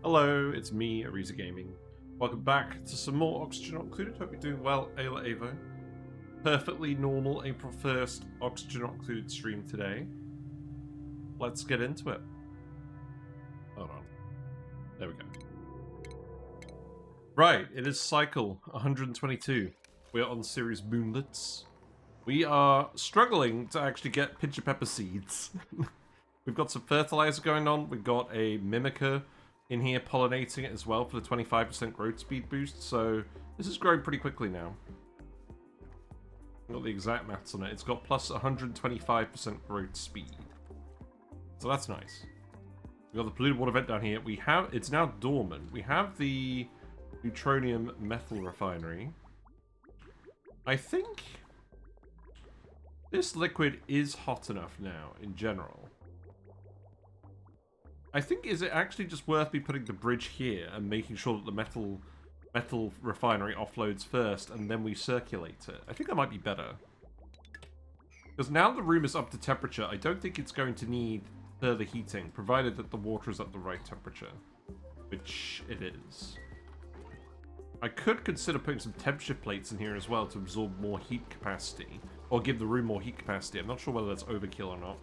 Hello, it's me, Ariza Gaming. Welcome back to some more Oxygen Not Included. Hope you're doing well, Ayla Avo. Perfectly normal April 1st Oxygen Not Included stream today. Let's get into it. Hold on. There we go. Right, it is cycle 122. We're on Ceres Moonlets. We are struggling to actually get pincher pepper seeds. We've got some fertilizer going on. We've got a mimicker in here pollinating it as well for the 25% growth speed boost. So this is growing pretty quickly now. I've got the exact maths on it. It's got plus 125% growth speed. So that's nice. We've got the polluted water vent down here. It's now dormant. We have the neutronium metal refinery. I think this liquid is hot enough now in general. I think, is it actually just worth me putting the bridge here and making sure that the metal refinery offloads first and then we circulate it? I think that might be better. Because now the room is up to temperature, I don't think it's going to need further heating, provided that the water is at the right temperature. Which it is. I could consider putting some temperature plates in here as well to absorb more heat capacity. Or give the room more heat capacity. I'm not sure whether that's overkill or not.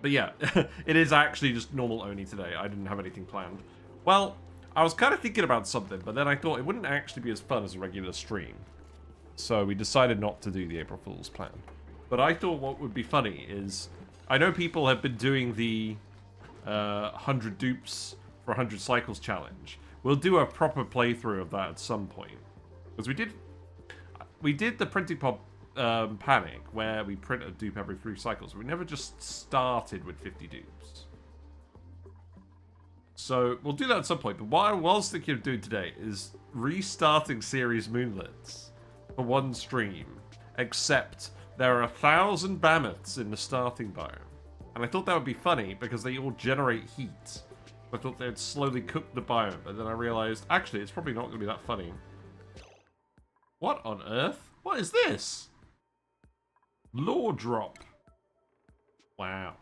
But yeah, it is actually just normal ONI today. I didn't have anything planned. Well, I was kind of thinking about something, but then I thought it wouldn't actually be as fun as a regular stream. So we decided not to do the April Fool's plan. But I thought what would be funny is, I know people have been doing the 100 dupes for 100 cycles challenge. We'll do a proper playthrough of that at some point. Because we did the printing pod panic, where we print a dupe every 3 cycles. We never just started with 50 dupes. So, we'll do that at some point. But what I was thinking of doing today is restarting Ceres Moonlets for one stream. Except, there are 1,000 mammoths in the starting biome. And I thought that would be funny, because they all generate heat. I thought they'd slowly cook the biome, but then I realized, actually, it's probably not going to be that funny. What on earth? What is this? Lore drop. Wow.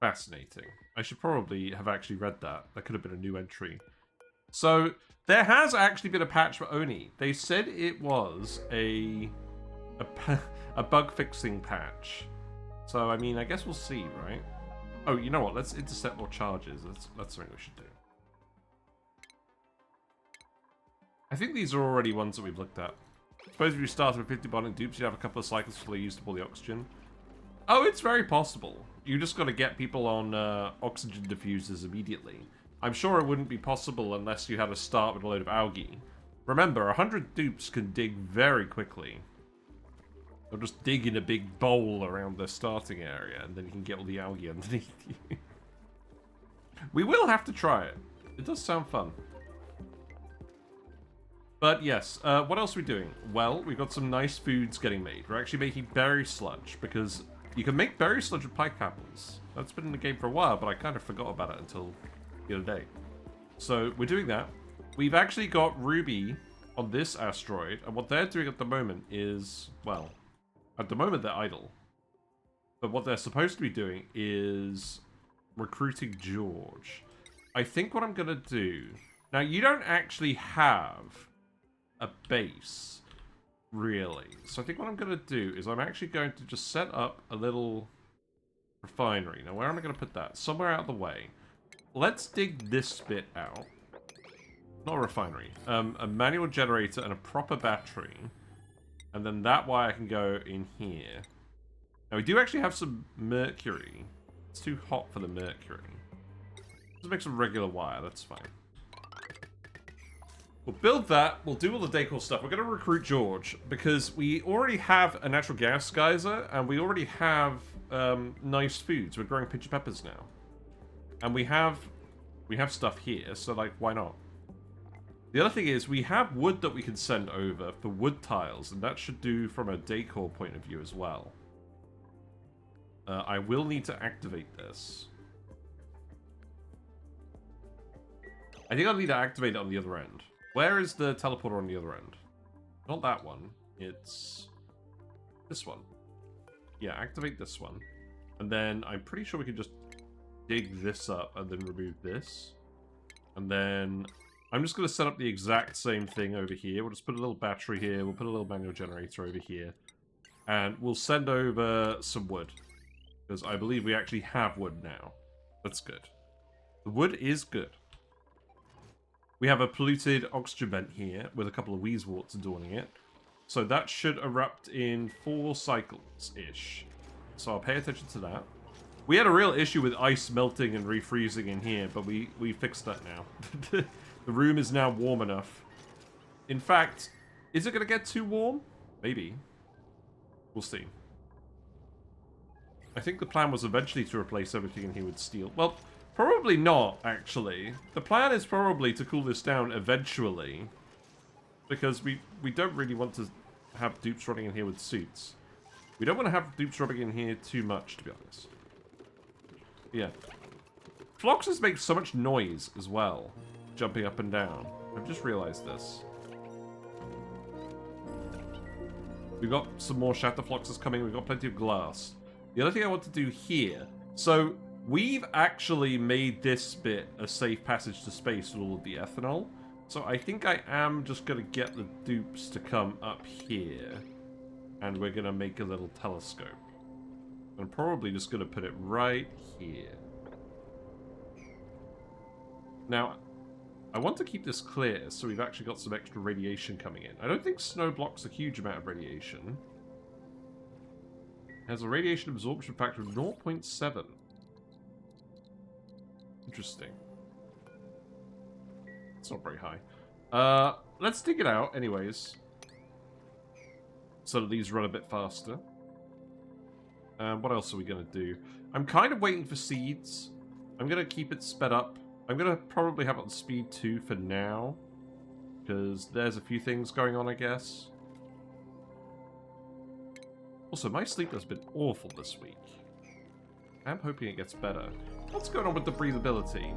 Fascinating. I should probably have actually read that. That could have been a new entry. So, there has actually been a patch for ONI. They said it was a bug-fixing patch. So, I mean, I guess we'll see, right? Oh, you know what? Let's intercept more charges. That's something we should do. I think these are already ones that we've looked at. Suppose if you started with 50 bonding dupes, you'd have a couple of cycles before you used to pull the oxygen. Oh, it's very possible. You just got to get people on oxygen diffusers immediately. I'm sure it wouldn't be possible unless you had to start with a load of algae. Remember, 100 dupes can dig very quickly. They'll just dig in a big bowl around the starting area, and then you can get all the algae underneath you. We will have to try it. It does sound fun. But yes, what else are we doing? Well, we've got some nice foods getting made. We're actually making berry sludge, because you can make berry sludge with pike apples. That's been in the game for a while, but I kind of forgot about it until the other day. So, we're doing that. We've actually got Ruby on this asteroid, and what they're doing at the moment is, well, at the moment they're idle. But what they're supposed to be doing is recruiting Jorge. I think what I'm going to do... Now, you don't actually have a base, really. So I think what I'm going to do is I'm actually going to just set up a little refinery. Now, where am I going to put that? Somewhere out of the way. Let's dig this bit out. Not a refinery. A manual generator and a proper battery. And then that wire can go in here. Now, we do actually have some mercury. It's too hot for the mercury. Let's make some regular wire. That's fine. We'll build that, we'll do all the decor stuff. We're going to recruit Jorge, because we already have a natural gas geyser, and we already have nice foods. We're growing pincher peppers now. And we have stuff here, so like, why not? The other thing is, we have wood that we can send over for wood tiles, and that should do from a decor point of view as well. I will need to activate this. I think I'll need to activate it on the other end. Where is the teleporter on the other end? Not that one. It's this one. Yeah, activate this one. And then I'm pretty sure we can just dig this up and then remove this. And then I'm just going to set up the exact same thing over here. We'll just put a little battery here. We'll put a little manual generator over here. And we'll send over some wood. Because I believe we actually have wood now. That's good. The wood is good. We have a polluted oxygen vent here with a couple of wheezeworts adorning it. So that should erupt in 4 cycles-ish. So I'll pay attention to that. We had a real issue with ice melting and refreezing in here, but we fixed that now. The room is now warm enough. In fact, is it going to get too warm? Maybe. We'll see. I think the plan was eventually to replace everything in here with steel. Well, probably not, actually. The plan is probably to cool this down eventually. Because we don't really want to have dupes running in here with suits. We don't want to have dupes running in here too much, to be honest. Yeah. Floxes make so much noise as well, jumping up and down. I've just realized this. We've got some more shatter floxes coming. We've got plenty of glass. The other thing I want to do here... So, we've actually made this bit a safe passage to space with all of the ethanol. So I think I am just going to get the dupes to come up here. And we're going to make a little telescope. I'm probably just going to put it right here. Now, I want to keep this clear so we've actually got some extra radiation coming in. I don't think snow blocks a huge amount of radiation. It has a radiation absorption factor of 0.7. Interesting. It's not very high. Let's dig it out anyways. So that these run a bit faster. What else are we going to do? I'm kind of waiting for seeds. I'm going to keep it sped up. I'm going to probably have it on speed 2 for now. Because there's a few things going on, I guess. Also, my sleep has been awful this week. I'm hoping it gets better. What's going on with the breathability?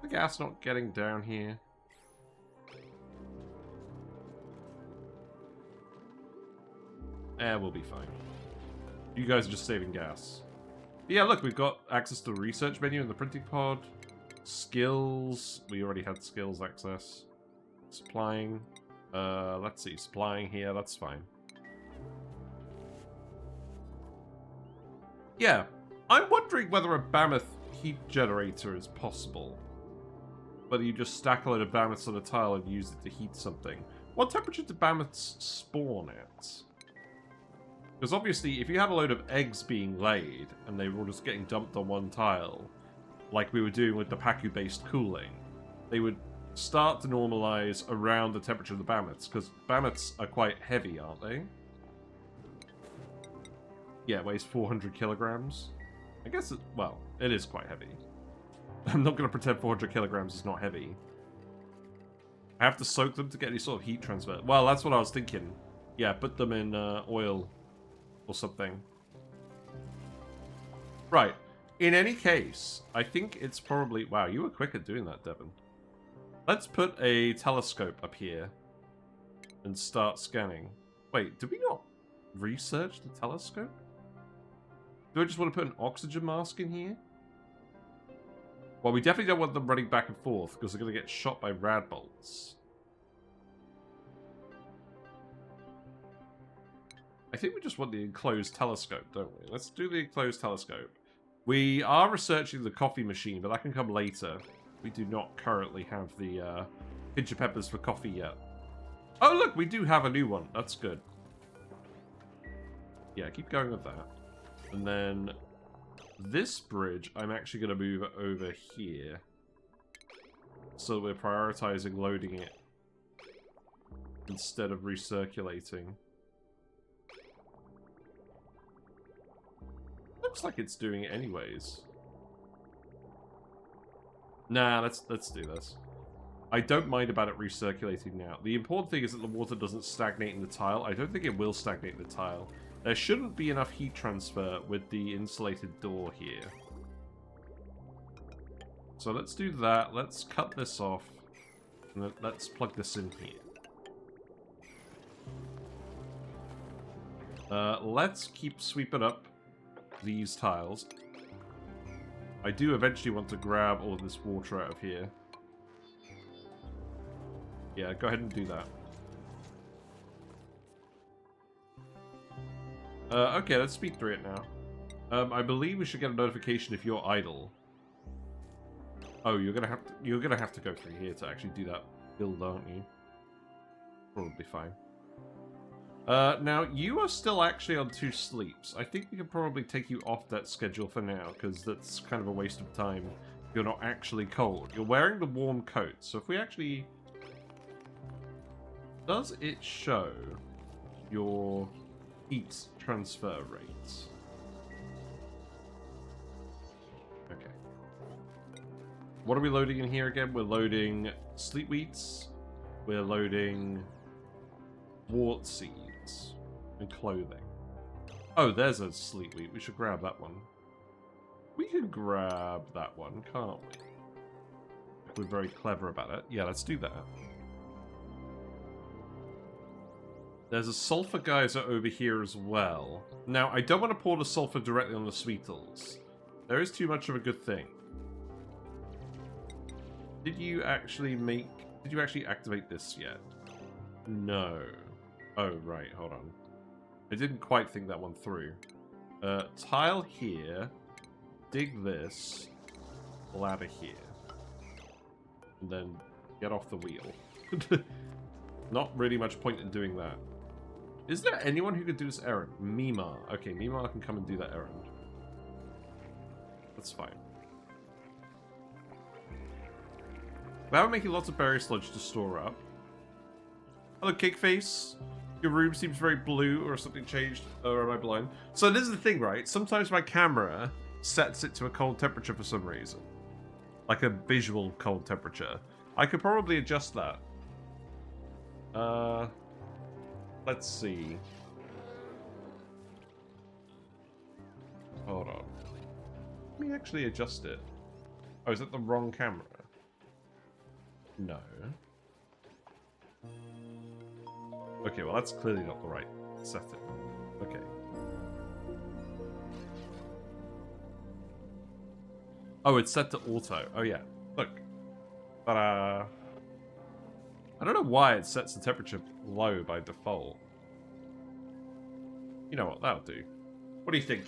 The gas not getting down here. We'll be fine. You guys are just saving gas. But yeah, look, we've got access to the research menu in the printing pod. Skills. We already had skills access. Supplying. Let's see. Supplying here. That's fine. Yeah. I'm wondering whether a mammoth heat generator is possible. Whether you just stack a load of mammoths on a tile and use it to heat something. What temperature do mammoths spawn at? Because obviously, if you had a load of eggs being laid, and they were all just getting dumped on one tile, like we were doing with the Paku-based cooling, they would start to normalize around the temperature of the mammoths, because mammoths are quite heavy, aren't they? Yeah, it weighs 400 kilograms. I guess, well, it is quite heavy. I'm not going to pretend 400 kilograms is not heavy. I have to soak them to get any sort of heat transfer. Well, that's what I was thinking. Yeah, put them in oil or something. Right. In any case, I think it's probably... Wow, you were quick at doing that, Devon. Let's put a telescope up here and start scanning. Wait, did we not research the telescope? Do I just want to put an oxygen mask in here? Well, we definitely don't want them running back and forth, because they're going to get shot by rad bolts. I think we just want the enclosed telescope, don't we? Let's do the enclosed telescope. We are researching the coffee machine, but that can come later. We do not currently have the pinch of peppers for coffee yet. Oh, look, we do have a new one. That's good. Yeah, keep going with that. And then this bridge, I'm actually going to move over here. So we're prioritizing loading it instead of recirculating. Looks like it's doing it anyways. Nah, let's do this. I don't mind about it recirculating now. The important thing is that the water doesn't stagnate in the tile. I don't think it will stagnate in the tile. There shouldn't be enough heat transfer with the insulated door here. So let's do that. Let's cut this off. And let's plug this in here. Let's keep sweeping up these tiles. I do eventually want to grab all of this water out of here. Yeah, go ahead and do that. Okay, let's speed through it now. I believe we should get a notification if you're idle. Oh, you're gonna have to go through here to actually do that build, aren't you? Probably fine. Now, you are still actually on 2 sleeps. I think we can probably take you off that schedule for now, because that's kind of a waste of time. You're not actually cold. You're wearing the warm coat, so if we actually... Does it show your heat transfer rates? Okay. What are we loading in here again? We're loading sleep weeds. We're loading wart seeds and clothing. Oh, there's a sleep weed. We should grab that one. We can grab that one, can't we? If we're very clever about it. Yeah, let's do that. There's a sulfur geyser over here as well. Now, I don't want to pour the sulfur directly on the sweetles. There is too much of a good thing. Did you actually activate this yet? No. Oh, right, hold on. I didn't quite think that one through. Tile here. Dig this. Ladder here. And then get off the wheel. Not really much point in doing that. Is there anyone who could do this errand? Mima. Okay, Mima can come and do that errand. That's fine. Now we're making lots of berry sludge to store up. Hello, Cakeface. Your room seems very blue, or something changed. Or am I blind? So this is the thing, right? Sometimes my camera sets it to a cold temperature for some reason. Like a visual cold temperature. I could probably adjust that. Let's see. Hold on. Let me actually adjust it. Oh, is that the wrong camera? No. Okay, well that's clearly not the right setting. Okay. Oh, it's set to auto. Oh yeah. Look. Ta-da! I don't know why it sets the temperature low by default. You know what, that'll do. What do you think?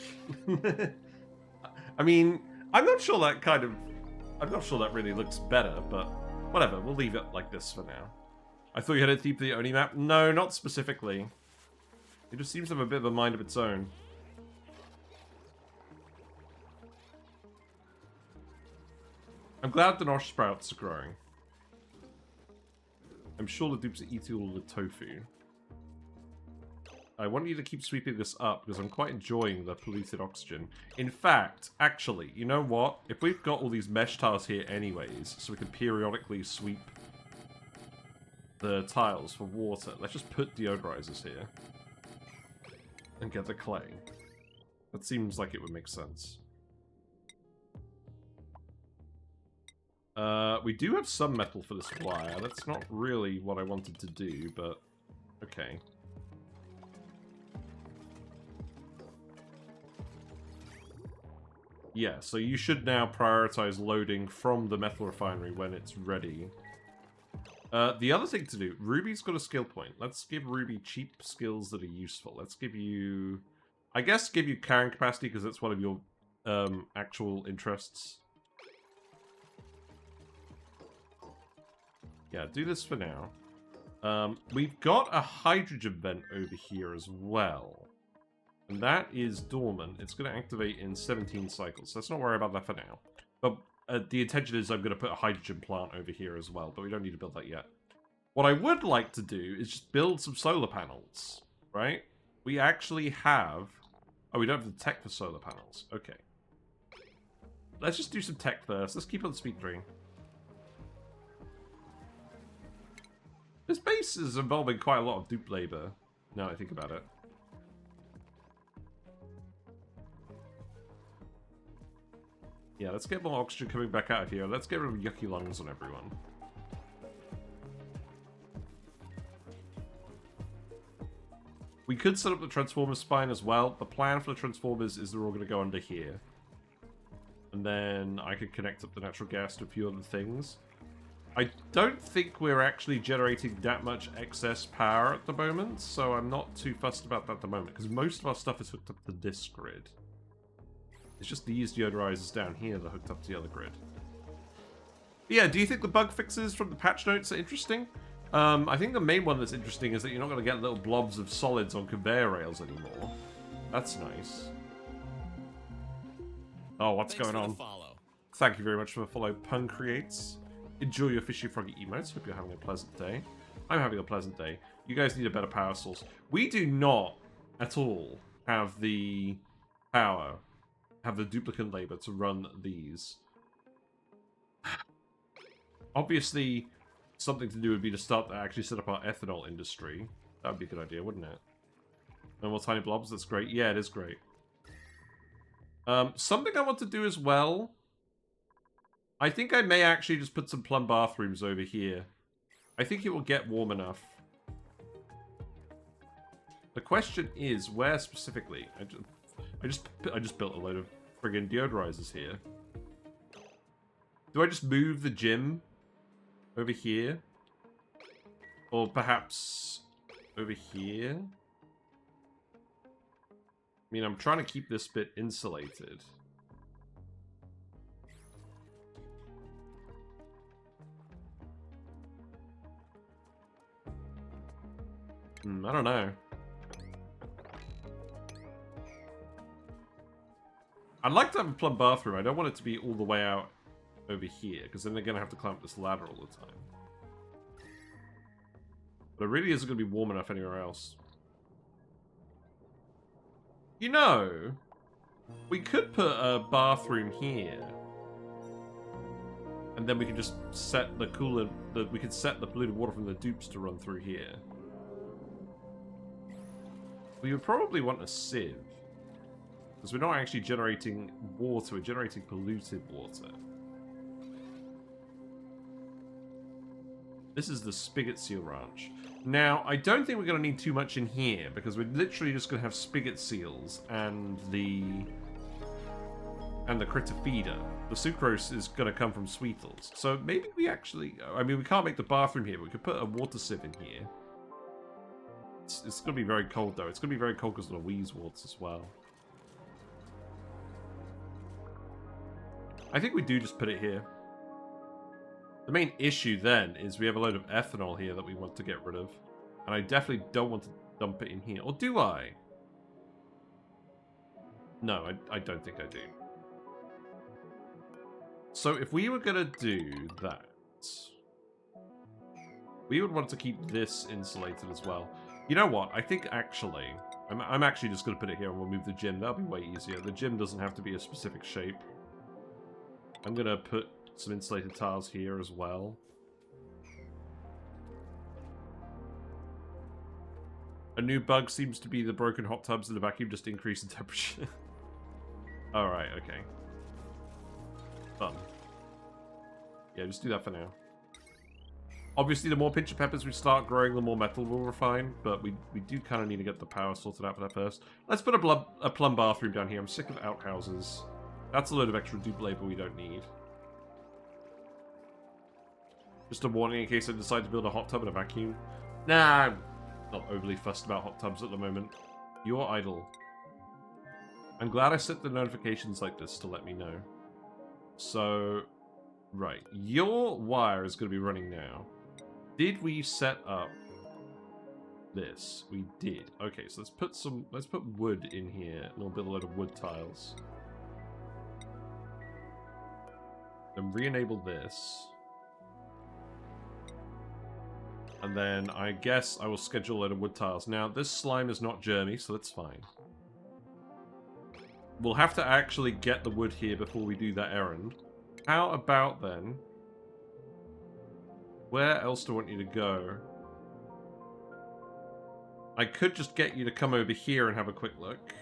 I mean, I'm not sure that really looks better, but whatever, we'll leave it like this for now. I thought you had a theme for the ONI map. No, not specifically. It just seems to have a bit of a mind of its own. I'm glad the nosh sprouts are growing. I'm sure the dupes are eating all the tofu. I want you to keep sweeping this up because I'm quite enjoying the polluted oxygen. In fact, actually, you know what? If we've got all these mesh tiles here anyways, so we can periodically sweep the tiles for water, let's just put deodorizers here. And get the clay. That seems like it would make sense. We do have some metal for this wire. That's not really what I wanted to do, but okay. Yeah, so you should now prioritize loading from the metal refinery when it's ready. The other thing to do, Ruby's got a skill point. Let's give Ruby cheap skills that are useful. Let's give you... I guess give you carrying capacity because that's one of your actual interests. Yeah, do this for now. We've got a hydrogen vent over here as well. And that is dormant. It's going to activate in 17 cycles. So let's not worry about that for now. But the intention is I'm going to put a hydrogen plant over here as well. But we don't need to build that yet. What I would like to do is just build some solar panels. Right? We actually have... Oh, we don't have the tech for solar panels. Okay. Let's just do some tech first. Let's keep on speed 3. This base is involving quite a lot of dupe labor, now that I think about it. Yeah, let's get more oxygen coming back out of here. Let's get rid of yucky lungs on everyone. We could set up the Transformer spine as well. The plan for the Transformers is they're all going to go under here. And then I could connect up the natural gas to a few other things. I don't think we're actually generating that much excess power at the moment, so I'm not too fussed about that at the moment, because most of our stuff is hooked up to this grid. It's just these deodorizers down here that are hooked up to the other grid. But yeah, do you think the bug fixes from the patch notes are interesting? I think the main one that's interesting is that you're not going to get little blobs of solids on conveyor rails anymore. That's nice. Oh, what's going on? Thank you very much for the follow, Pun Creates. Enjoy your fishy froggy emotes. Hope you're having a pleasant day. I'm having a pleasant day. You guys need a better power source. We do not at all have the power, have the duplicant labor to run these. Obviously, something to do would be to start to actually set up our ethanol industry. That would be a good idea, wouldn't it? No more tiny blobs, that's great. Yeah, it is great. Something I want to do as well, I think I may actually just put some plum bathrooms over here. I think it will get warm enough. The question is, where specifically? I just built a load of friggin' deodorizers here. Do I just move the gym over here? Or perhaps over here? I mean, I'm trying to keep this bit insulated. I don't know. I'd like to have a plumb bathroom. I don't want it to be all the way out over here, because then they're going to have to climb up this ladder all the time. But it really isn't going to be warm enough anywhere else. You know, we could put a bathroom here. And then we can just set the cooler... we could set the polluted water from the dupes to run through here. We would probably want a sieve. Because we're not actually generating water, we're generating polluted water. This is the Spigot Seal Ranch. Now, I don't think we're going to need too much in here, because we're literally just going to have spigot seals and the critter feeder. The sucrose is going to come from Sweetles. So maybe we actually... I mean, we can't make the bathroom here, but we could put a water sieve in here. It's going to be very cold, though. It's going to be very cold because of the wheeze warts as well. I think we do just put it here. The main issue then is we have a load of ethanol here that we want to get rid of. And I definitely don't want to dump it in here. Or do I? No, I don't think I do. So if we were going to do that, we would want to keep this insulated as well. You know what? I think actually, I'm actually just going to put it here and we'll move the gym. That'll be way easier. The gym doesn't have to be a specific shape. I'm going to put some insulated tiles here as well. A new bug seems to be the broken hot tubs in the vacuum just increase in temperature. Alright, okay. Fun. Yeah, just do that for now. Obviously, the more pincher peppers we start growing, the more metal we'll refine, but we do kind of need to get the power sorted out for that first. Let's put a plumb bathroom down here. I'm sick of outhouses. That's a load of extra dupe labor we don't need. Just a warning in case I decide to build a hot tub and a vacuum. Nah, I'm not overly fussed about hot tubs at the moment. You're idle. I'm glad I set the notifications like this to let me know. So, right. Your wire is going to be running now. Did we set up this? We did. Okay, so let's put wood in here and we'll build a load of wood tiles. Then re-enable this. And then I guess I will schedule a load of wood tiles. Now, this slime is not germy, so that's fine. We'll have to actually get the wood here before we do that errand. How about then... Where else do I want you to go? I could just get you to come over here and have a quick look.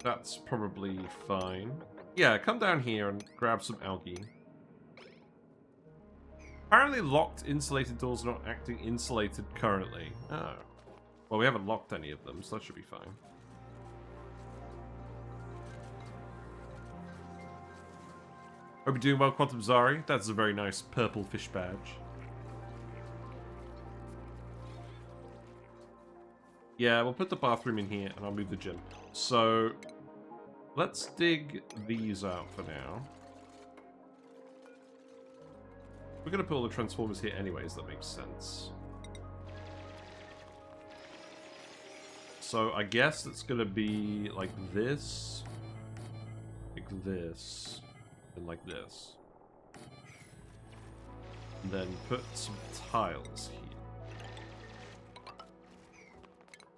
That's probably fine. Yeah, come down here and grab some algae. Apparently locked insulated doors are not acting insulated currently. Oh. Well, we haven't locked any of them, so that should be fine. Hope you're doing well, Quantum Zari. That's a very nice purple fish badge. Yeah, we'll put the bathroom in here, and I'll move the gym. So, let's dig these out for now. We're going to put all the transformers here anyways, that makes sense. So, I guess it's going to be like this, and like this. And then put some tiles here.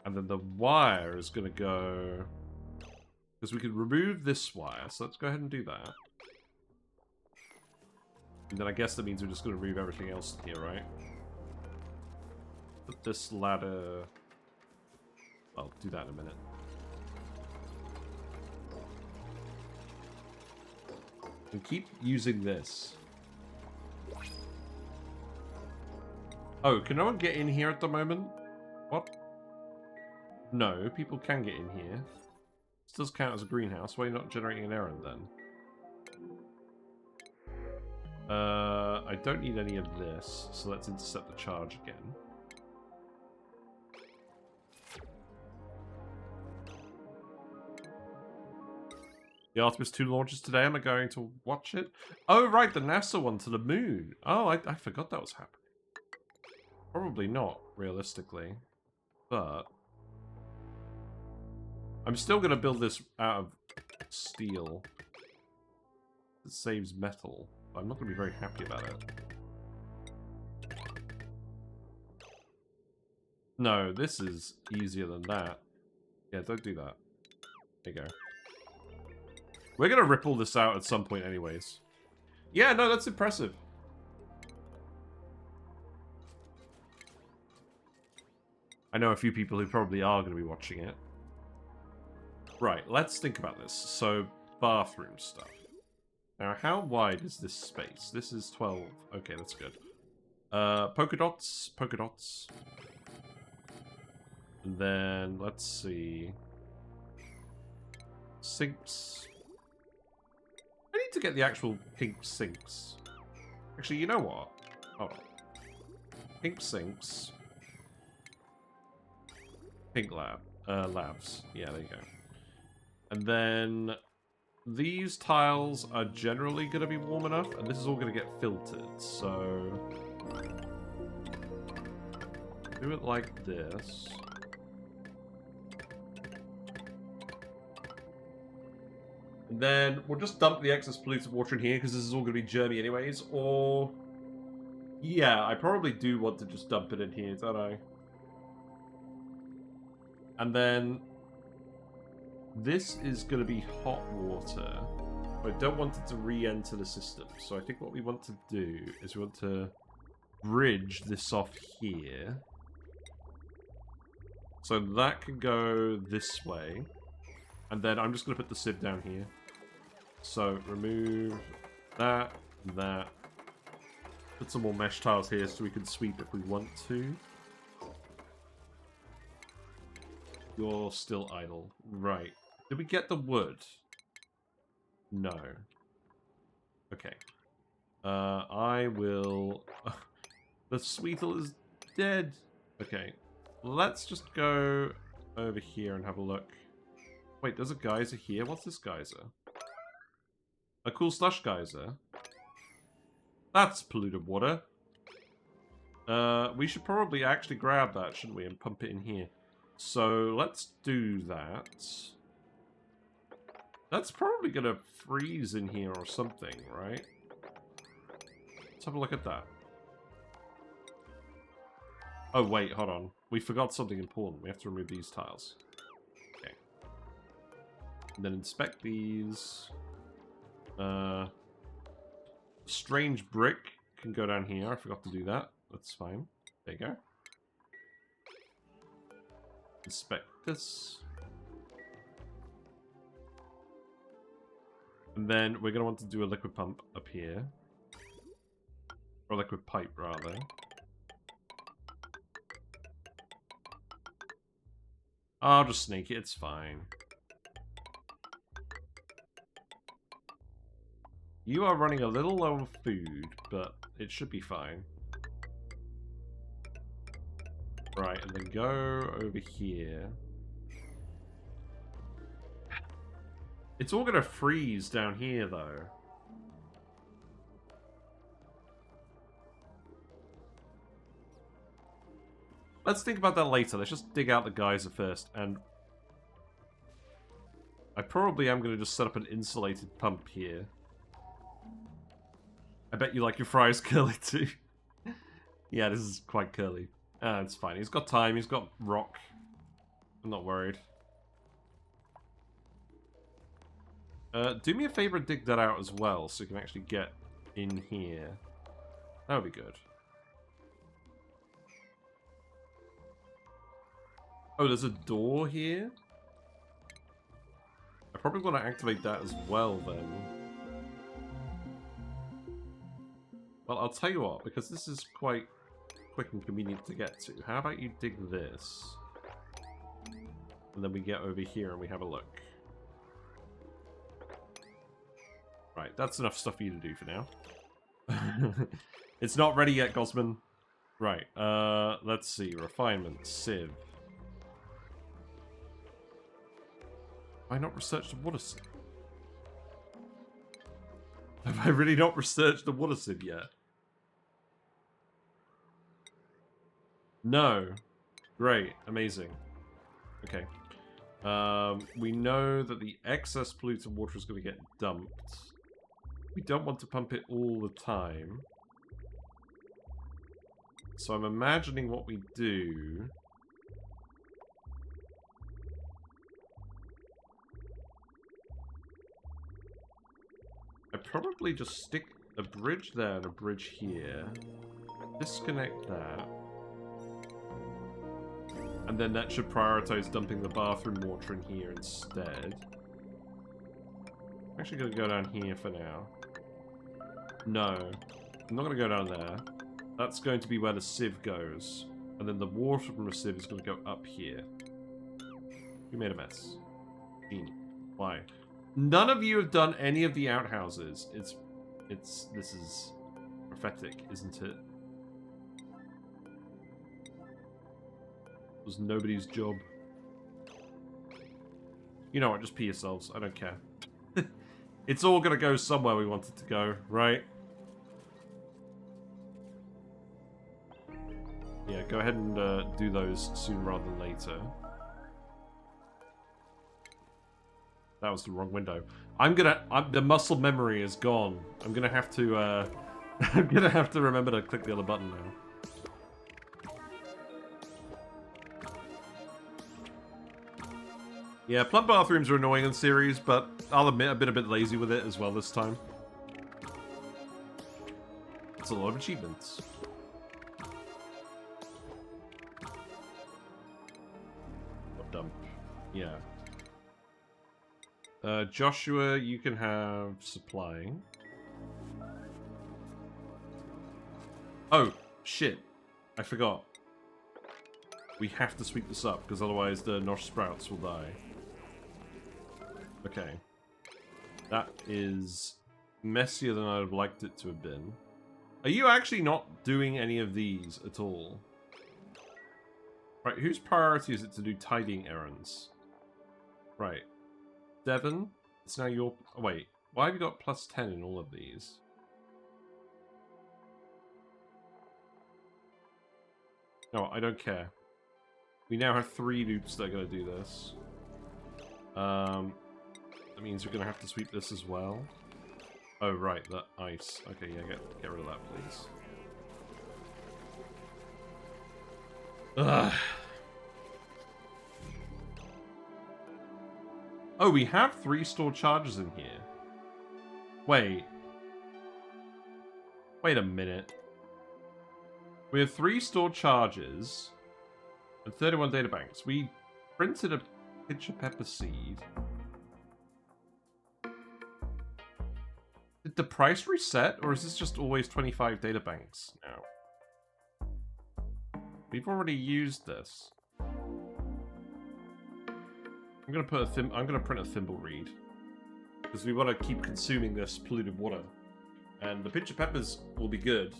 And then the wire is going to go... Because we could remove this wire, so let's go ahead and do that. And then I guess that means we're just going to remove everything else in here, right? Put this ladder... I'll do that in a minute. And keep using this. Oh, can no one get in here at the moment? What? No, people can get in here. This does count as a greenhouse. Why are you not generating an errand then? I don't need any of this, so let's intercept the charge again. The Artemis 2 launches today. Am I going to watch it? Oh, right, the NASA one to the moon. Oh, I forgot that was happening. Probably not, realistically. But... I'm still going to build this out of steel. It saves metal. I'm not going to be very happy about it. No, this is easier than that. Yeah, don't do that. There you go. We're going to rip all this out at some point anyways. Yeah, no, that's impressive. I know a few people who probably are going to be watching it. Right, let's think about this. So, bathroom stuff. Now, how wide is this space? This is 12. Okay, that's good. Polka dots, polka dots. And then, let's see. Sinks. I need to get the actual pink sinks. Actually, you know what? Hold on. Pink sinks. Pink labs. Yeah, there you go. And then these tiles are generally going to be warm enough, and this is all going to get filtered, so do it like this. And then we'll just dump the excess polluted water in here, because this is all going to be germy anyways, or... Yeah, I probably do want to just dump it in here, don't I? And then... This is going to be hot water. I don't want it to re-enter the system. So I think what we want to do is we want to bridge this off here. So that can go this way. And then I'm just going to put the sieve down here. So remove that, that. Put some more mesh tiles here so we can sweep if we want to. You're still idle. Right. Did we get the wood? No. Okay. I will... The Sweetle is dead. Okay. Let's just go over here and have a look. Wait, there's a geyser here. What's this geyser? A cool slush geyser. That's polluted water. We should probably actually grab that, shouldn't we? And pump it in here. So, let's do that. That's probably going to freeze in here or something, right? Let's have a look at that. Oh, wait, hold on. We forgot something important. We have to remove these tiles. Okay. And then inspect these. Strange brick can go down here. I forgot to do that. That's fine. There you go. Inspect this. And then we're going to want to do a liquid pump up here. Or liquid pipe, rather. I'll just sneak it, it's fine. You are running a little low on food, but it should be fine. Right, and then go over here. It's all gonna freeze down here, though. Let's think about that later. Let's just dig out the geyser first, and I probably am going to just set up an insulated pump here. I bet you like your fries curly too. Yeah, this is quite curly. It's fine. He's got time. He's got rock. I'm not worried. Do me a favor and dig that out as well, so you can actually get in here. That would be good. Oh, there's a door here? I probably want to activate that as well, then. Well, I'll tell you what, because this is quite quick and convenient to get to. How about you dig this? And then we get over here and we have a look. Right, that's enough stuff for you to do for now. It's not ready yet, Gosman. Right, let's see. Refinement, sieve. Have I not researched the water sieve? Have I really not researched the water sieve yet? No. Great. Amazing. Okay. We know that the excess polluted water is going to get dumped. We don't want to pump it all the time. So I'm imagining what we do... I probably just stick a bridge there and a bridge here. Disconnect that. And then that should prioritize dumping the bathroom water in here instead. I'm actually going to go down here for now. No. I'm not going to go down there. That's going to be where the sieve goes. And then the water from the sieve is going to go up here. We made a mess. Why? None of you have done any of the outhouses. This is prophetic, isn't it? It was nobody's job. You know what, just pee yourselves. I don't care. It's all gonna go somewhere we want it to go, right? Yeah, go ahead and do those sooner rather than later. That was the wrong window. The muscle memory is gone. I'm gonna have to, I'm gonna have to remember to click the other button now. Yeah, plumbed bathrooms are annoying in Ceres, but I'll admit I've been a bit lazy with it as well this time. It's a lot of achievements. Dump. Yeah. Joshua, you can have supplying. Oh, shit. I forgot. We have to sweep this up, because otherwise the Nosh sprouts will die. Okay. That is messier than I'd have liked it to have been. Are you actually not doing any of these at all? Right, whose priority is it to do tidying errands? Right. Devon, it's now your... Oh, wait, why have you got plus 10 in all of these? No, I don't care. We now have 3 dupes that are going to do this. That means we're going to have to sweep this as well. Oh, right, the ice. Okay, yeah, get rid of that, please. Ugh. Oh, we have 3 stored charges in here. Wait. Wait a minute. We have 3 stored charges and 31 data banks. We printed a pitcher pepper seed. Did the price reset, or is this just always 25 data banks now? We've already used this. I'm gonna print a thimble reed. Because we want to keep consuming this polluted water. And the pinch of peppers will be good.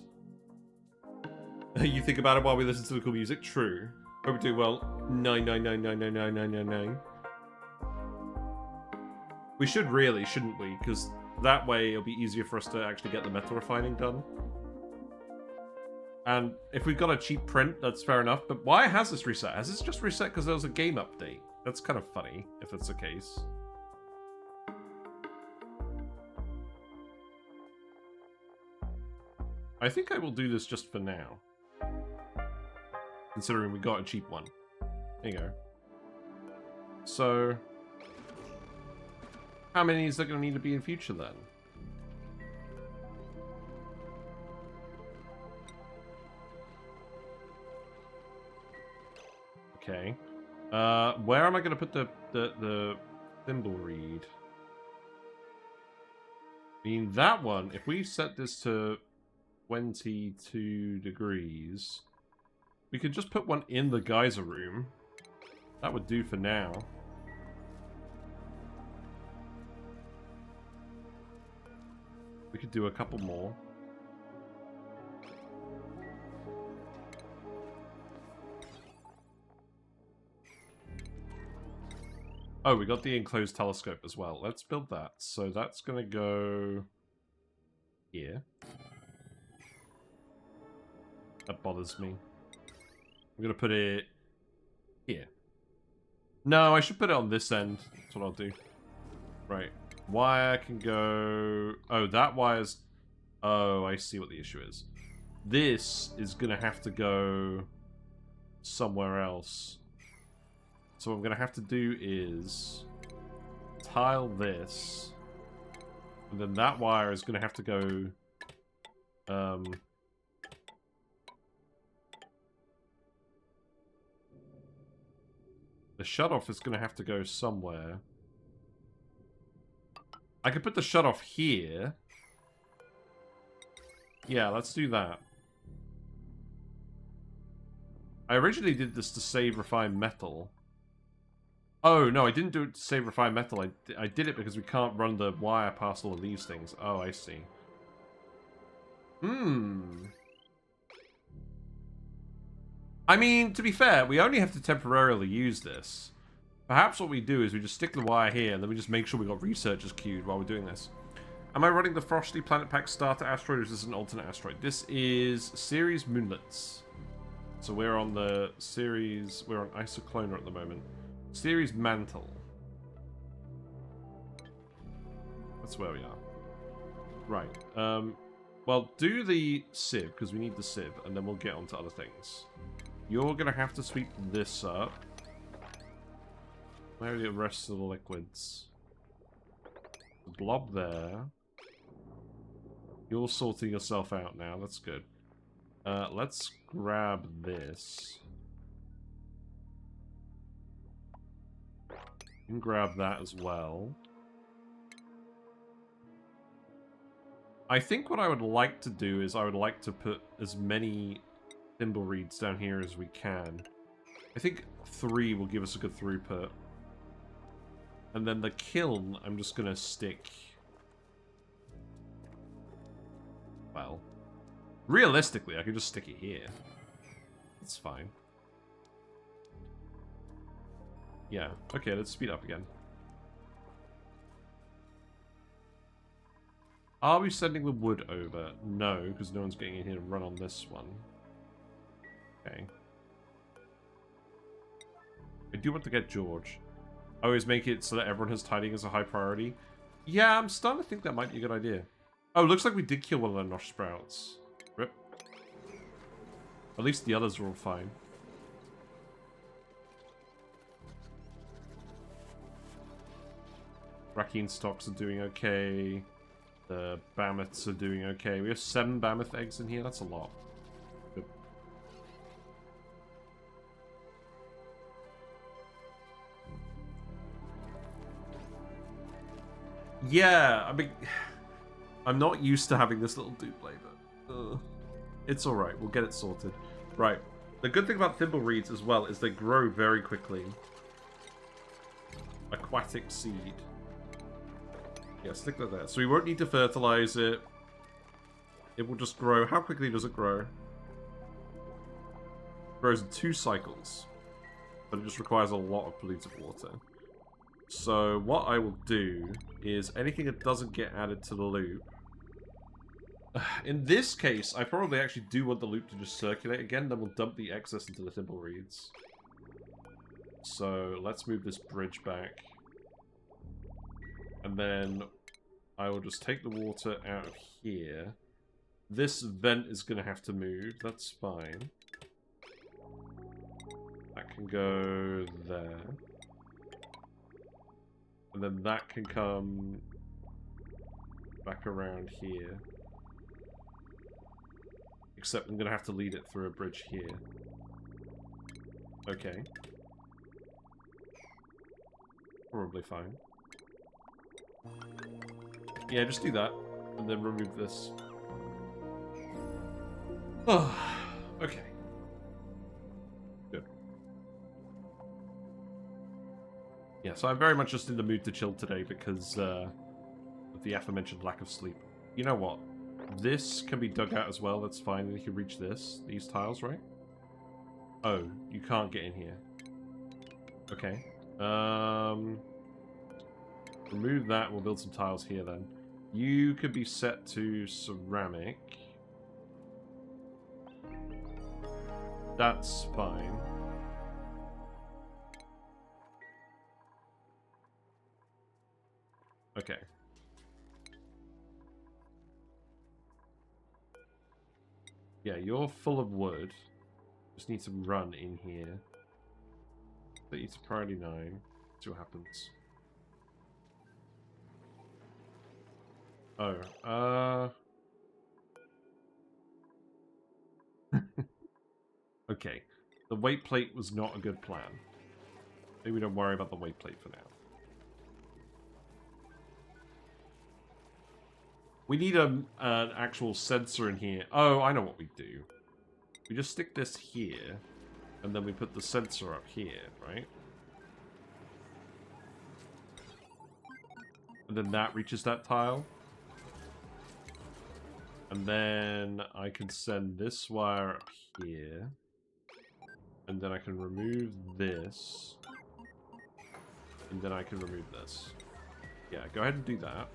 You think about it while we listen to the cool music? True. Hope we're doing well. 999999999. We should really, shouldn't we? Because that way it'll be easier for us to actually get the metal refining done. And if we've got a cheap print, that's fair enough. But why has this reset? Has this just reset because there was a game update? That's kind of funny, if that's the case. I think I will do this just for now. Considering we got a cheap one. There you go. So... how many is there going to need to be in future, then? Okay. Where am I going to put the thimble reed? I mean, that one, if we set this to 22 degrees, we could just put one in the geyser room. That would do for now. We could do a couple more. Oh, we got the enclosed telescope as well. Let's build that. So that's going to go here. That bothers me. I'm going to put it here. No, I should put it on this end. That's what I'll do. Right. Wire can go... oh, that wire's... oh, I see what the issue is. This is going to have to go somewhere else. So what I'm going to have to do is tile this. And then that wire is going to have to go... the shutoff is going to have to go somewhere. I could put the shutoff here. Yeah, let's do that. I originally did this to save refined metal. Oh, no, I didn't do it to save refined metal. I did it because we can't run the wire past all of these things. Oh, I see. I mean, to be fair, we only have to temporarily use this. Perhaps what we do is we just stick the wire here, and then we just make sure we got researchers queued while we're doing this. Am I running the Frosty Planet Pack starter asteroid, or is this an alternate asteroid? This is Ceres Moonlets. So we're on the Ceres... we're on Isocloner at the moment. Ceres Mantle. That's where we are. Right. Well, do the sieve, because we need the sieve, and then we'll get on to other things. You're going to have to sweep this up. Where are the rest of the liquids? The blob there. You're sorting yourself out now. That's good. Let's grab this. And grab that as well. I think what I would like to do is I would like to put as many thimble reeds down here as we can. I think 3 will give us a good throughput. And then the kiln, I'm just going to stick... well, realistically, I could just stick it here. That's fine. Yeah, okay, let's speed up again. Are we sending the wood over? No, because no one's getting in here to run on this one. Okay. I do want to get George. I always make it so that everyone has tidying as a high priority. Yeah, I'm starting to think that might be a good idea. Oh, looks like we did kill one of the nosh sprouts. Rip. At least the others are all fine. Brackene stocks are doing okay. The Mammoths are doing okay. We have 7 Mammoth eggs in here. That's a lot. Good. Yeah, I mean, I'm not used to having this little dupe labor. It's alright, we'll get it sorted. Right. The good thing about thimble reeds as well is they grow very quickly. aquatic seed. Yeah, stick that there. So we won't need to fertilize it. It will just grow. How quickly does it grow? It grows in 2 cycles. But it just requires a lot of polluted water. So what I will do is anything that doesn't get added to the loop. In this case, I probably actually do want the loop to just circulate again, then we'll dump the excess into the thimbleweeds. So let's move this bridge back. And then I will just take the water out of here. This vent is going to have to move, that's fine. That can go there. And then that can come back around here. Except I'm going to have to lead it through a bridge here. Okay. Probably fine. Yeah, just do that. And then remove this. Oh, okay. Good. Yeah, so I'm very much just in the mood to chill today because of the aforementioned lack of sleep. You know what? This can be dug out as well, that's fine. And you can reach these tiles, right? Oh, you can't get in here. Okay. Remove that, we'll build some tiles here then. You could be set to ceramic. That's fine. Okay. Yeah, you're full of wood. Just need to run in here. Put you to priority 9. See what happens. Oh, okay. The weight plate was not a good plan. Maybe don't worry about the weight plate for now. We need an actual sensor in here. Oh, I know what we do. We just stick this here, and then we put the sensor up here, right? And then that reaches that tile. And then I can send this wire up here. And then I can remove this. And then I can remove this. Yeah, go ahead and do that.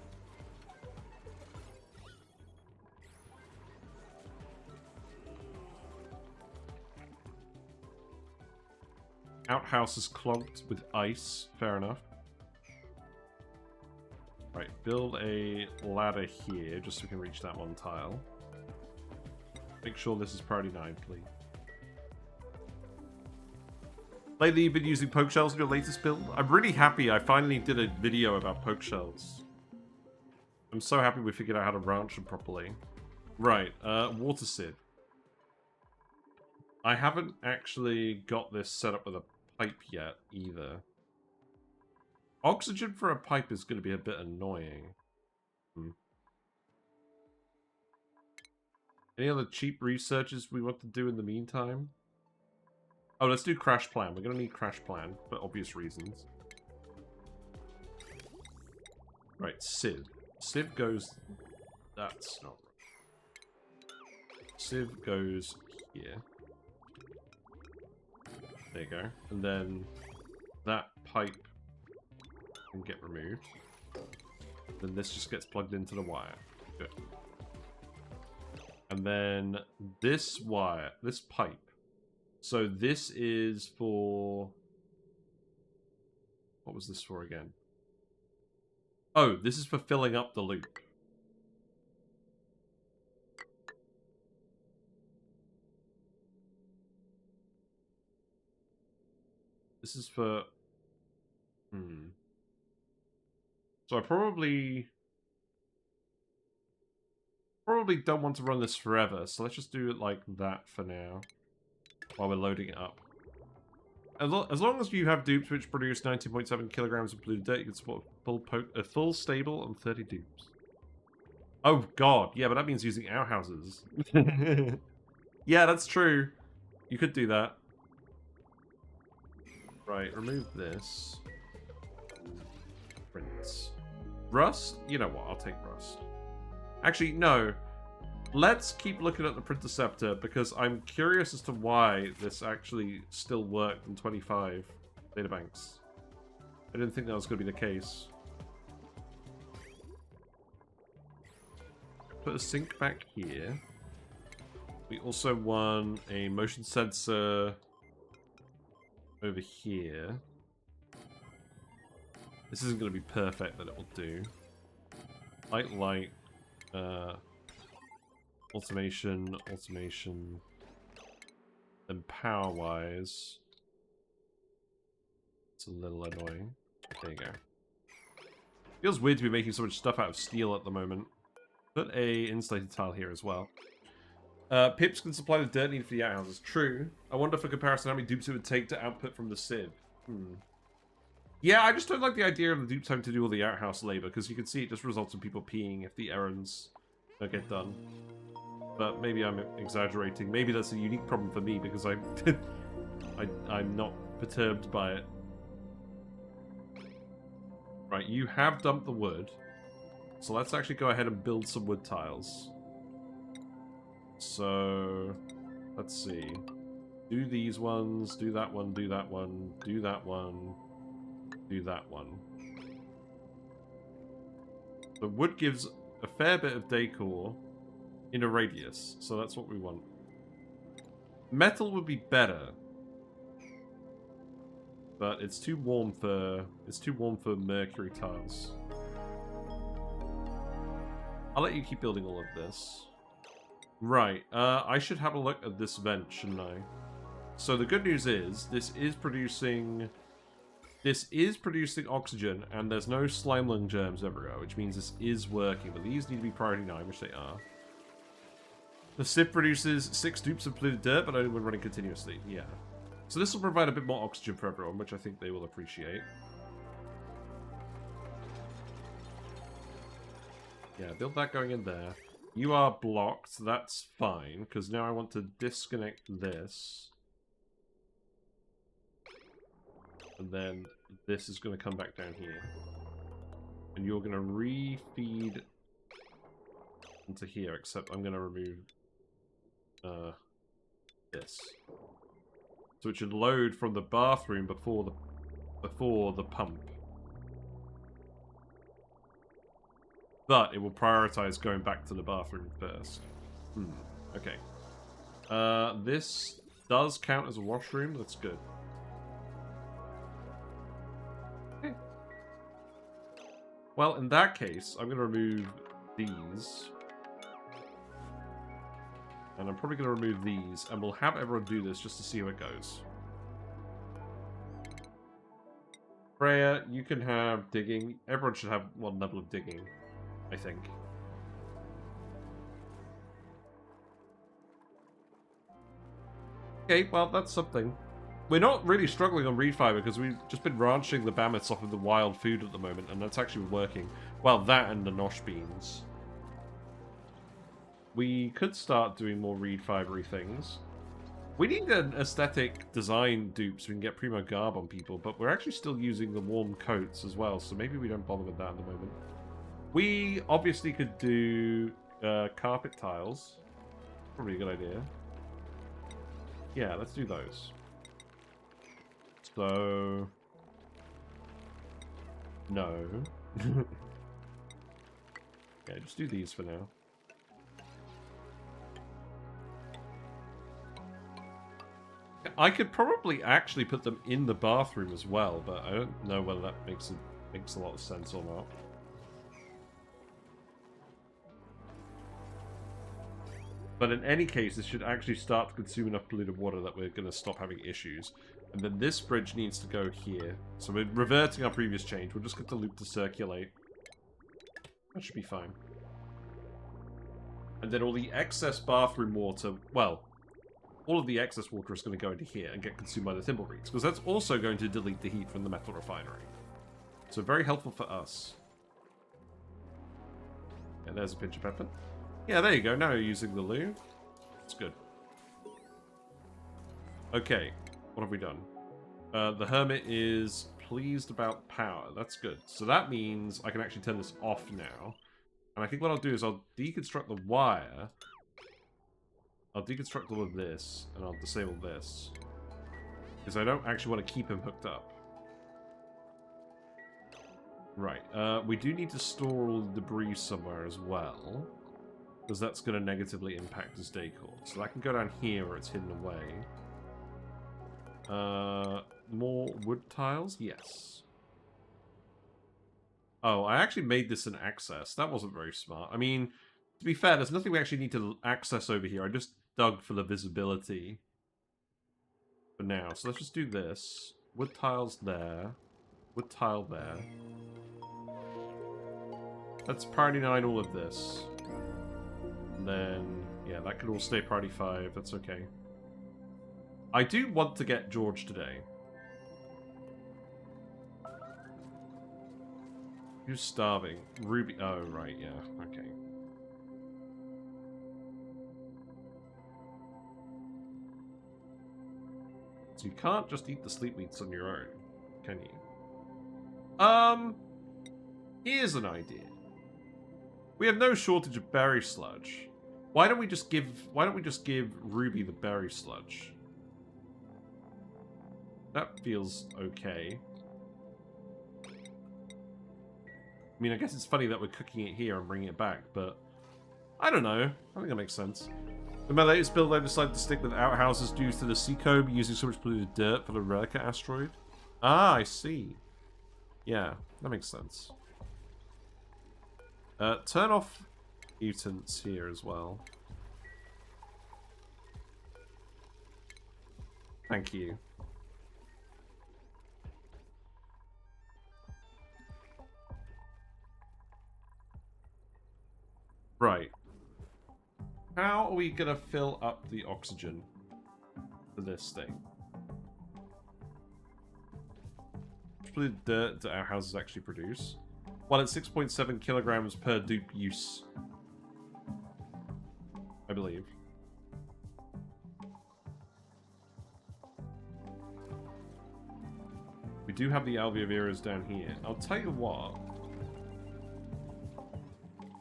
Outhouse is clogged with ice. Fair enough. Right, build a ladder here, just so we can reach that one tile. Make sure this is priority 9, please. Lately, you've been using poke shells in your latest build? I'm really happy I finally did a video about poke shells. I'm so happy we figured out how to ranch them properly. Right, water sieve. I haven't actually got this set up with a pipe yet, either. Oxygen for a pipe is going to be a bit annoying. Any other cheap researches we want to do in the meantime? Oh, let's do crash plan. We're going to need crash plan for obvious reasons. Right, sieve. Sieve goes... That's not right. Sieve goes here. There you go. And then that pipe can get removed. Then this just gets plugged into the wire. Good. And then this wire, this pipe. So this is for... What was this for again? Oh, this is for filling up the loop. This is for... So I probably don't want to run this forever, so let's just do it like that for now, while we're loading it up. As long as you have dupes which produce 19.7 kilograms of polluted dirt, you can support a full stable and 30 dupes. Oh god, yeah, but that means using outhouses. Yeah, that's true. You could do that. Right, remove this. Prints. Rust? You know what? I'll take rust. Actually, no. Let's keep looking at the Printerceptor because I'm curious as to why this actually still worked in 25 databanks. I didn't think that was going to be the case. Put a sink back here. We also want a motion sensor over here. This isn't going to be perfect, but it will do. Light, automation, and power-wise, it's a little annoying. There you go. Feels weird to be making so much stuff out of steel at the moment. Put a insulated tile here as well. Pips can supply the dirt needed for the outhouses. True. I wonder for comparison how many dupes it would take to output from the sieve. Yeah, I just don't like the idea of the dupes having to do all the outhouse labor, because you can see it just results in people peeing if the errands don't get done. But maybe I'm exaggerating. Maybe that's a unique problem for me, because I'm not perturbed by it. Right, you have dumped the wood. So let's actually go ahead and build some wood tiles. So, let's see. Do these ones, do that one, do that one, do that one, do that one. The wood gives a fair bit of decor in a radius, so that's what we want. Metal would be better. But it's too warm for mercury tiles. I'll let you keep building all of this. Right, I should have a look at this vent, shouldn't I? So the good news is, this is producing oxygen, and there's no slime lung germs everywhere, which means this is working, but these need to be priority 9, which they are. The sieve produces 6 dupes of polluted dirt, but only when running continuously, yeah. So this will provide a bit more oxygen for everyone, which I think they will appreciate. Yeah, build that going in there. You are blocked, that's fine, because now I want to disconnect this. And then this is going to come back down here. And you're going to re-feed into here, except I'm going to remove this. So it should load from the bathroom before the pump. But it will prioritize going back to the bathroom first. Okay. This does count as a washroom. That's good. Okay. Well, in that case, I'm going to remove these. And I'm probably going to remove these. And we'll have everyone do this just to see how it goes. Freya, you can have digging. Everyone should have one level of digging, I think. Okay, well, that's something. We're not really struggling on reed fiber because we've just been ranching the mammoths off of the wild food at the moment, and that's actually working. Well, that and the nosh beans. We could start doing more reed fibery things. We need an aesthetic design dupe so we can get primo garb on people, but we're actually still using the warm coats as well, so maybe we don't bother with that at the moment. We obviously could do carpet tiles. Probably a good idea. Yeah, let's do those. So... No. Yeah, just do these for now. I could probably actually put them in the bathroom as well, but I don't know whether that makes a lot of sense or not. But in any case, this should actually start to consume enough polluted water that we're going to stop having issues. And then this bridge needs to go here. So we're reverting our previous change. We'll just get the loop to circulate. That should be fine. And then all the excess bathroom water, well, all of the excess water is going to go into here and get consumed by the thimble reeds, because that's also going to delete the heat from the metal refinery. So very helpful for us. And there's a pinch of pepper. Yeah, there you go. Now you're using the loo. It's good. Okay, what have we done? The hermit is pleased about power. That's good. So that means I can actually turn this off now. And I think what I'll do is I'll deconstruct the wire. I'll deconstruct all of this, and I'll disable this. Because I don't actually want to keep him hooked up. Right, we do need to store all the debris somewhere as well. Because that's going to negatively impact his decor. So that can go down here where it's hidden away. More wood tiles? Yes. Oh, I actually made this an access. That wasn't very smart. I mean, to be fair, there's nothing we actually need to access over here. I just dug for the visibility for now. So let's just do this. Wood tiles there. Wood tile there. Let's priority 9 all of this. And then, yeah, that could all stay priority 5. That's okay. I do want to get George today. Who's starving? Ruby. Oh, right, yeah. Okay. So you can't just eat the sleep meats on your own, can you? Here's an idea. We have no shortage of berry sludge. Why don't we just give Ruby the berry sludge? That feels okay. I mean, I guess it's funny that we're cooking it here and bringing it back, but I don't know. I think that makes sense. In my latest build, I decided to stick with outhouses due to the seacomb using so much polluted dirt for the Relica asteroid. Ah, I see. Yeah, that makes sense. Turn off mutants here as well. Thank you. Right. How are we gonna fill up the oxygen for this thing? Which polluted dirt do our houses actually produce? Well, it's 6.7 kilograms per dupe use. I believe. We do have the alveoveras down here. I'll tell you what.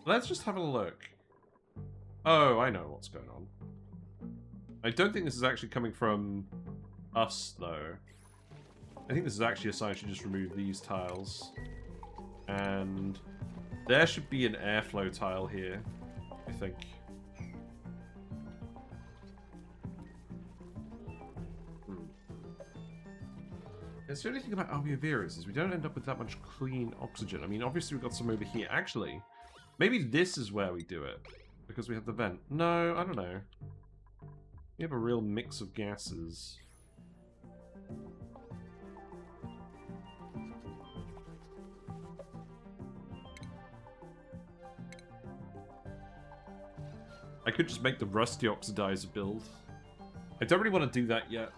Let's just have a look. Oh, I know what's going on. I don't think this is actually coming from us, though. I think this is actually a sign I should just remove these tiles. And there should be an airflow tile here, I think. It's the only thing about alveoveras is we don't end up with that much clean oxygen. I mean, obviously we've got some over here. Actually, maybe this is where we do it. Because we have the vent. No, I don't know. We have a real mix of gases. I could just make the rusty oxidizer build. I don't really want to do that yet.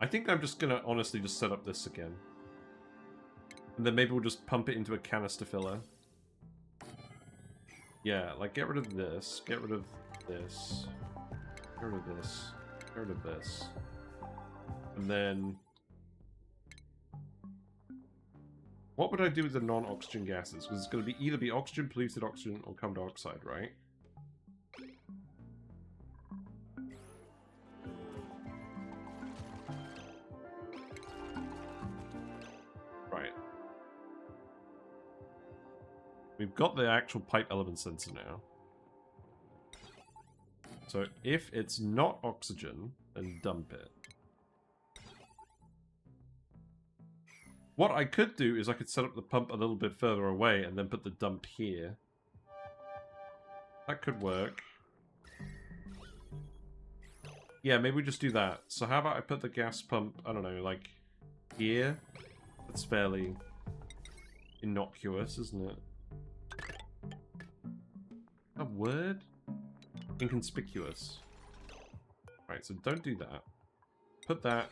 I think I'm just gonna honestly just set up this again. And then maybe we'll just pump it into a canister filler. Yeah, like get rid of this, get rid of this, get rid of this, get rid of this. And then... what would I do with the non-oxygen gases? Because it's going to be either oxygen, polluted oxygen, or carbon dioxide, right? Right. We've got the actual pipe element sensor now. So if it's not oxygen, then dump it. What I could do is I could set up the pump a little bit further away and then put the dump here. That could work. Yeah, maybe we just do that. So how about I put the gas pump, I don't know, like here? That's fairly innocuous, isn't it? A word? Inconspicuous. Right, so don't do that. Put that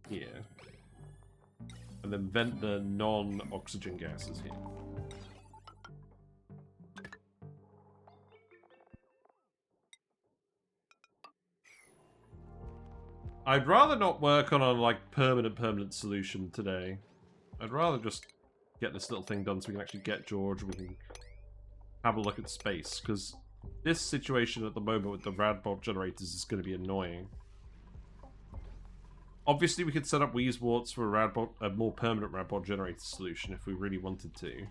here. And then vent the non-oxygen gases here. I'd rather not work on a, like, permanent solution today. I'd rather just get this little thing done so we can actually get George and we can have a look at space, because this situation at the moment with the radbolt generators is going to be annoying. Obviously, we could set up Wheezeworts for a more permanent radbolt generator solution if we really wanted to.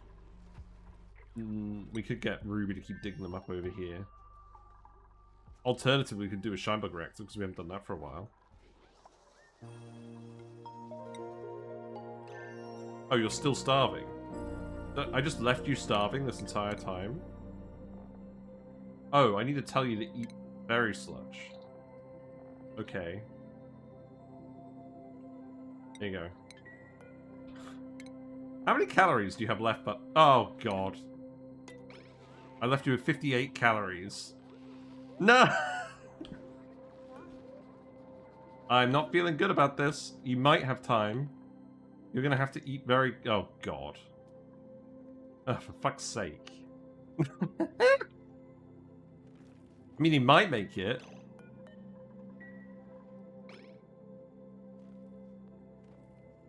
We could get Ruby to keep digging them up over here. Alternatively, we could do a Shinebug reactor because we haven't done that for a while. Oh, you're still starving? I just left you starving this entire time? Oh, I need to tell you to eat Berry Sludge. Okay. There you go. How many calories do you have left? But oh god, I left you with 58 calories. No, I'm not feeling good about this. You might have time. You're gonna have to eat very. Oh god. Oh, for fuck's sake. I mean, he might make it.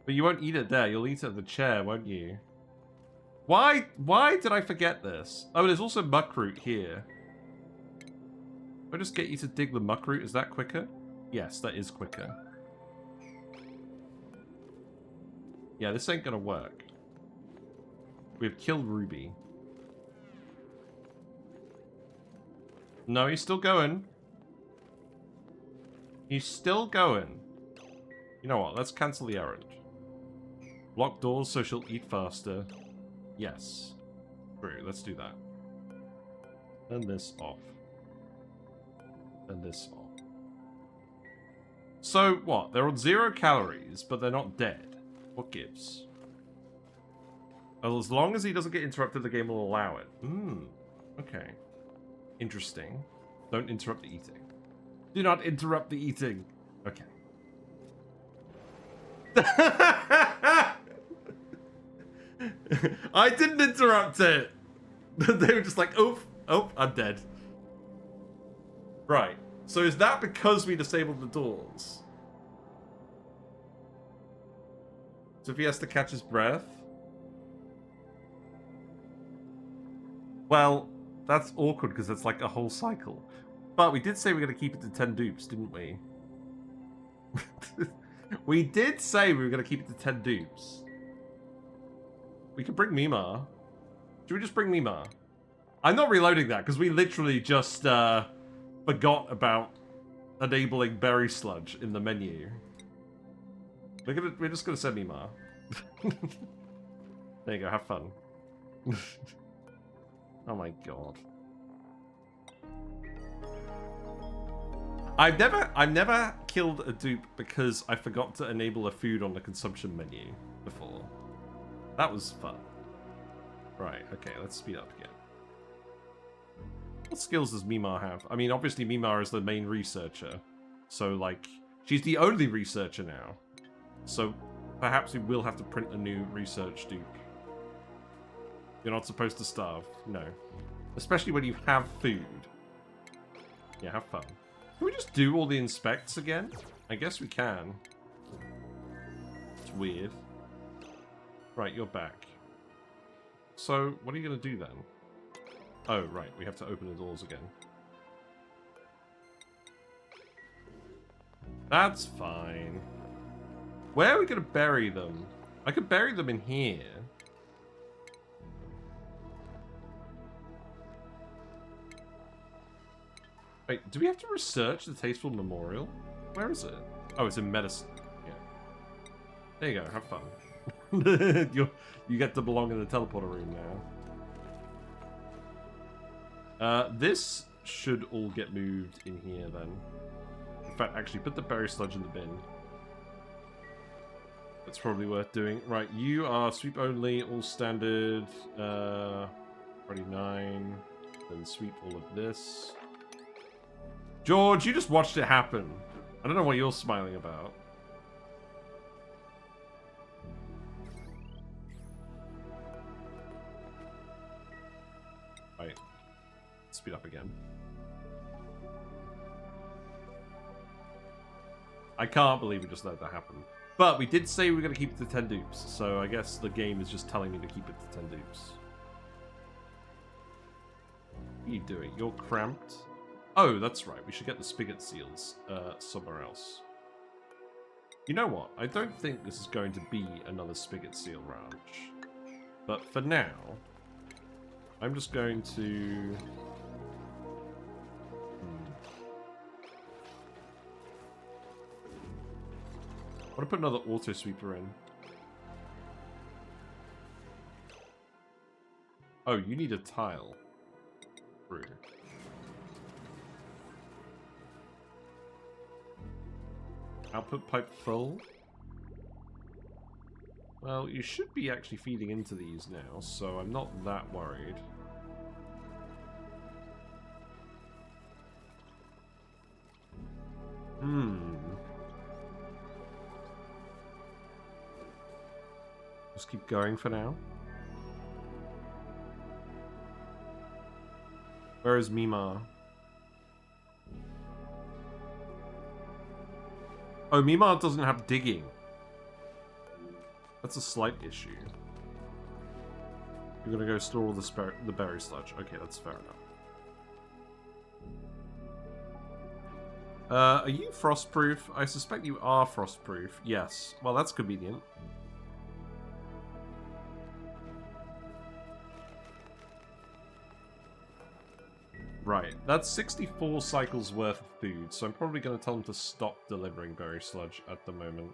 But you won't eat it there. You'll eat it at the chair, won't you? Why did I forget this? Oh, there's also muckroot here. If I just get you to dig the muckroot, is that quicker? Yes, that is quicker. Yeah, this ain't gonna work. We've killed Ruby. No, he's still going. He's still going. You know what? Let's cancel the errand. Lock doors so she'll eat faster. Yes. True, let's do that. Turn this off. Turn this off. So, what? They're on 0 calories, but they're not dead. What gives? Well, as long as he doesn't get interrupted, the game will allow it. Okay. Interesting. Don't interrupt the eating. Do not interrupt the eating. Okay. I didn't interrupt it. They were just like, oh, I'm dead. Right. So is that because we disabled the doors? So if he has to catch his breath? Well, that's awkward because it's like a whole cycle. But we did say we were going to keep it to 10 dupes, didn't we? We did say we were going to keep it to 10 dupes. We could bring Mima. Should we just bring Mima? I'm not reloading that because we literally just forgot about enabling Berry Sludge in the menu. We're just gonna send Mima. There you go. Have fun. Oh my god. I've never killed a dupe because I forgot to enable a food on the consumption menu before. That was fun. Right, okay, let's speed up again. What skills does Mima have? I mean, obviously Mima is the main researcher. So, like, she's the only researcher now. So, perhaps we will have to print a new research dupe. You're not supposed to starve. No. Especially when you have food. Yeah, have fun. Can we just do all the inspects again? I guess we can. It's weird. Right, you're back. So, what are you going to do then? Oh, right, we have to open the doors again. That's fine. Where are we going to bury them? I could bury them in here. Wait, do we have to research the Tasteful Memorial? Where is it? Oh, it's in medicine. Yeah. There you go, have fun. You get to belong in the teleporter room now. This should all get moved in here then. In fact, actually, put the Berry Sludge in the bin. That's probably worth doing. Right, you are sweep only, all standard. 29. Then sweep all of this. George, you just watched it happen. I don't know what you're smiling about. Right. Speed up again. I can't believe we just let that happen. But we did say we were going to keep it to 10 dupes, so I guess the game is just telling me to keep it to 10 dupes. What are you doing? You're cramped? Oh, that's right. We should get the spigot seals somewhere else. You know what? I don't think this is going to be another spigot seal ranch. But for now, I'm just going to... I want to put another auto sweeper in. Oh, you need a tile. Rude. Output pipe full. Well, you should be actually feeding into these now, so I'm not that worried. Just keep going for now. Where is Mima? Oh, Mima doesn't have digging. That's a slight issue. You're gonna go store all the berry sludge. Okay, that's fair enough. Are you frostproof? I suspect you are frostproof. Yes. Well, that's convenient. Right, that's 64 cycles worth of food, so I'm probably going to tell them to stop delivering berry sludge at the moment.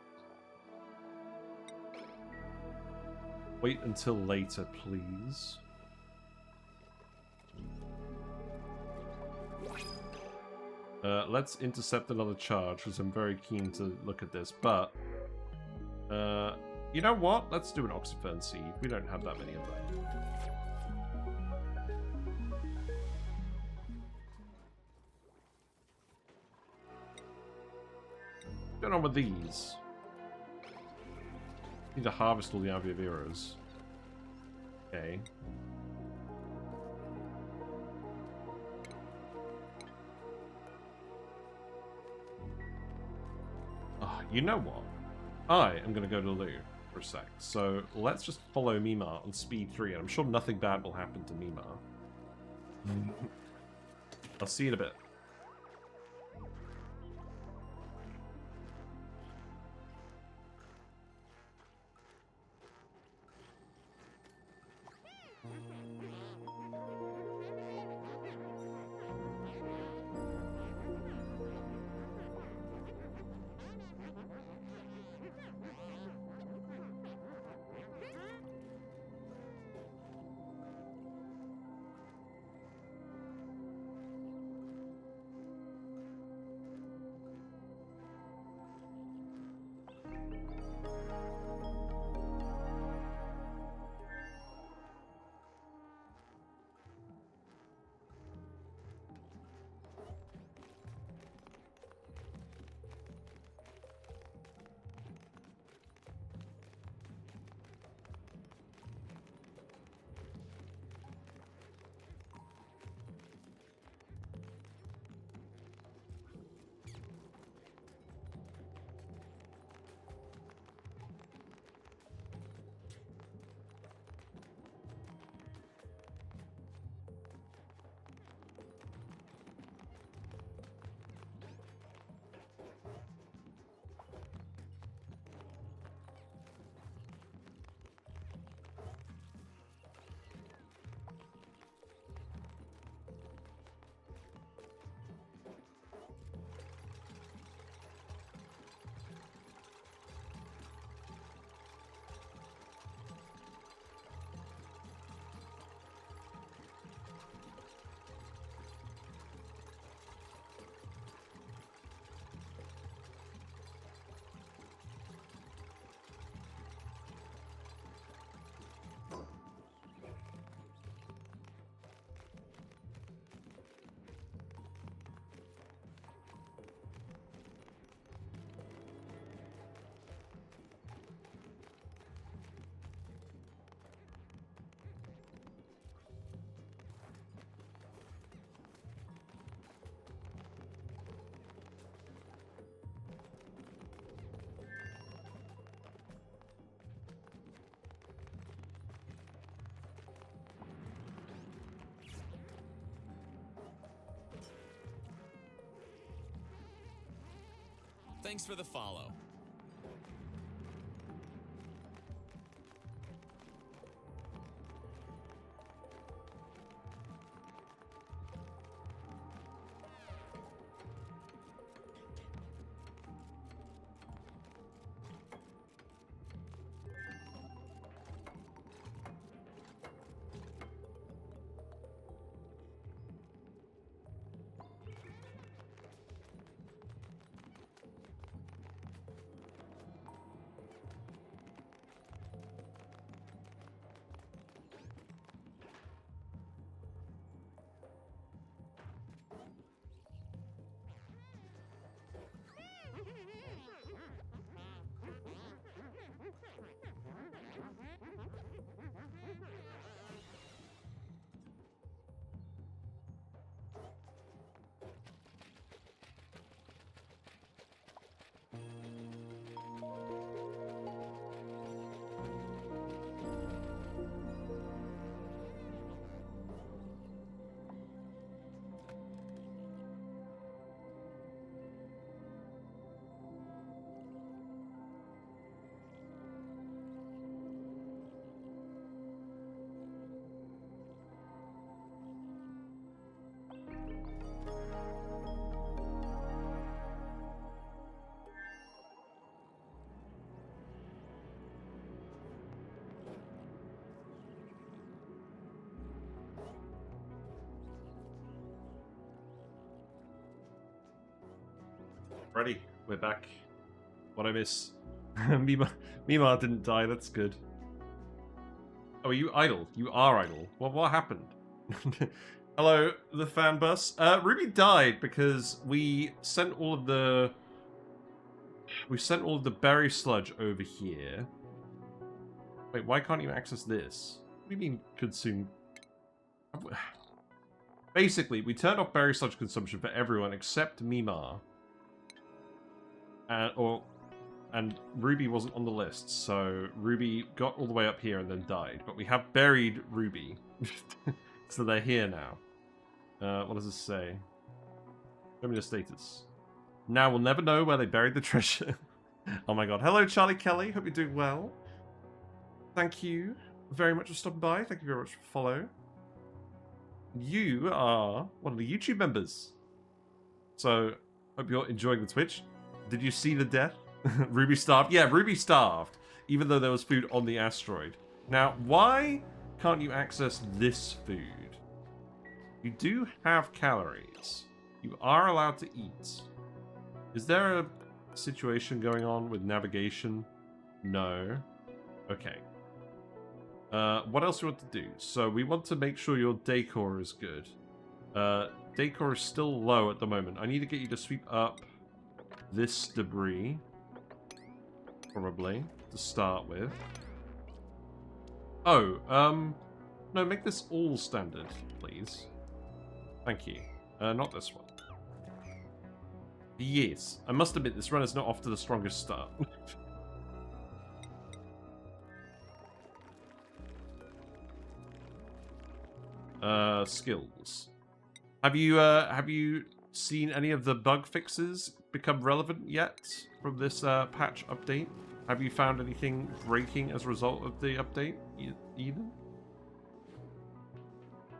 Wait until later, please. Let's intercept another charge, because I'm very keen to look at this, but... you know what? Let's do an oxyfern seed. We don't have that many of them. What's going on with these? Need to harvest all the aviaveras. Okay. Oh, you know what? I am going to go to Lou for a sec. So let's just follow Mima on speed 3. And I'm sure nothing bad will happen to Mima. I'll see you in a bit. Thanks for the follow. Ready, we're back. What I miss? Mima didn't die, that's good. Oh, are you idle? You are idle. What happened? Hello, the fan bus. Ruby died because we sent all of the berry sludge over here. Wait, why can't you access this? What do you mean consume? Basically, we turned off berry sludge consumption for everyone except Mima. And Ruby wasn't on the list, so Ruby got all the way up here and then died. But we have buried Ruby, so they're here now. What does this say? Show me the status. Now we'll never know where they buried the treasure. Oh my god. Hello, Charlie Kelly. Hope you're doing well. Thank you very much for stopping by. Thank you very much for follow. You are one of the YouTube members. So, hope you're enjoying the Twitch. Did you see the death? Ruby starved? Yeah, Ruby starved, even though there was food on the asteroid. Now, why can't you access this food? You do have calories. You are allowed to eat. Is there a situation going on with navigation? No. Okay. What else do we want to do? So we want to make sure your decor is good. Decor is still low at the moment. I need to get you to sweep up this debris, probably, to start with. Oh, no, make this all standard, please. Thank you. Not this one. Yes, I must admit, this run is not off to the strongest start. Skills. Have you seen any of the bug fixes become relevant yet from this patch update? Have you found anything breaking as a result of the update, even?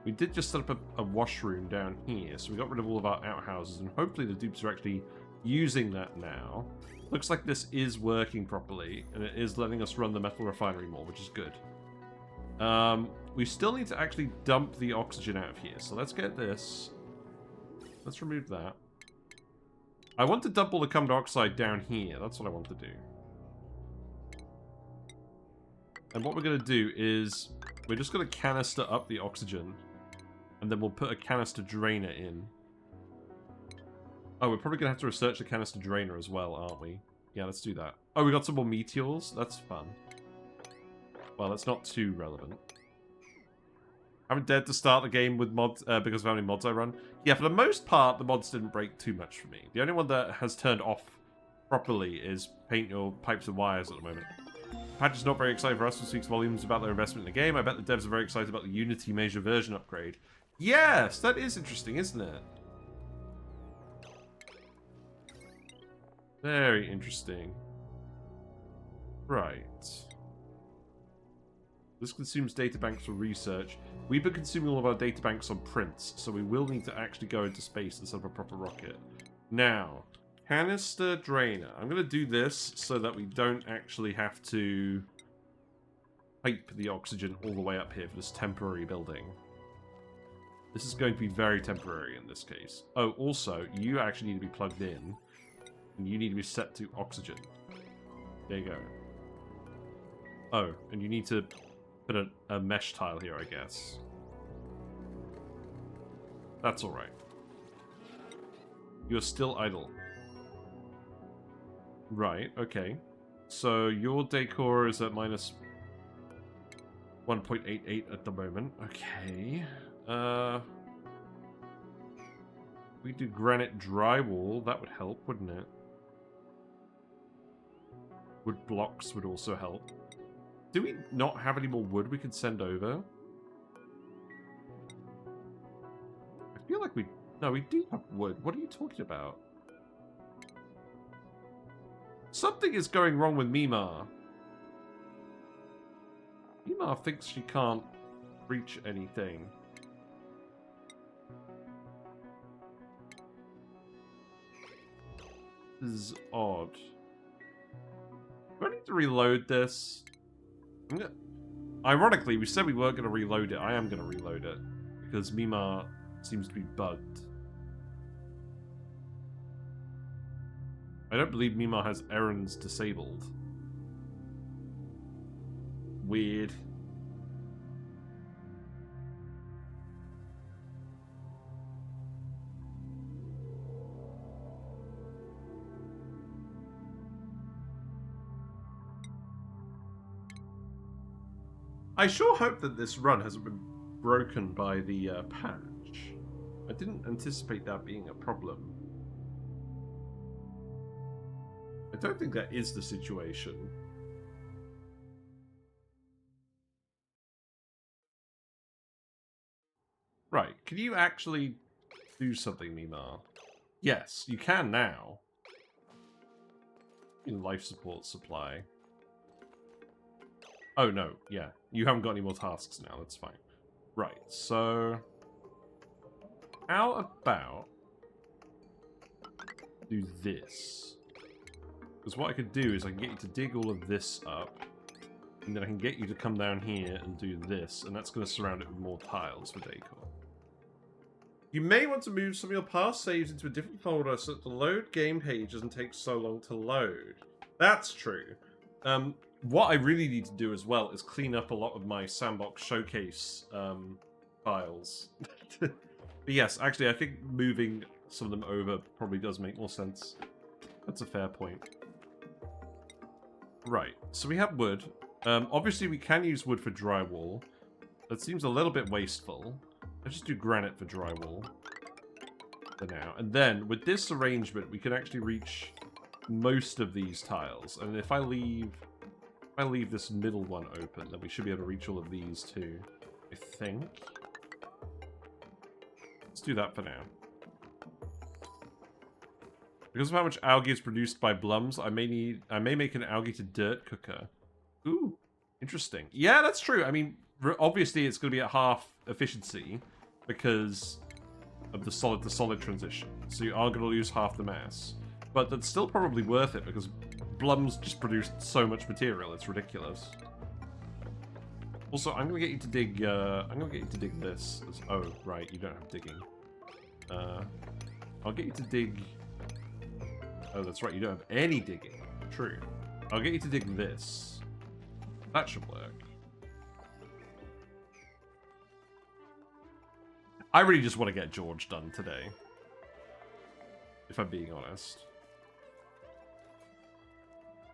We did just set up a washroom down here, so we got rid of all of our outhouses, and hopefully the dupes are actually using that now. Looks like this is working properly, and it is letting us run the metal refinery more, which is good. We still need to actually dump the oxygen out of here, so let's get this. Let's remove that. I want to dump all the carbon dioxide down here. That's what I want to do. And what we're going to do is we're just going to canister up the oxygen, and then we'll put a canister drainer in. Oh, we're probably going to have to research the canister drainer as well, aren't we? Yeah, let's do that. Oh, we got some more meteors? That's fun. Well, that's not too relevant. I haven't dared to start the game with mods because of how many mods I run. Yeah, for the most part, the mods didn't break too much for me. The only one that has turned off properly is paint your pipes and wires at the moment. Patch is not very excited for us, which speaks volumes about their investment in the game. I bet the devs are very excited about the Unity major version upgrade. Yes, that is interesting, isn't it? Very interesting. Right. This consumes databanks for research. We've been consuming all of our databanks on prints, so we will need to actually go into space instead of a proper rocket. Now, canister drainer. I'm going to do this so that we don't actually have to pipe the oxygen all the way up here for this temporary building. This is going to be very temporary in this case. Oh, also, you actually need to be plugged in, and you need to be set to oxygen. There you go. Oh, and you need to put a mesh tile here, I guess. That's alright. You're still idle. Right, okay. So your decor is at minus 1.88 at the moment. Okay. We do granite drywall, that would help, wouldn't it? Wood blocks would also help. Do we not have any more wood we can send over? I feel like we... No, we do have wood. What are you talking about? Something is going wrong with Mima. Mima thinks she can't reach anything. This is odd. Do I need to reload this? Ironically, we said we weren't going to reload it. I am going to reload it. Because Mima seems to be bugged. I don't believe Mima has errands disabled. Weird. I sure hope that this run hasn't been broken by the patch. I didn't anticipate that being a problem. I don't think that is the situation. Right, can you actually do something, Mima? Yes, you can now. In life support supply. Oh, no, yeah. You haven't got any more tasks now, that's fine. Right, so... How about... do this? Because what I could do is I can get you to dig all of this up, and then I can get you to come down here and do this, and that's going to surround it with more tiles for decor. You may want to move some of your past saves into a different folder so that the load game page doesn't take so long to load. That's true. What I really need to do as well is clean up a lot of my sandbox showcase files. But yes, actually, I think moving some of them over probably does make more sense. That's a fair point. Right, so we have wood. Obviously, we can use wood for drywall. That seems a little bit wasteful. Let's just do granite for drywall for now. And then, with this arrangement, we can actually reach most of these tiles. And if I leave this middle one open, then we should be able to reach all of these too, I think. Let's do that for now. Because of how much algae is produced by blums, I may make an algae to dirt cooker. Ooh, interesting. Yeah, that's true. I mean, obviously it's going to be at half efficiency because of the solid to solid transition. So you are going to lose half the mass. But that's still probably worth it because blums just produce so much material. It's ridiculous. Also, I'm going to get you to dig, I'm going to get you to dig this. Oh, right, you don't have digging. I'll get you to dig... Oh, that's right, you don't have any digging. True. I'll get you to dig this. That should work. I really just want to get George done today. If I'm being honest.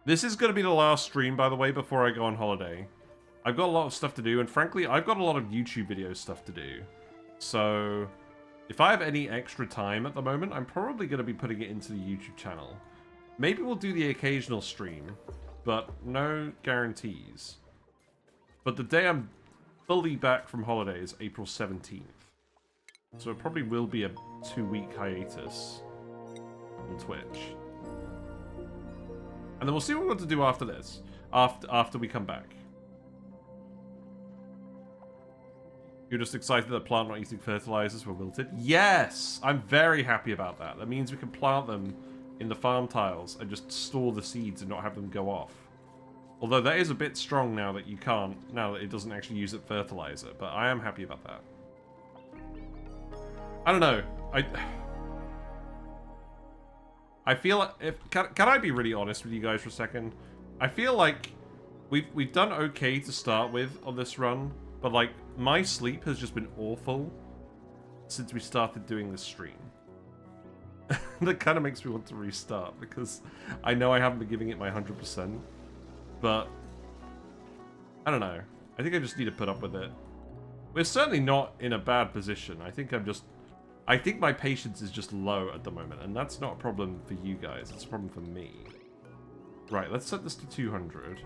This is going to be the last stream, by the way, before I go on holiday. I've got a lot of stuff to do, and frankly, I've got a lot of YouTube video stuff to do. So, if I have any extra time at the moment, I'm probably going to be putting it into the YouTube channel. Maybe we'll do the occasional stream, but no guarantees. But the day I'm fully back from holiday is April 17th. So it probably will be a 2-week hiatus on Twitch. And then we'll see what we want to do after this. After we come back. You're just excited that plant not using fertilizers were wilted? Yes! I'm very happy about that. That means we can plant them in the farm tiles and just store the seeds and not have them go off. Although that is a bit strong now that you can't, now that it doesn't actually use it fertilizer, but I am happy about that. I don't know. I feel like can I be really honest with you guys for a second? I feel like we've done okay to start with on this run, but like my sleep has just been awful since we started doing this stream. That kind of makes me want to restart because I know I haven't been giving it my 100%, but I don't know. I think I just need to put up with it. We're certainly not in a bad position. I think my patience is just low at the moment, and that's not a problem for you guys. It's a problem for me. Right, let's set this to 200.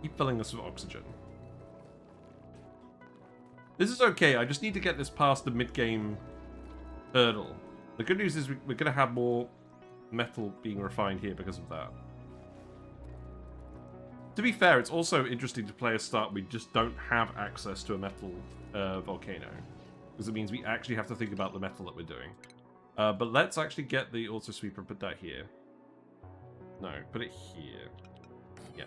Keep filling this with oxygen. This is okay. I just need to get this past the mid-game hurdle. The good news is we're going to have more metal being refined here because of that. To be fair, it's also interesting to play a start we just don't have access to a metal volcano. Because it means we actually have to think about the metal that we're doing. But let's actually get the auto sweeper and put that here. No, put it here. Yeah.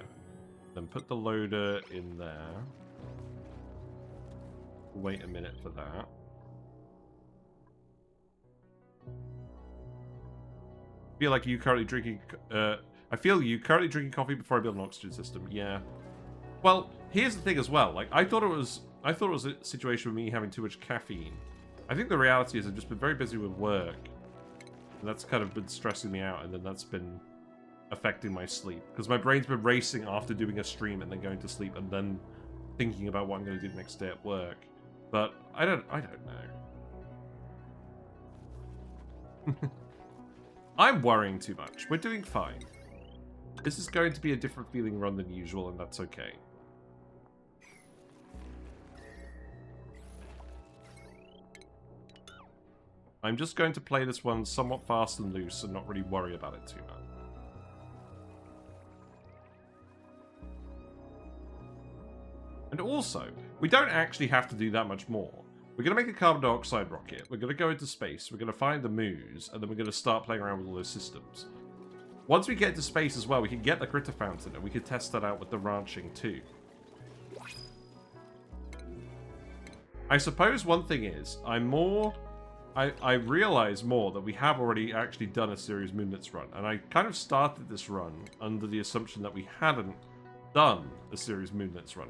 Then put the loader in there. Wait a minute for that. I feel you currently drinking coffee before I build an oxygen system. Yeah. Well, here's the thing as well. Like I thought it was a situation with me having too much caffeine. I think the reality is I've just been very busy with work. And that's kind of been stressing me out, and then that's been affecting my sleep. Because my brain's been racing after doing a stream and then going to sleep and then thinking about what I'm going to do the next day at work. But I don't know. I'm worrying too much. We're doing fine. This is going to be a different feeling run than usual, and that's okay. I'm just going to play this one somewhat fast and loose and not really worry about it too much. And also, we don't actually have to do that much more. We're going to make a carbon dioxide rocket, we're going to go into space, we're going to find the moos, and then we're going to start playing around with all those systems. Once we get into space as well, we can get the critter fountain, and we can test that out with the ranching too. I suppose one thing is, I realize more that we have already actually done a Ceres Moonlets run, and I kind of started this run under the assumption that we hadn't done a Ceres Moonlets run.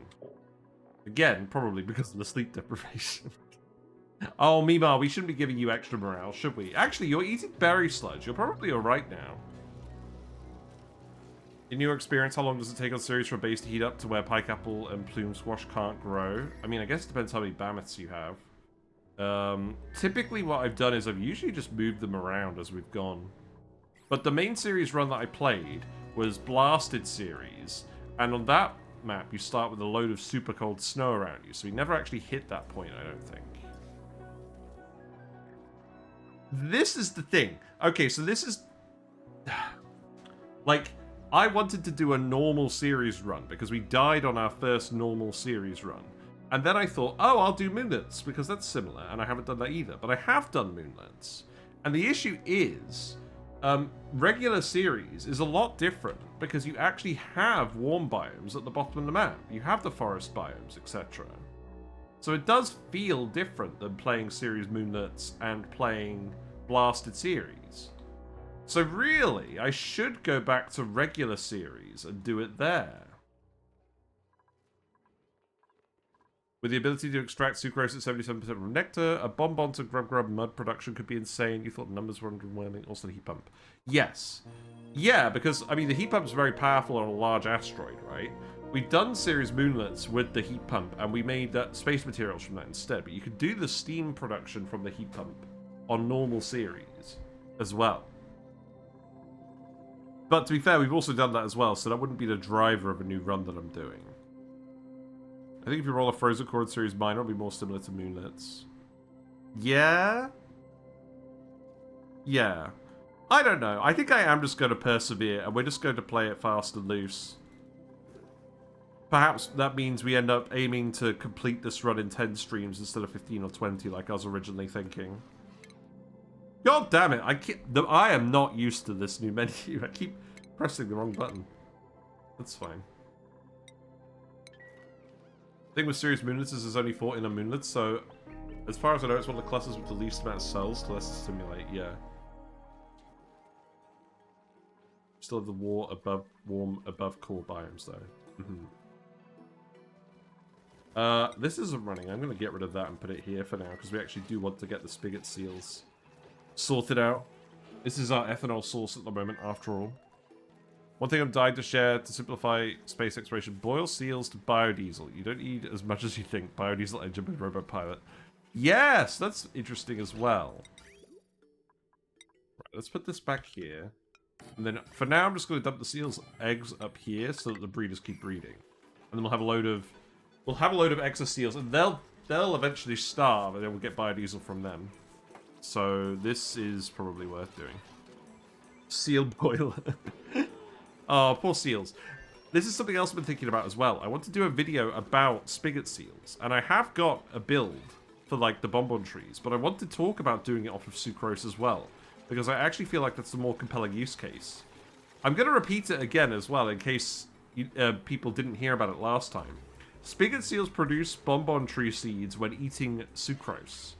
Again, probably because of the sleep deprivation. Oh, Mima, we shouldn't be giving you extra morale, should we? Actually, you're eating berry sludge. You're probably alright now. In your experience, how long does it take on Ceres for a base to heat up to where pike apple and plume squash can't grow? I mean, I guess it depends how many mammoths you have. Typically what I've done is I've usually just moved them around as we've gone. But the main series run that I played was Blasted Series, and on that map you start with a load of super cold snow around you, so we never actually hit that point, I don't think. This is the thing. Okay, so this is... like, I wanted to do a normal series run because we died on our first normal series run. And then I thought, oh, I'll do Moonlets because that's similar, and I haven't done that either. But I have done Moonlets. And the issue is, regular series is a lot different because you actually have warm biomes at the bottom of the map. You have the forest biomes, etc. So it does feel different than playing Ceres Moonlets and playing Blasted Series. So really, I should go back to regular series and do it there. With the ability to extract sucrose at 77% from nectar, a bonbon to grub mud production could be insane. You thought the numbers were underwhelming. Also the heat pump. Yes. Yeah, because, I mean, the heat pump's very powerful on a large asteroid, right? We've done Ceres Moonlets with the heat pump, and we made space materials from that instead. But you could do the steam production from the heat pump on normal series as well. But to be fair, we've also done that as well, so that wouldn't be the driver of a new run that I'm doing. I think if you roll a Frozen Chord Series minor, it'll be more similar to Moonlets. Yeah? Yeah. I don't know. I think I am just going to persevere, and we're just going to play it fast and loose. Perhaps that means we end up aiming to complete this run in 10 streams instead of 15 or 20 like I was originally thinking. God damn it, I am not used to this new menu. I keep pressing the wrong button. That's fine. The thing with Ceres Moonlets is there's only 4 inner moonlets, so as far as I know, it's one of the clusters with the least amount of cells to less stimulate, yeah. Still have the warm above core biomes though. This isn't running. I'm going to get rid of that and put it here for now, because we actually do want to get the spigot seals sorted out. This is our ethanol source at the moment, after all. One thing I'm dying to share to simplify space exploration: boil seals to biodiesel. You don't need as much as you think. Biodiesel engine with robot pilot. Yes, that's interesting as well. Right, let's put this back here. And then for now, I'm just going to dump the seals' eggs up here so that the breeders keep breeding. And then we'll have a load of extra seals, and they'll eventually starve, and then we'll get biodiesel from them. So this is probably worth doing. Seal boiler. Oh, poor seals. This is something else I've been thinking about as well. I want to do a video about spigot seals, and I have got a build for like the bonbon trees, but I want to talk about doing it off of sucrose as well, because I actually feel like that's the more compelling use case. I'm going to repeat it again as well in case people didn't hear about it last time. Spigot seals produce bonbon tree seeds when eating sucrose.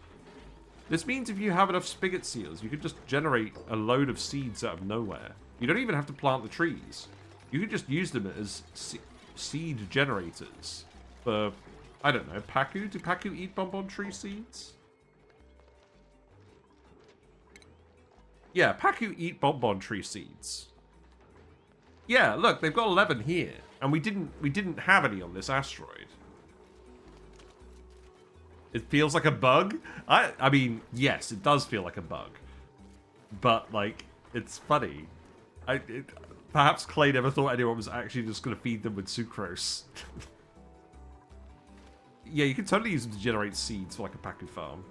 This means if you have enough spigot seals, you can just generate a load of seeds out of nowhere. You don't even have to plant the trees. You can just use them as seed generators for, I don't know, Paku? Do Paku eat bonbon tree seeds? Yeah, Paku eat bonbon tree seeds. Yeah, look, they've got 11 here, and we didn't have any on this asteroid. It feels like a bug. I mean, yes, it does feel like a bug, but like it's funny. Perhaps Clay never thought anyone was actually just going to feed them with sucrose. Yeah, you can totally use them to generate seeds for like a Paku farm.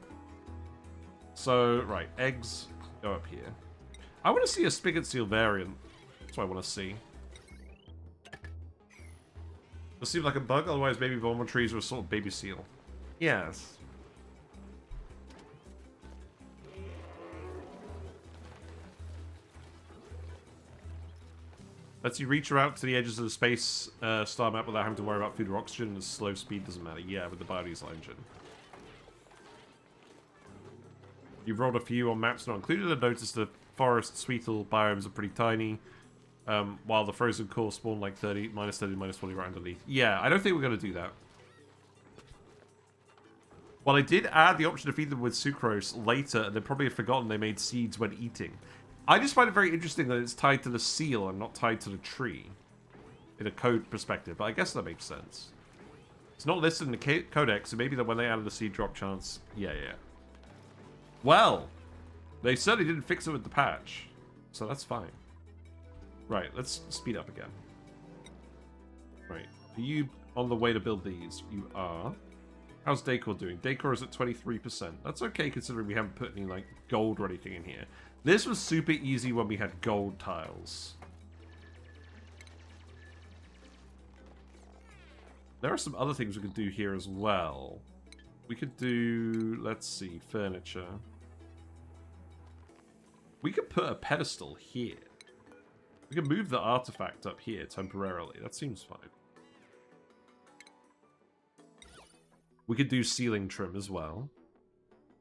So right, eggs go up here. I want to see a spigot seal variant. That's what I want to see. It seems like a bug, otherwise maybe bonbon trees are a sort of baby seal. Yes. Lets you reach out to the edges of the space star map without having to worry about food or oxygen, and the slow speed doesn't matter. Yeah, with the biodiesel engine. You've rolled a few on maps not included. I've noticed the forest sweetle biomes are pretty tiny. While the frozen core spawn like 30, minus 30, minus 40 right underneath. Yeah, I don't think we're going to do that. Well, I did add the option to feed them with sucrose later, and they probably have forgotten they made seeds when eating. I just find it very interesting that it's tied to the seal and not tied to the tree. In a code perspective, but I guess that makes sense. It's not listed in the codex, so maybe that when they added the seed drop chance... Yeah. Well, they certainly didn't fix it with the patch, so that's fine. Right, let's speed up again. Right, are you on the way to build these? You are. How's Decor doing? Decor is at 23%. That's okay considering we haven't put any like gold or anything in here. This was super easy when we had gold tiles. There are some other things we could do here as well. We could do, let's see, furniture. We could put a pedestal here. We can move the artifact up here temporarily. That seems fine. We could do ceiling trim as well.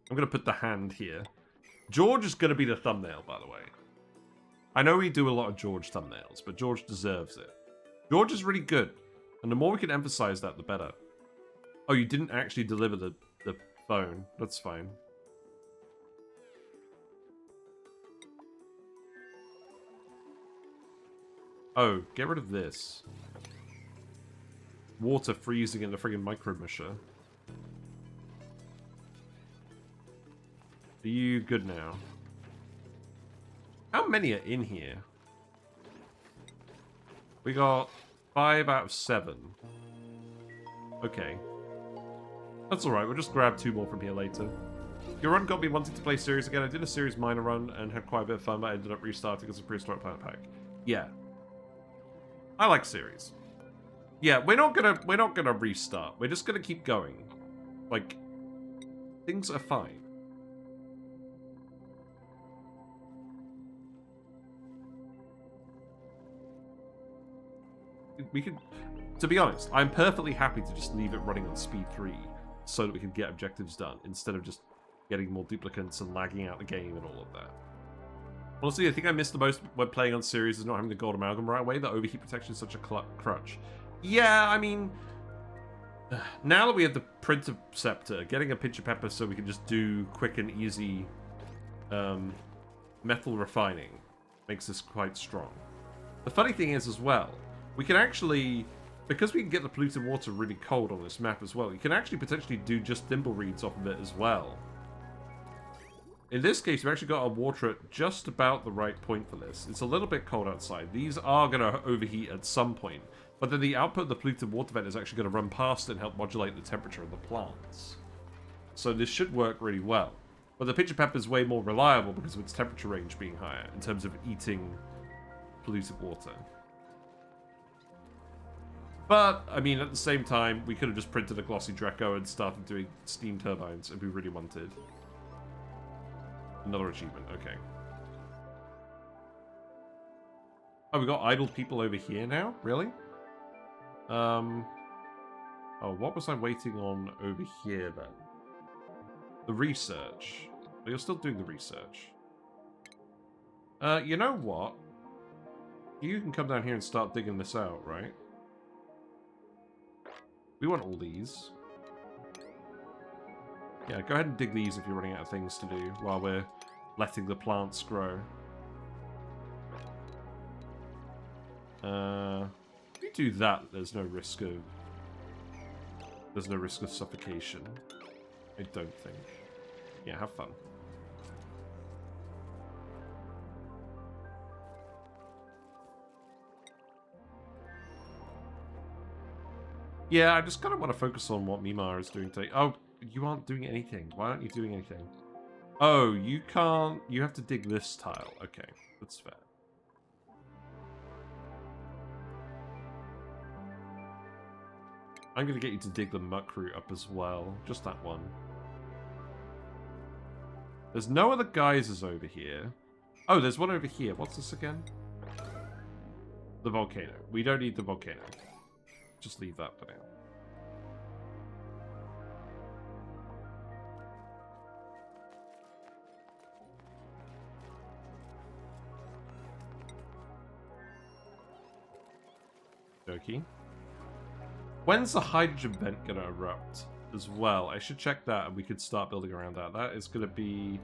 I'm going to put the hand here. George is going to be the thumbnail, by the way. I know we do a lot of George thumbnails, but George deserves it. George is really good. And the more we can emphasize that, the better. Oh, you didn't actually deliver the phone. That's fine. Oh, get rid of this. Water freezing in the friggin' micro musher. Are you good now? How many are in here? We got 5 out of 7. Okay. That's alright, we'll just grab 2 more from here later. Your run got me wanting to play Ceres again. I did a Ceres minor run and had quite a bit of fun, but I ended up restarting as a Frosty Planet Pack. Yeah. I like Ceres. Yeah, we're not gonna restart. We're just gonna keep going. Like, things are fine. We could, to be honest, I'm perfectly happy to just leave it running on speed 3 so that we can get objectives done instead of just getting more duplicates and lagging out the game and all of that. Honestly, I think I missed the most when playing on Ceres is not having the gold amalgam right away. The overheat protection is such a crutch. Yeah, I mean, now that we have the Printerceptor, getting a Printerceptor so we can just do quick and easy metal refining makes this quite strong. The funny thing is as well, we can actually, because we can get the polluted water really cold on this map as well, you can actually potentially do just thimble reeds off of it as well. In this case, we've actually got our water at just about the right point for this. It's a little bit cold outside. These are going to overheat at some point, but then the output of the polluted water vent is actually going to run past it and help modulate the temperature of the plants. So this should work really well. But the Printerceptor is way more reliable because of its temperature range being higher in terms of eating polluted water. But, I mean, at the same time, we could have just printed a glossy Draco and started doing steam turbines if we really wanted. Another achievement, okay. Oh, we got idle people over here now? Really? Oh, what was I waiting on over here then? The research. But you're still doing the research. You know what? You can come down here and start digging this out, right? We want all these. Yeah, go ahead and dig these if you're running out of things to do while we're letting the plants grow. If we do that, there's no risk of suffocation. I don't think. Yeah, have fun. Yeah, I just kind of want to focus on what Mimar is doing today. Oh, you aren't doing anything. Why aren't you doing anything? Oh, you can't... You have to dig this tile. Okay, that's fair. I'm going to get you to dig the muck root up as well. Just that one. There's no other geysers over here. Oh, there's one over here. What's this again? The volcano. We don't need the volcano. Just leave that for now. Okay. When's the hydrogen vent gonna erupt as well? I should check that and we could start building around that. That is gonna be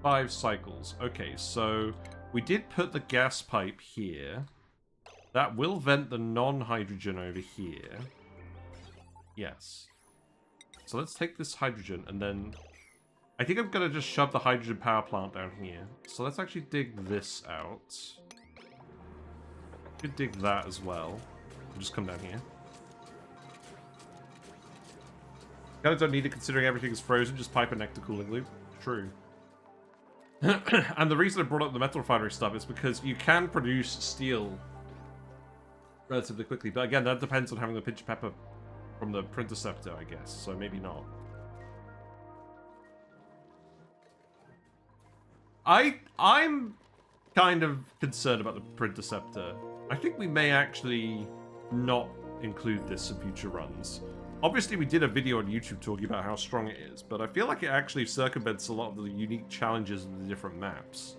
5 cycles. Okay, so we did put the gas pipe here. That will vent the non-hydrogen over here. Yes. So let's take this hydrogen and then... I think I'm going to just shove the hydrogen power plant down here. So let's actually dig this out. We could dig that as well. We'll just come down here. Kind of don't need it considering everything is frozen. Just pipe a nectar cooling loop. True. And the reason I brought up the metal refinery stuff is because you can produce steel relatively quickly, but again, that depends on having the Printerceptor from the Printerceptor, I guess, so maybe not. I'm kind of concerned about the Printerceptor. I think we may actually not include this in future runs. Obviously, we did a video on YouTube talking about how strong it is, but I feel like it actually circumvents a lot of the unique challenges of the different maps,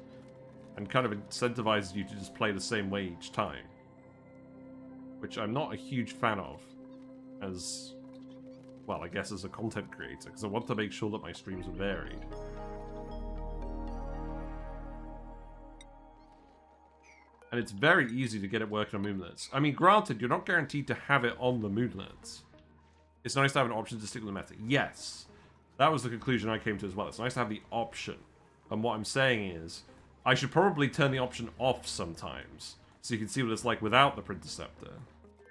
and kind of incentivizes you to just play the same way each time. Which I'm not a huge fan of, as, well, I guess as a content creator, because I want to make sure that my streams are varied. And it's very easy to get it working on Moonlets. I mean, granted, you're not guaranteed to have it on the Moonlets. It's nice to have an option to stick with the meta. Yes, that was the conclusion I came to as well. It's nice to have the option. And what I'm saying is, I should probably turn the option off sometimes, so you can see what it's like without the Printerceptor.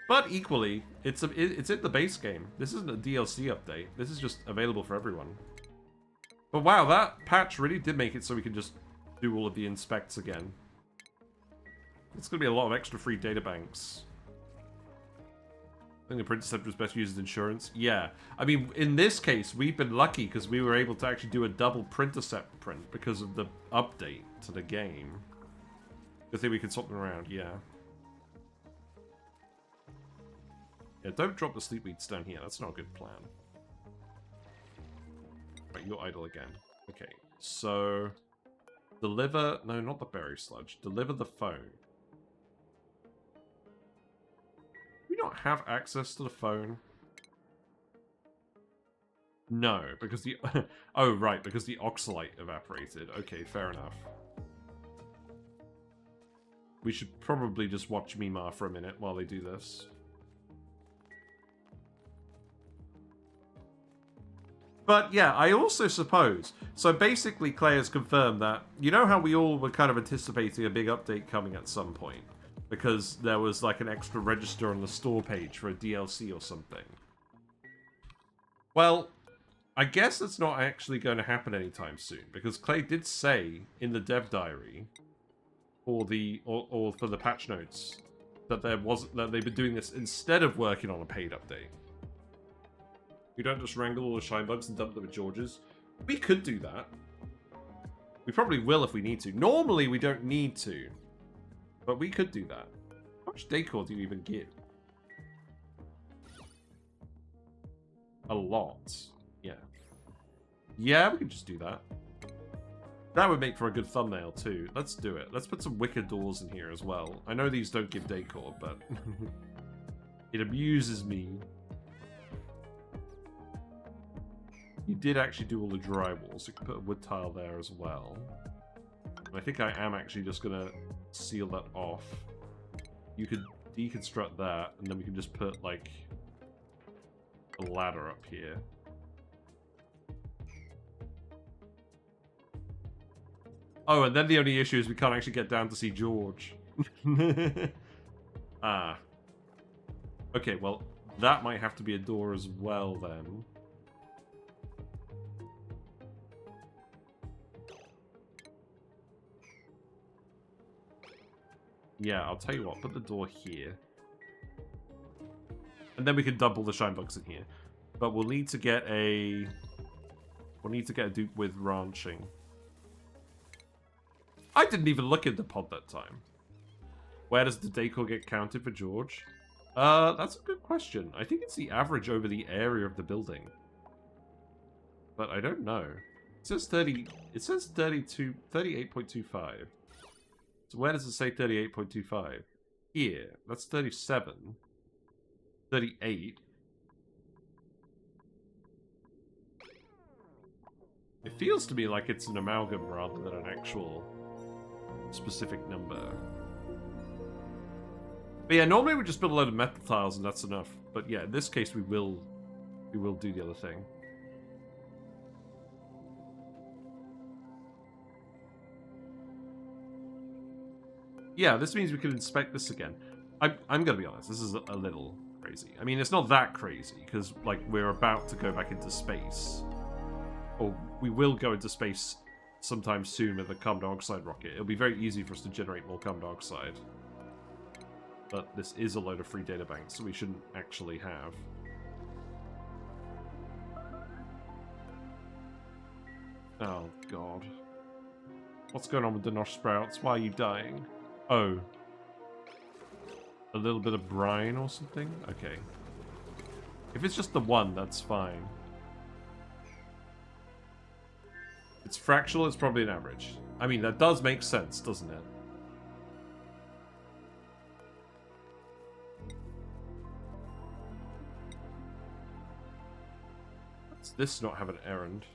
But equally, it's in the base game. This isn't a DLC update. This is just available for everyone. But wow, that patch really did make it so we can just do all of the inspects again. It's going to be a lot of extra free databanks. I think the Printerceptor is best used as insurance. Yeah. I mean, in this case, we've been lucky because we were able to actually do a double Printercept print because of the update to the game. Good thing we could swap them around, yeah. Yeah, don't drop the sleep weeds down here. That's not a good plan. Right, you're idle again. Okay, so... Deliver... No, not the berry sludge. Deliver the phone. Do we not have access to the phone? No, because the... oh, right, because the oxalate evaporated. Okay, fair enough. We should probably just watch Mima for a minute while they do this. But yeah, I also suppose... So basically, Clay has confirmed that... You know how we all were kind of anticipating a big update coming at some point? Because there was like an extra register on the store page for a DLC or something. Well, I guess it's not actually going to happen anytime soon. Because Clay did say in the dev diary... Or for the patch notes... That they've been doing this instead of working on a paid update. We don't just wrangle all the shine bugs and dump them at George's. We could do that. We probably will if we need to. Normally, we don't need to. But we could do that. How much decor do you even give? A lot. Yeah. Yeah, we could just do that. That would make for a good thumbnail, too. Let's do it. Let's put some wicker doors in here as well. I know these don't give decor, but... it amuses me. You did actually do all the drywall, so you can put a wood tile there as well. And I think I am actually just going to seal that off. You could deconstruct that, and then we can just put, like, a ladder up here. Oh, and then the only issue is we can't actually get down to see George. Ah. Okay, well, that might have to be a door as well, then. Yeah, I'll tell you what, put the door here. And then we can double the shine bugs in here. But we'll need to get a... We'll need to get a dupe with ranching. I didn't even look at the pod that time. Where does the decor get counted for George? That's a good question. I think it's the average over the area of the building. But I don't know. It says 30... It says 38.25. So where does it say 38.25? Here. That's 37. 38. It feels to me like it's an amalgam rather than an actual specific number. But yeah, normally we just build a load of metal tiles and that's enough. But yeah, in this case we will do the other thing. Yeah, this means we can inspect this again. I'm gonna be honest, this is a little crazy. I mean, it's not that crazy, because, like, we're about to go back into space. Or we will go into space sometime soon with the carbon dioxide rocket. It'll be very easy for us to generate more carbon dioxide. But this is a load of free data banks, so we shouldn't actually have. Oh, God. What's going on with the Nosh Sprouts? Why are you dying? Oh. A little bit of brine or something? Okay. If it's just the one, that's fine. If it's fractional, it's probably an average. I mean, that does make sense, doesn't it? Does this not have an errand?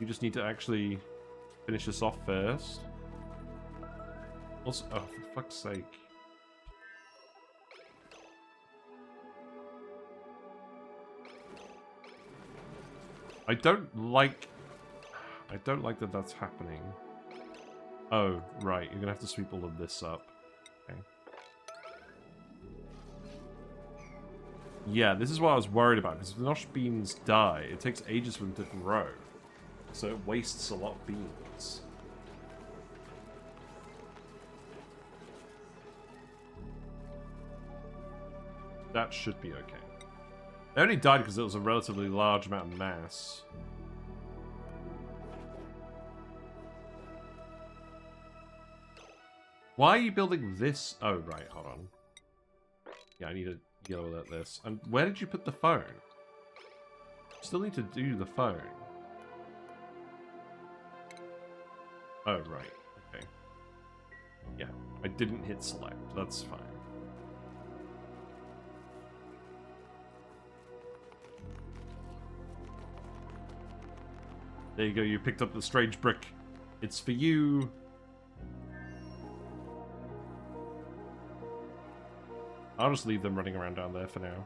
You just need to actually finish this off first. Also, oh, for fuck's sake. I don't like that that's happening. Oh, right. You're gonna have to sweep all of this up. Okay. Yeah, this is what I was worried about, because if the nosh beans die, it takes ages for them to grow. So it wastes a lot of beans. That should be okay. They only died because it was a relatively large amount of mass. Why are you building this? Oh, right, hold on. Yeah, I need to deal with this. And where did you put the phone? Still need to do the phone. Oh, right. Okay. Yeah, I didn't hit select. That's fine. There you go, you picked up the strange brick. It's for you. I'll just leave them running around down there for now.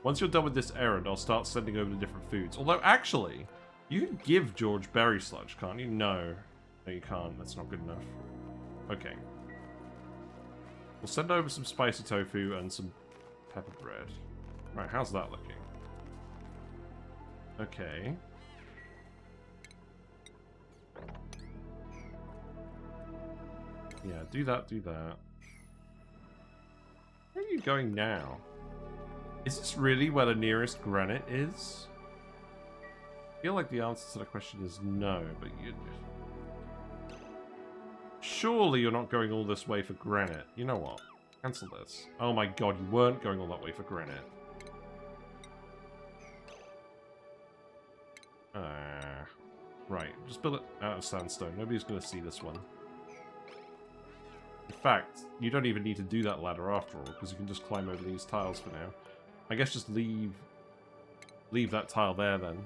Once you're done with this errand, I'll start sending over the different foods. Although, actually, you can give George berry sludge, can't you? No. No, you can't. That's not good enough. Okay. We'll send over some spicy tofu and some pepper bread. Right, how's that looking? Okay. Yeah, do that, do that. Where are you going now? Is this really where the nearest granite is? I feel like the answer to the question is no, but you... Surely you're not going all this way for granite. You know what? Cancel this. Oh my god, you weren't going all that way for granite. Right, just build it out of sandstone. Nobody's going to see this one. In fact, you don't even need to do that ladder after all, because you can just climb over these tiles for now. I guess just leave that tile there then.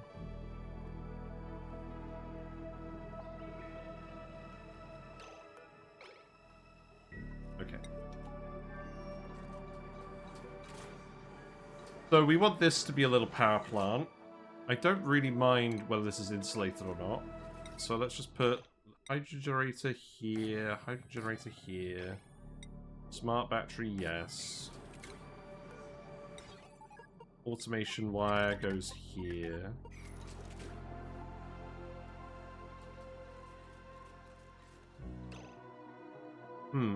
Okay. So we want this to be a little power plant. I don't really mind whether this is insulated or not. So let's just put hydrogen generator here, hydrogen generator here. Smart battery, yes. Automation wire goes here.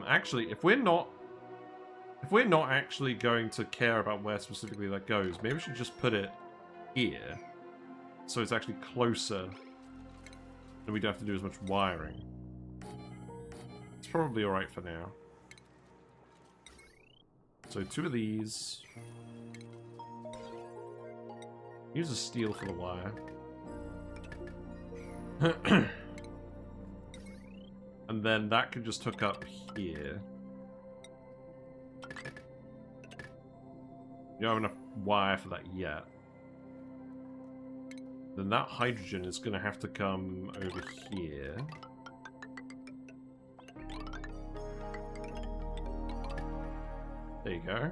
Actually, if we're not actually going to care about where specifically that goes, maybe we should just put it here. So it's actually closer. And we don't have to do as much wiring. It's probably alright for now. So 2 of these. Use a steel for the wire. And then that can just hook up here. You don't have enough wire for that yet. Then that hydrogen is going to have to come over here. There you go.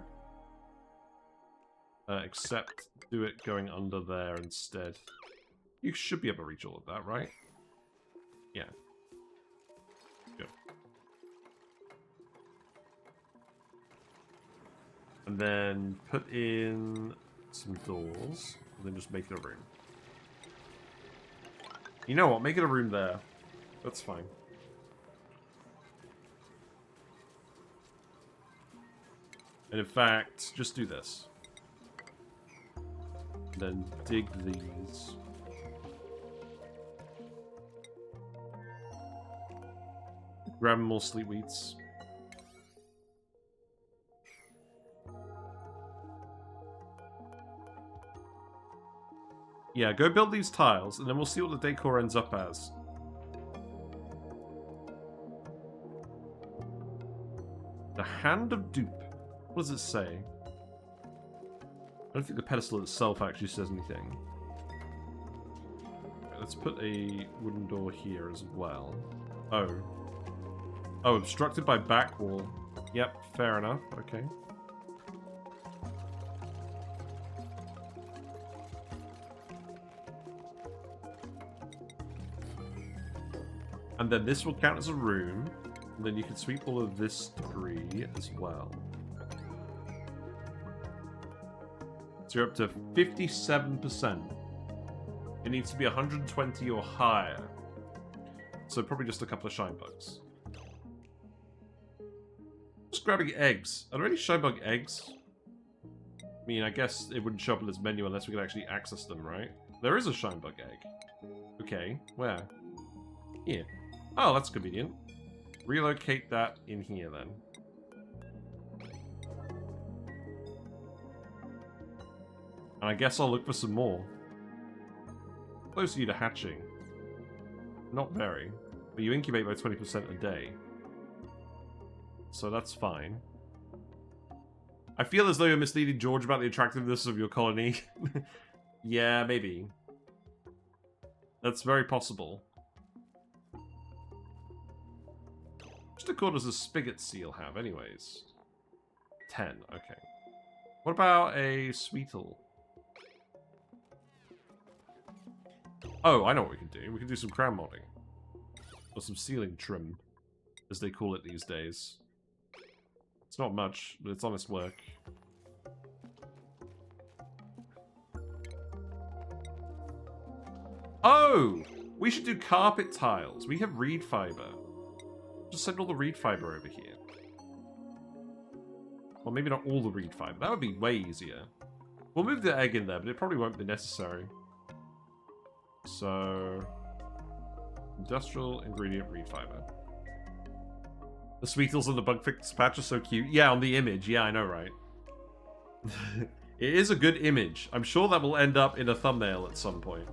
Except do it going under there instead. You should be able to reach all of that, right? Yeah. Good. And then put in some doors, and then just make it a room. You know what? Make it a room there. That's fine. And in fact, just do this. Then dig these. Grab more sleep wheats. Yeah, go build these tiles, and then we'll see what the decor ends up as. The Hand of Dupe. What does it say? I don't think the pedestal itself actually says anything. Okay, let's put a wooden door here as well. Oh. Oh, obstructed by back wall. Yep, fair enough. Okay. And then this will count as a room. And then you can sweep all of this debris as well. So you're up to 57%. It needs to be 120 or higher. So probably just a couple of shine bugs. Just grabbing eggs. Are there any shine bug eggs? I mean, I guess it wouldn't show up in this menu unless we could actually access them, right? There is a shine bug egg. Okay, where? Here. Oh, that's convenient. Relocate that in here, then. And I guess I'll look for some more. Close to you to hatching. Not very. But you incubate by 20% a day. So that's fine. I feel as though you're misleading George about the attractiveness of your colony. Yeah, maybe. That's very possible. Just a quarter does a spigot seal have, anyways? 10, okay. What about a Sweetle? Oh, I know what we can do. We can do some crown modding. Or some ceiling trim, as they call it these days. It's not much, but it's honest work. Oh! We should do carpet tiles. We have reed fiber. Just send all the reed fiber over here. Well, maybe not all the reed fiber. That would be way easier. We'll move the egg in there, but it probably won't be necessary. So... industrial ingredient reed fiber. The Sweetles and the bug fix patch are so cute. Yeah, on the image. Yeah, I know, right? It is a good image. I'm sure that will end up in a thumbnail at some point.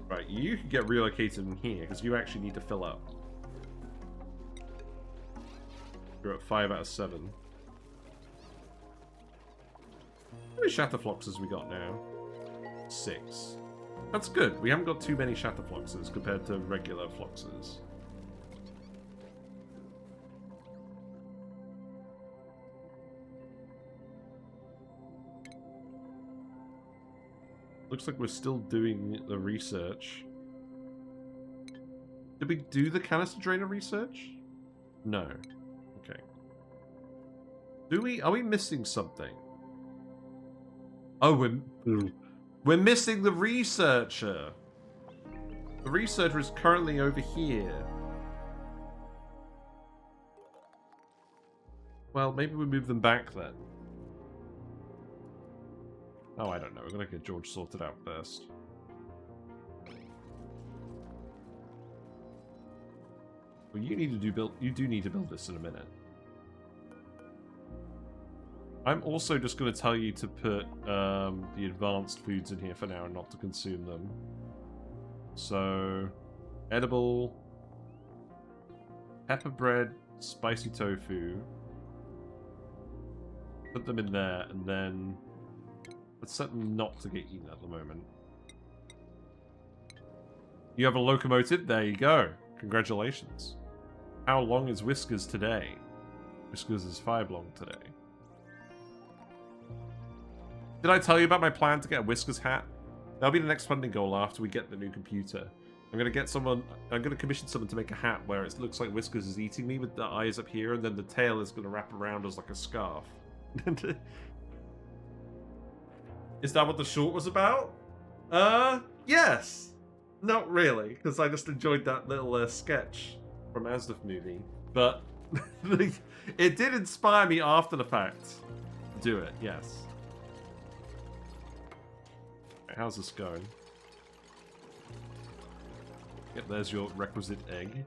Right, you can get relocated in here, because you actually need to fill up. You're at 5 out of 7. How many Shatterfloxes we got now? 6. That's good. We haven't got too many Shatterfloxes compared to regular Floxes. Looks like we're still doing the research. Did we do the canister drainer research? No. Okay. Do we? Are we missing something? Oh, we're missing the researcher. The researcher is currently over here. Well, maybe we move them back then. Oh, I don't know. We're gonna get George sorted out first. Well, you need to you do need to build this in a minute. I'm also just going to tell you to put the advanced foods in here for now and not to consume them. So, edible, pepper bread, spicy tofu. Put them in there, and then let's set them not to get eaten at the moment. You have a locomotive? There you go. Congratulations. How long is Whiskers today? Whiskers is 5 long today. Did I tell you about my plan to get a Whiskers hat? That'll be the next funding goal after we get the new computer. I'm gonna get someone. I'm gonna commission someone to make a hat where it looks like Whiskers is eating me with the eyes up here, and then the tail is gonna wrap around as like a scarf. Is that what the short was about? Yes. Not really, because I just enjoyed that little sketch from Asdaf movie. But it did inspire me after the fact to do it. Yes. How's this going? Yep, there's your requisite egg.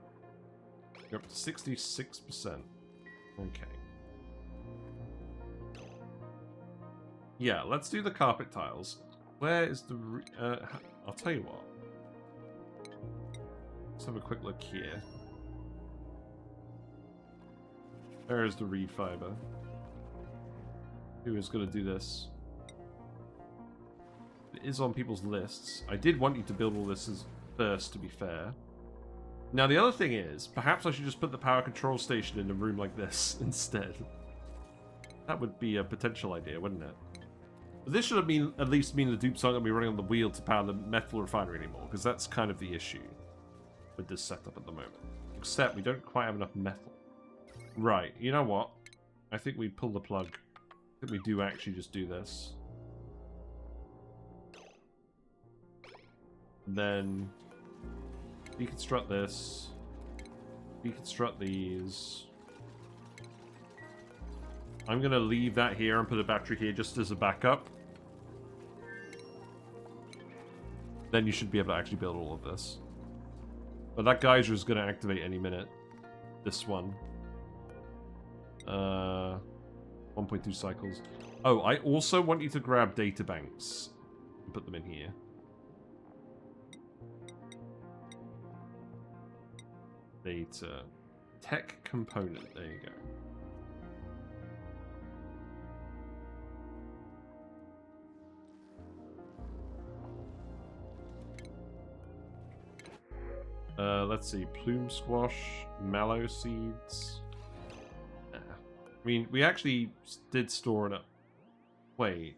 You're up to 66%. Okay. Yeah, let's do the carpet tiles. Where is the... I'll tell you what. Let's have a quick look here. There is the reed fiber. Who is going to do this? It is on people's lists. I did want you to build all this first, to be fair. Now, the other thing is, perhaps I should just put the power control station in a room like this instead. That would be a potential idea, wouldn't it? But this should have been, at least mean the dupes aren't going to be running on the wheel to power the metal refinery anymore, because that's kind of the issue with this setup at the moment. Except we don't quite have enough metal. Right, you know what? I think we pull the plug I think we do actually just do this. And then deconstruct this. Deconstruct these. I'm going to leave that here and put a battery here just as a backup. Then you should be able to actually build all of this. But that geyser is going to activate any minute. This one. 1.2 cycles. Oh, I also want you to grab data banks and put them in here. Data. Tech component. There you go. Let's see. Plume squash, mallow seeds. I mean, we actually did store it up. Wait.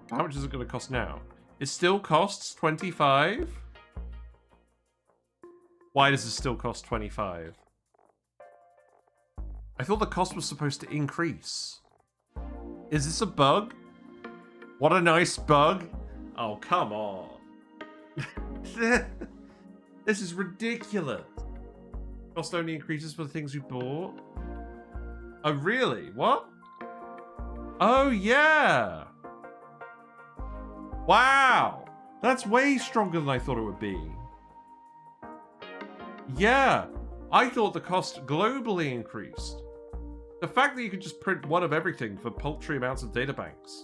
How much is it going to cost now? It still costs 25? Why does it still cost 25? I thought the cost was supposed to increase. Is this a bug? What a nice bug. Oh, come on. This is ridiculous. Cost only increases for the things you bought. Oh, really? What? Oh, yeah. Wow. That's way stronger than I thought it would be. Yeah. I thought the cost globally increased. The fact that you could just print one of everything for paltry amounts of databanks.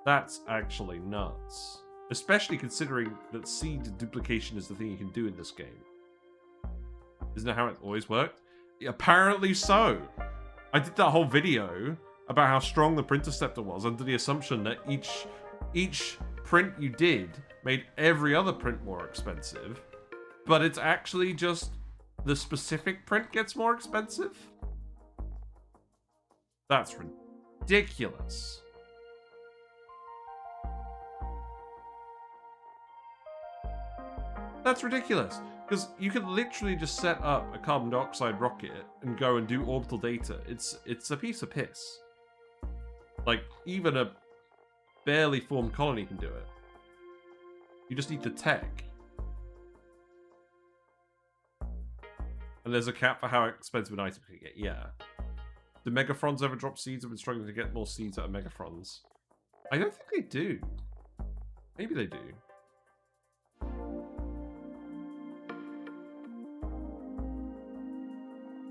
That's actually nuts. Especially considering that seed duplication is the thing you can do in this game. Isn't that how it always worked? Apparently so. I did that whole video about how strong the Printerceptor was under the assumption that each print you did made every other print more expensive. But it's actually just the specific print gets more expensive? That's ridiculous. That's ridiculous. Because you could literally just set up a carbon dioxide rocket and go and do orbital data. It's a piece of piss. Like, even a barely formed colony can do it. You just need the tech. And there's a cap for how expensive an item can get. Yeah. Do Megafrons ever drop seeds? I've been struggling to get more seeds out of Megafrons. I don't think they do. Maybe they do.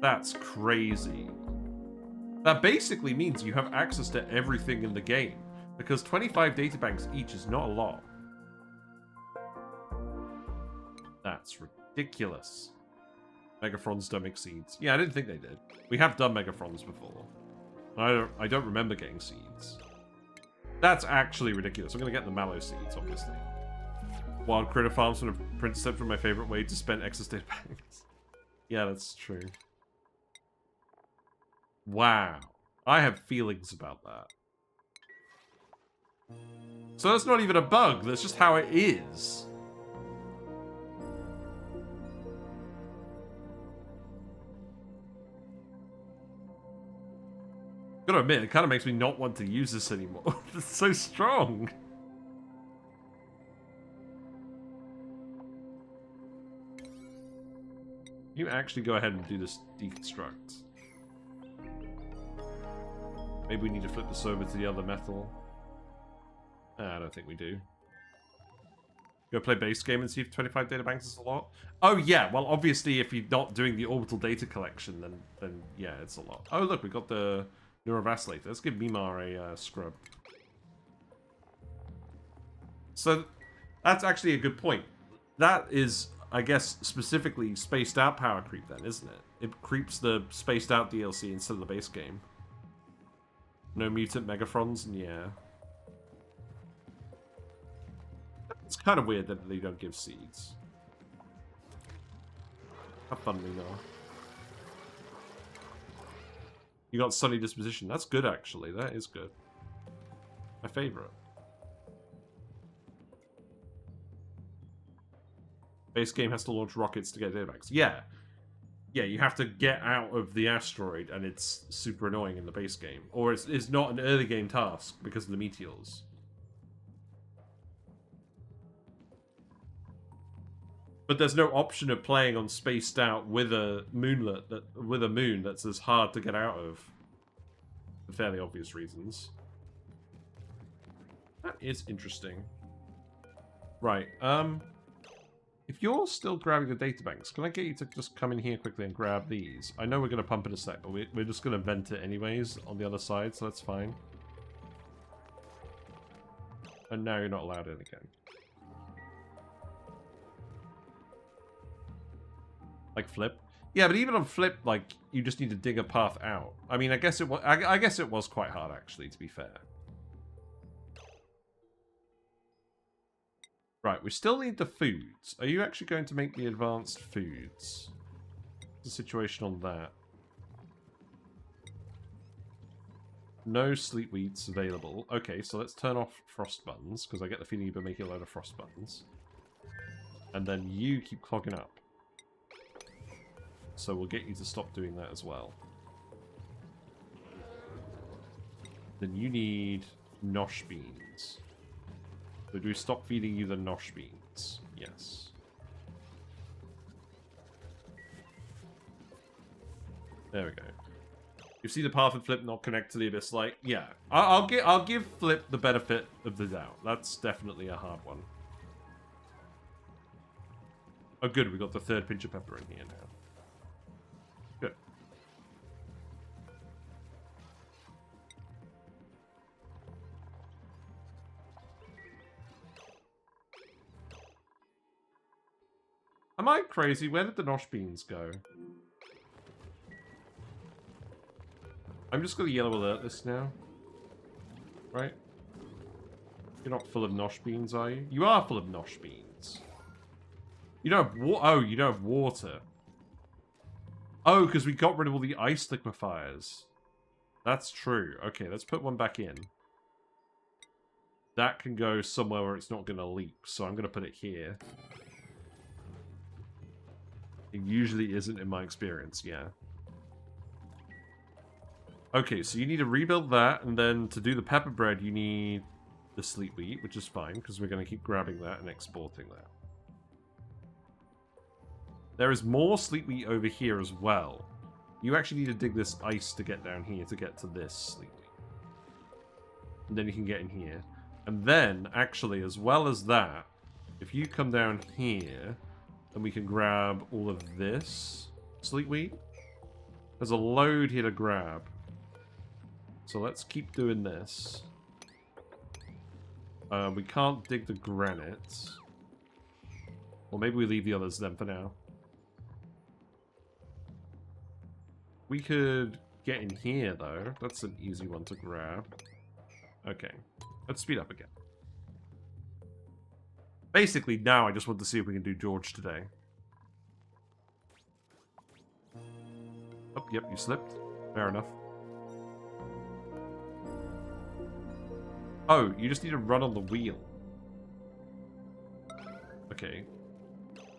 That's crazy. That basically means you have access to everything in the game, because 25 databanks each is not a lot. That's ridiculous. Megafrons don't make seeds. Yeah, I didn't think they did. We have done Megafrons before. I don't remember getting seeds. That's actually ridiculous. I'm going to get the mallow seeds, obviously. Wild critter farms from a Printerceptor are my favorite way to spend excess databanks. Yeah, that's true. Wow. I have feelings about that. So that's not even a bug. That's just how it is. Gotta admit, it kind of makes me not want to use this anymore. It's so strong. You actually go ahead and do this deconstruct. Maybe we need to flip this over to the other metal. I don't think we do. Go play base game and see if 25 databanks is a lot. Oh yeah, well obviously if you're not doing the orbital data collection, then yeah, it's a lot. Oh look, we got the neurovacillator. Let's give Mimar a scrub. So that's actually a good point. That is, I guess, specifically spaced out power creep then, isn't it? It creeps the spaced out DLC instead of the base game. No mutant Megafrons, and yeah. It's kind of weird that they don't give seeds. Have fun, Mimar. You got Sunny Disposition. That's good, actually. That is good. My favorite. Base game has to launch rockets to get databanks. Yeah. Yeah, you have to get out of the asteroid, and it's super annoying in the base game. Or it's not an early game task because of the meteors. But there's no option of playing on spaced out with a moonlet with a moon that's as hard to get out of. For fairly obvious reasons. That is interesting. Right, if you're still grabbing the databanks, can I get you to just come in here quickly and grab these? I know we're going to pump in a sec, but we're just going to vent it anyways on the other side, so that's fine. And now you're not allowed in again. Like flip? Yeah, but even on flip, like, you just need to dig a path out. I mean, I guess it was quite hard, actually, to be fair. Right, we still need the foods. Are you actually going to make the advanced foods? What's the situation on that? No sleep wheats available. Okay, so let's turn off frost buttons, because I get the feeling you've been making a load of frost buttons. And then you keep clogging up. So we'll get you to stop doing that as well. Then you need nosh beans. So do we stop feeding you the nosh beans? Yes. There we go. You see the path and Flip not connect to the abyss, like, yeah. I'll give Flip the benefit of the doubt. That's definitely a hard one. Oh good, we got the third pinch of pepper in here now. Good. Am I crazy? Where did the nosh beans go? I'm just going to yellow alert this now. Right? You're not full of nosh beans, are you? You are full of nosh beans. You don't have you don't have water. Oh, because we got rid of all the ice liquefiers. That's true. Okay, let's put one back in. That can go somewhere where it's not going to leak, so I'm going to put it here. It usually isn't in my experience, yeah. Okay, so you need to rebuild that, and then to do the pepper bread, you need the sleep wheat, which is fine, because we're going to keep grabbing that and exporting that. There is more sleep wheat over here as well. You actually need to dig this ice to get down here to get to this sleep wheat. And then you can get in here. And then, actually, as well as that, if you come down here... and we can grab all of this sleep wheat. There's a load here to grab. So let's keep doing this. We can't dig the granite. Or maybe we leave the others then for now. We could get in here though. That's an easy one to grab. Okay. Let's speed up again. Basically, now I just want to see if we can do George today. Oh, yep, you slipped. Fair enough. Oh, you just need to run on the wheel. Okay.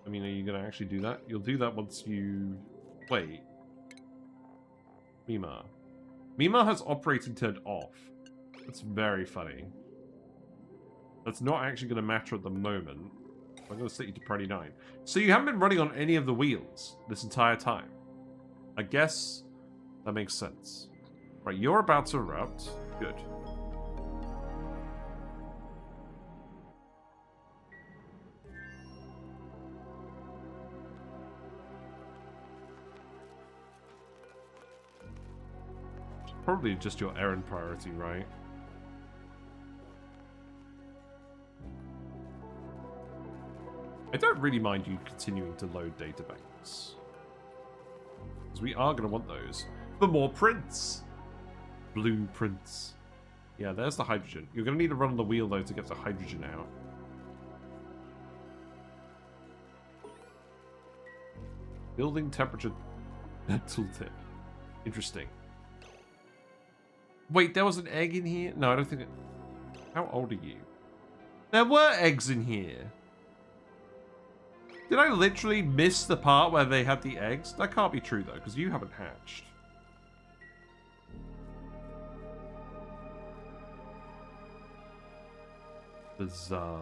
I mean, are you going to actually do that? You'll do that once you... Wait. Mima. Mima has operating turned off. That's very funny. That's not actually going to matter at the moment. I'm going to set you to priority 9. So you haven't been running on any of the wheels this entire time. I guess that makes sense. Right, you're about to erupt. Good. Probably just your errand priority, right? I don't really mind you continuing to load data banks. Because we are going to want those. For more prints! Blueprints. Yeah, there's the hydrogen. You're going to need to run on the wheel, though, to get the hydrogen out. Building temperature tooltip. Interesting. Wait, there was an egg in here? No, I don't think it... How old are you? There were eggs in here! Did I literally miss the part where they had the eggs? That can't be true, though, because you haven't hatched. Bizarre.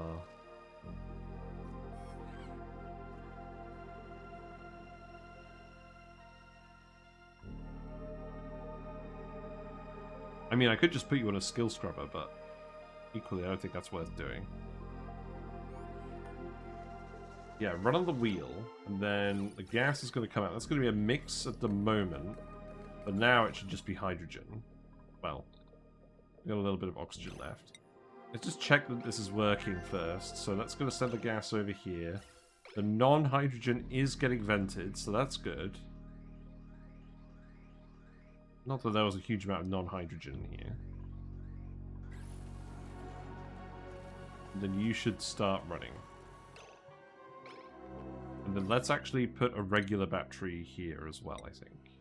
I mean, I could just put you on a skill scrubber, but equally, I don't think that's worth doing. Yeah, run on the wheel, and then the gas is going to come out. That's going to be a mix at the moment, but now it should just be hydrogen. Well, we've got a little bit of oxygen left. Let's just check that this is working first. So that's going to send the gas over here. The non-hydrogen is getting vented, so that's good. Not that there was a huge amount of non-hydrogen here. And then you should start running. And then let's actually put a regular battery here as well, I think.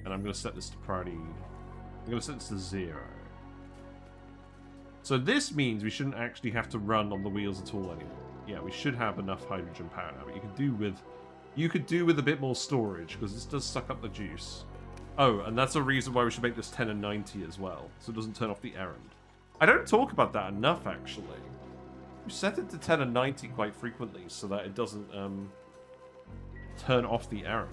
And I'm going to set this to priority. I'm going to set this to 0. So this means we shouldn't actually have to run on the wheels at all anymore. Yeah, we should have enough hydrogen power now. But you could do with a bit more storage, because this does suck up the juice. Oh, and that's a reason why we should make this 10 and 90 as well, so it doesn't turn off the errand. I don't talk about that enough, actually. We set it to 10 and 90 quite frequently, so that it doesn't turn off the errand.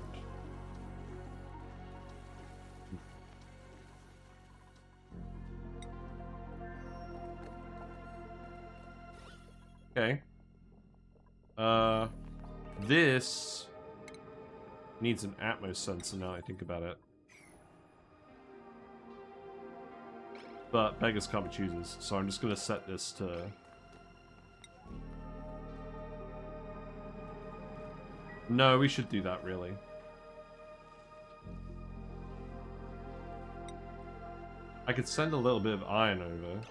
Okay. This needs an Atmos sensor now I think about it. But beggars can't be choosers, so I'm just going to set this to... No, we should do that, really. I could send a little bit of iron over.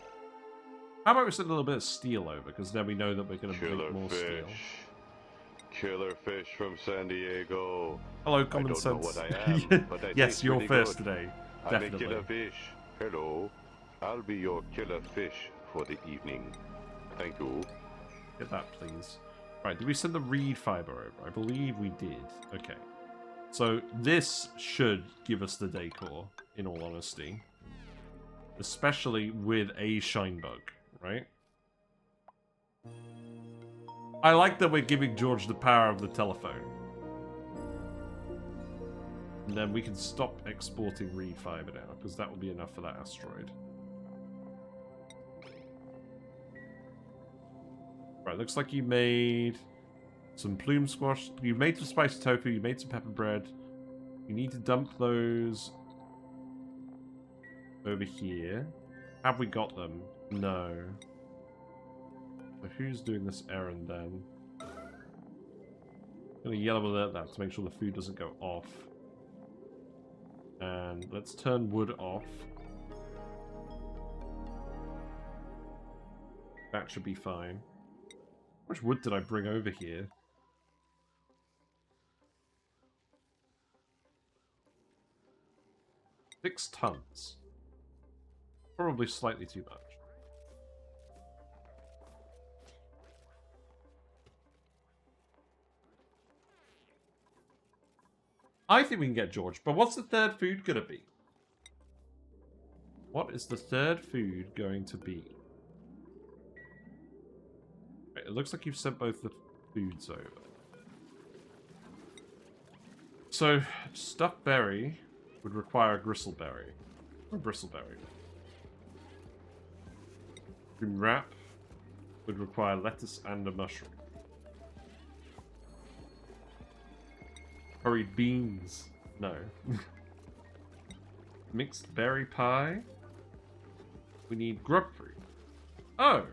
How about we send a little bit of steel over, because then we know that we're going to make more steel. Killer fish from San Diego. Hello, common sense. I don't know what I am, but I yes, you're first good. today. Definitely. I'm a killer fish. Hello. I'll be your killer fish for the evening. Thank you. Get that, please. Right, did we send the reed fiber over? I believe we did. Okay. So this should give us the decor, in all honesty. Especially with a shine bug, right? I like that we're giving George the power of the telephone. And then we can stop exporting reed fiber now, because that will be enough for that asteroid. Right, looks like you made some plume squash. You made some spicy tofu. You made some pepper bread. You need to dump those over here. Have we got them? No. So who's doing this errand then? I'm going to yellow alert that to make sure the food doesn't go off. And let's turn wood off. That should be fine. How much wood did I bring over here? Six tons. Probably slightly too much. I think we can get George, but what's the third food gonna be? What is the third food going to be? It looks like you've sent both the foods over. So, stuffed berry would require a gristleberry. Or bristleberry. Green wrap would require lettuce and a mushroom. Curried beans. No. Mixed berry pie. We need grub fruit. Oh!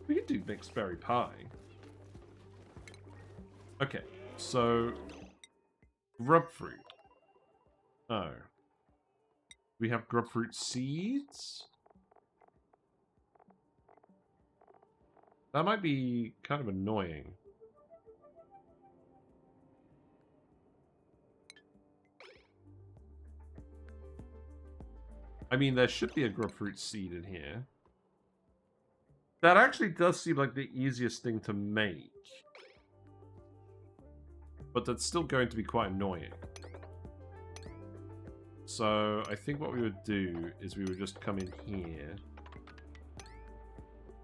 We can do mixed berry pie. Okay, so... grub fruit. Oh. We have grub fruit seeds? That might be kind of annoying. I mean, there should be a grub fruit seed in here. That actually does seem like the easiest thing to make. but that's still going to be quite annoying. So I think what we would do is we would just come in here.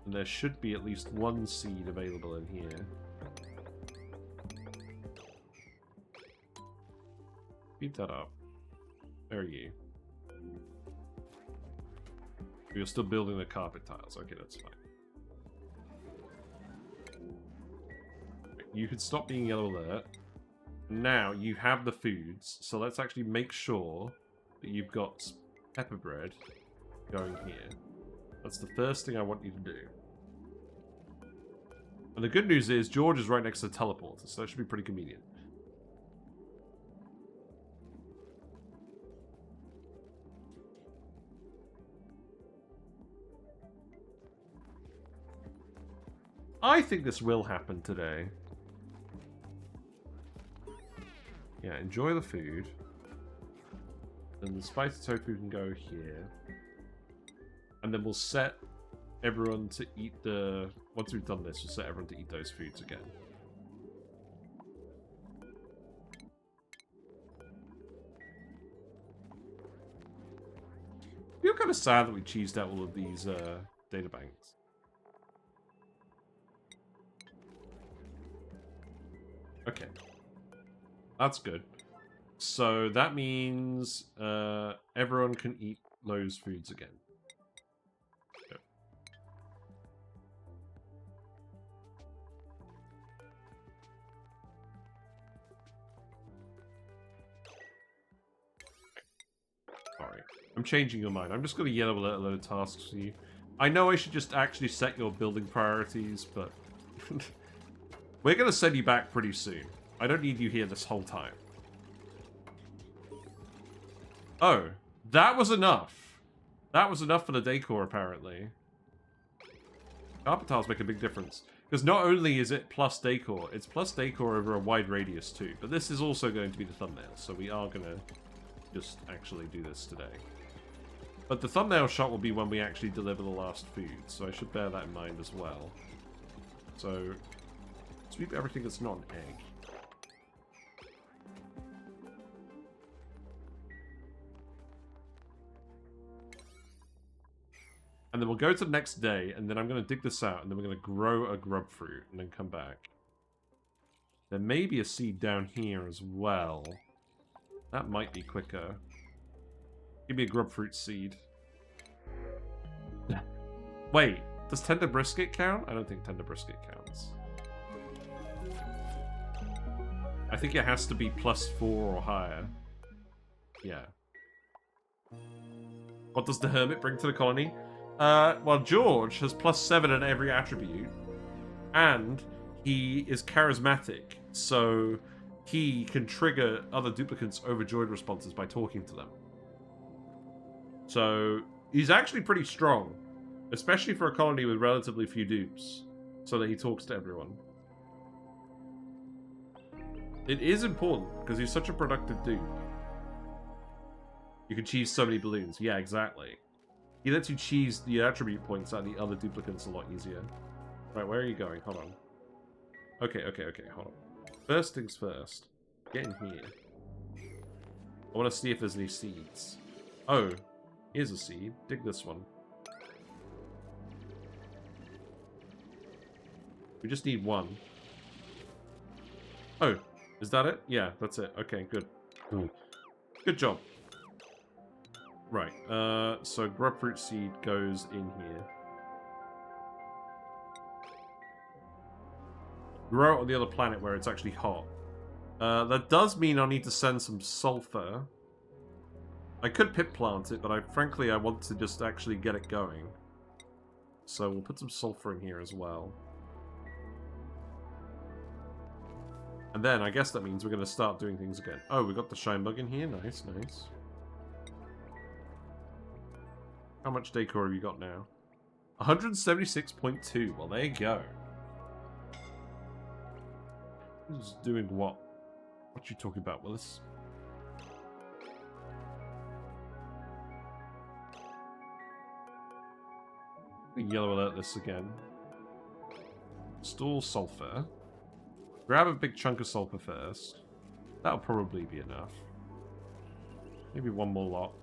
And there should be at least one seed available in here. Speed that up. Where are you? You're still building the carpet tiles. Okay, that's fine. You could stop being yellow alert. Now you have the foods, so let's actually make sure that you've got pepper bread going here. That's the first thing I want you to do. And the good news is George is right next to the teleporter, so that should be pretty convenient. I think this will happen today. Yeah, enjoy the food. And the spicy tofu can go here. And then we'll set everyone to eat the... Once we've done this, we'll set everyone to eat those foods again. I feel kind of sad that we cheesed out all of these data banks. Okay. That's good. So that means everyone can eat those foods again. Yep. Sorry. I'm changing your mind. I'm just going to yellow alert a load of tasks for you. I know I should just actually set your building priorities, but we're going to send you back pretty soon. I don't need you here this whole time. Oh, that was enough. That was enough for the decor, apparently. Carpet tiles make a big difference. Because not only is it plus decor, it's plus decor over a wide radius too. But this is also going to be the thumbnail, so we are going to just actually do this today. But the thumbnail shot will be when we actually deliver the last food, so I should bear that in mind as well. So, sweep everything that's not an egg. And then we'll go to the next day, and then I'm going to dig this out, and then we're going to grow a grub fruit, and then come back. There may be a seed down here as well. That might be quicker. Give me a grub fruit seed. Wait, does tender brisket count? I don't think tender brisket counts. I think it has to be +4 or higher. Yeah. What does the hermit bring to the colony? Well, George has +7 in every attribute, and he is charismatic, so he can trigger other duplicants overjoyed responses by talking to them. So he's actually pretty strong, especially for a colony with relatively few dupes, so that he talks to everyone. It is important, because he's such a productive dupe. You can cheese so many balloons. Yeah, exactly. He lets you cheese the attribute points out of the other duplicants a lot easier. Right, where are you going? Hold on. Okay, hold on. First things first. Get in here. I want to see if there's any seeds. Oh, here's a seed. Dig this one. We just need one. Oh, is that it? Yeah, that's it. Okay, good. Good job. Right, so grubfruit seed goes in here. Grow it on the other planet where it's actually hot. That does mean I need to send some sulfur. I could pit plant it, but frankly I want to just actually get it going. So we'll put some sulfur in here as well. And then I guess that means we're going to start doing things again. Oh, we got the shine bug in here. Nice, nice. How much decor have you got now? 176.2. Well, there you go. Who's doing what? What you talking about, Willis? We yellow alert this again. Store sulfur. Grab a big chunk of sulfur first. That'll probably be enough. Maybe one more lot.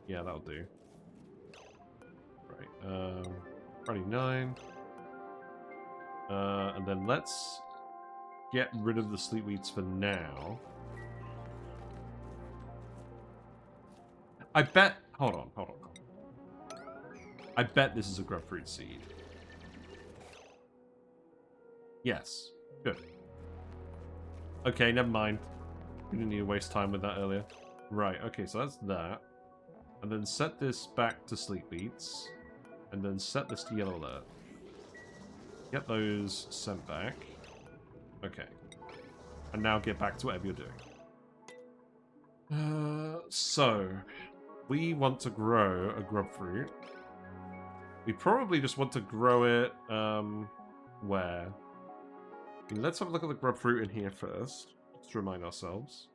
Yeah, that'll do. Right, Friday 9. And then let's get rid of the sleepweeds for now. I bet... Hold on. I bet this is a grubfruit seed. Yes. Good. Okay, never mind. We didn't need to waste time with that earlier. Right, okay, so that's that. And then set this back to sleepweeds. And then set this to yellow alert. Get those sent back. Okay. And now get back to whatever you're doing. So, we want to grow a grubfruit. We probably just want to grow it, where? Let's have a look at the grubfruit in here first, just to remind ourselves.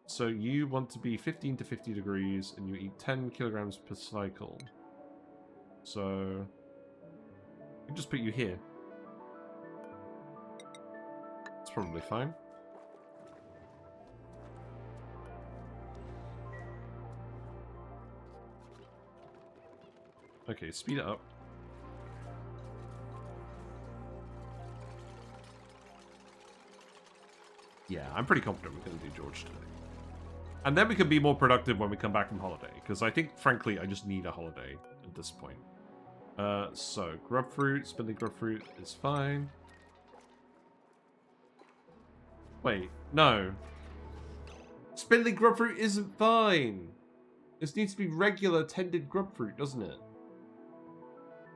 So you want to be 15 to 50 degrees, and you eat 10 kilograms per cycle. So, we can just put you here. It's probably fine. Okay, speed it up. Yeah, I'm pretty confident we're going to do George today. And then we can be more productive when we come back from holiday, because I think, frankly, I just need a holiday at this point. So, grubfruit, spindly grubfruit is fine. Wait, no. Spindly grubfruit isn't fine! This needs to be regular tended grubfruit, doesn't it?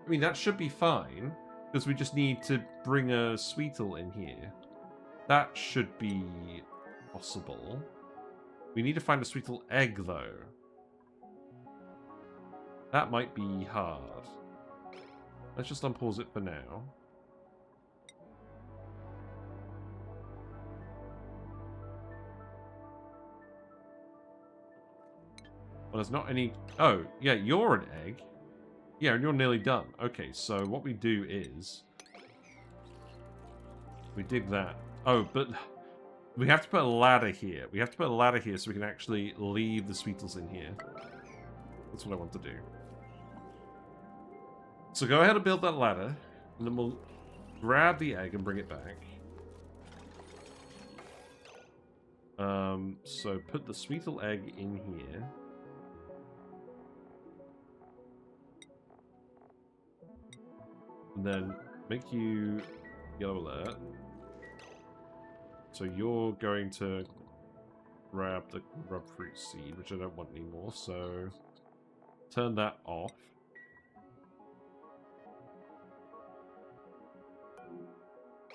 I mean, that should be fine, because we just need to bring a sweetle in here. That should be possible. We need to find a sweetle egg, though. That might be hard. Let's just unpause it for now. Well, there's not any... Oh, yeah, you're an egg. Yeah, and you're nearly done. Okay, so what we do is... we dig that. Oh, but... we have to put a ladder here. We have to put a ladder here so we can actually leave the sweetles in here. That's what I want to do. So go ahead and build that ladder, and then we'll grab the egg and bring it back. So put the sweetle egg in here. And then make you yellow alert. So you're going to grab the grubfruit seed, which I don't want anymore, so turn that off.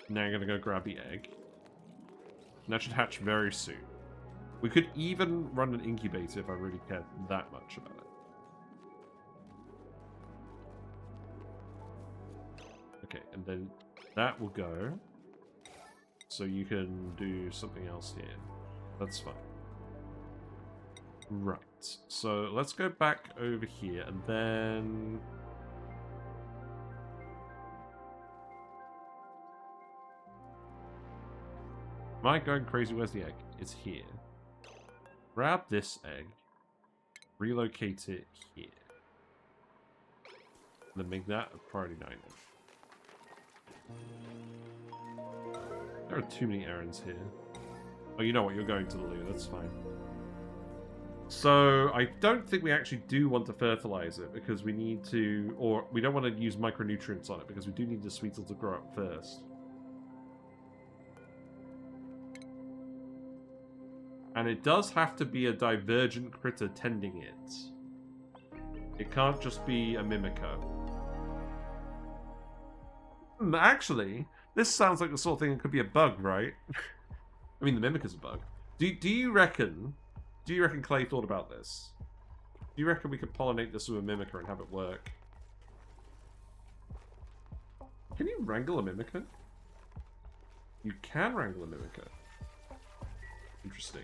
Now I'm going to go grab the egg. And that should hatch very soon. We could even run an incubator if I really cared that much about it. Okay, and then that will go. So you can do something else here. That's fine. Right. So let's go back over here and then... Am I going crazy? Where's the egg? It's here. Grab this egg. Relocate it here. And then make that a priority 9. There are too many errands here. Oh, you know what? You're going to the loo. That's fine. So, I don't think we actually do want to fertilize it because we need to... Or, we don't want to use micronutrients on it because we do need the sweetle to grow up first. And it does have to be a divergent critter tending it. It can't just be a mimicker. Actually, this sounds like the sort of thing that could be a bug, right? I mean, the mimicker's a bug. Do you reckon Clay thought about this? Do you reckon we could pollinate this with a mimicker and have it work? Can you wrangle a mimicker? You can wrangle a mimicker. Interesting.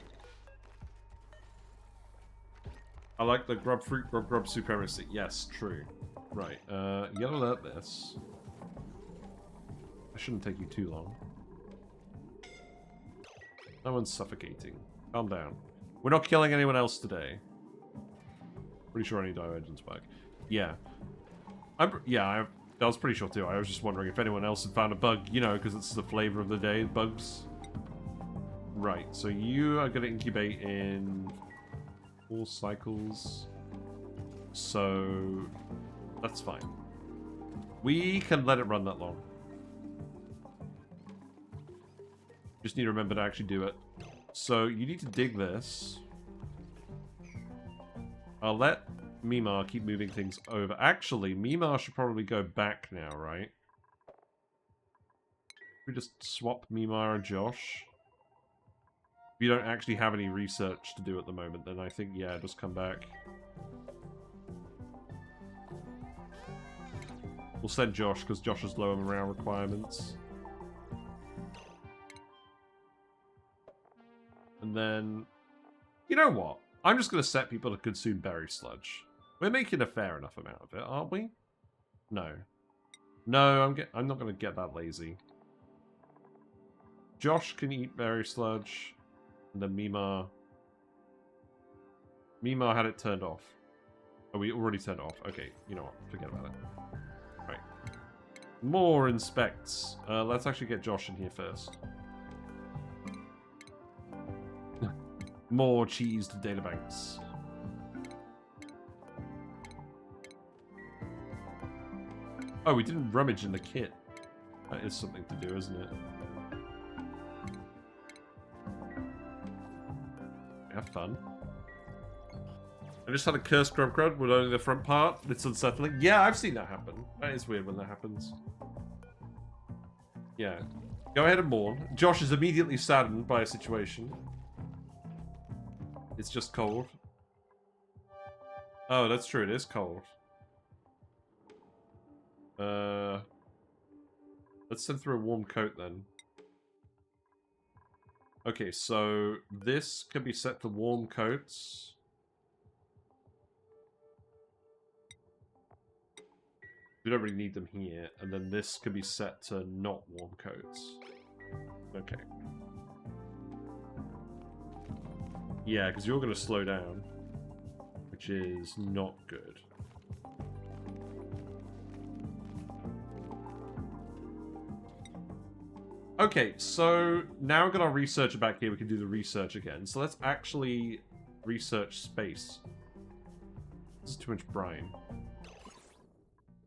I like the grub fruit, grub supremacy. Yes, true. Right, yellow alert this. That shouldn't take you too long. No one's suffocating. Calm down. We're not killing anyone else today. Pretty sure any divergence work. Yeah. I was pretty sure too. I was just wondering if anyone else had found a bug, you know, because it's the flavor of the day, bugs. Right, so you are going to incubate in 4 cycles. So that's fine. We can let it run that long. Just need to remember to actually do it. So you need to dig this. I'll let Mimar keep moving things over. Actually, Mimar should probably go back now, right? We just swap Mimar and Josh. If you don't actually have any research to do at the moment, then I think, yeah, just come back. We'll send Josh, because Josh has lower morale requirements. And then, you know what? I'm just going to set people to consume Berry Sludge. We're making a fair enough amount of it, aren't we? No. No, I'm not going to get that lazy. Josh can eat Berry Sludge. And then Mimar. Mimar had it turned off. Oh, we already turned it off. Okay, you know what? Forget about it. Right. More inspects. Let's actually get Josh in here first. More cheesed databanks. Oh, we didn't rummage in the kit. That is something to do, isn't it? Have fun. I just had a cursed grub crud with only the front part. It's unsettling. Yeah, I've seen that happen. That is weird when that happens. Yeah. Go ahead and mourn. Josh is immediately saddened by a situation. It's just cold. Oh, that's true. It is cold. Let's send through a warm coat then. Okay, so this can be set to warm coats. We don't really need them here. And then this can be set to not warm coats. Okay. Yeah, because you're going to slow down, which is not good. Okay, so now we've got our researcher back here, we can do the research again. So let's actually research space. This is too much brine.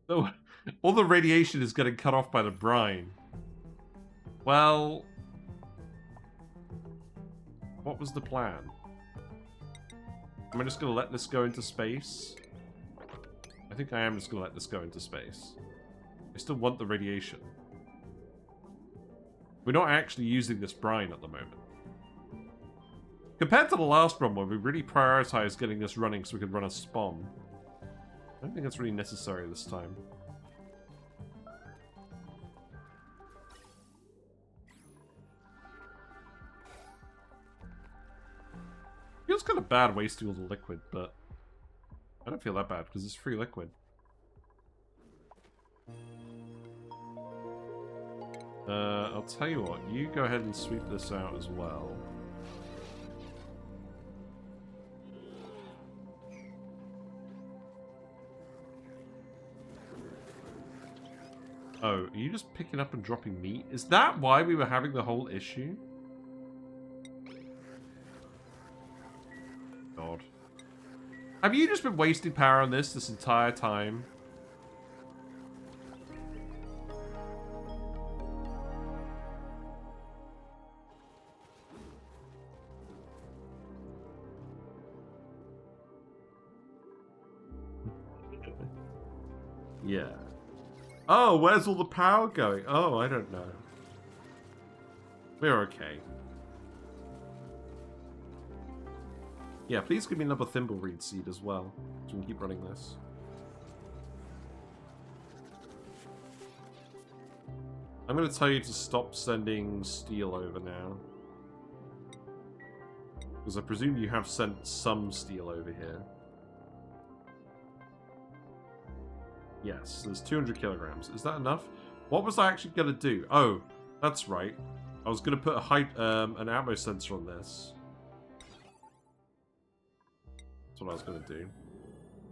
Oh, all the radiation is getting cut off by the brine. Well, what was the plan? Am I just going to let this go into space? I think I am just going to let this go into space. I still want the radiation. We're not actually using this brine at the moment. Compared to the last run where we really prioritized getting this running so we could run a spawn. I don't think that's really necessary this time. Feels kind of bad wasting all the liquid, but I don't feel that bad because it's free liquid. I'll tell you what, you go ahead and sweep this out as well. Oh, are you just picking up and dropping meat? Is that why we were having the whole issue? God. Have you just been wasting power on this entire time? Yeah. Oh, where's all the power going? Oh, I don't know. We're okay. Yeah, please give me another thimbleweed seed as well, so we can keep running this. I'm going to tell you to stop sending steel over now. Because I presume you have sent some steel over here. Yes, there's 200 kilograms. Is that enough? What was I actually going to do? Oh, that's right. I was going to put an ammo sensor on this. That's what I was going to do.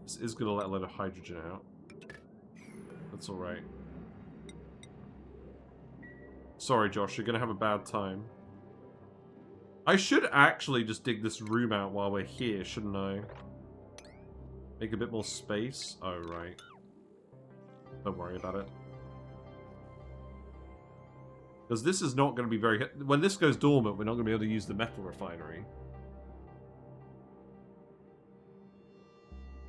This is going to let a lot of hydrogen out. That's alright. Sorry, Josh, you're going to have a bad time. I should actually just dig this room out while we're here, shouldn't I? Make a bit more space. Oh, right. Don't worry about it. Because this is not going to be very... When this goes dormant, we're not going to be able to use the metal refinery.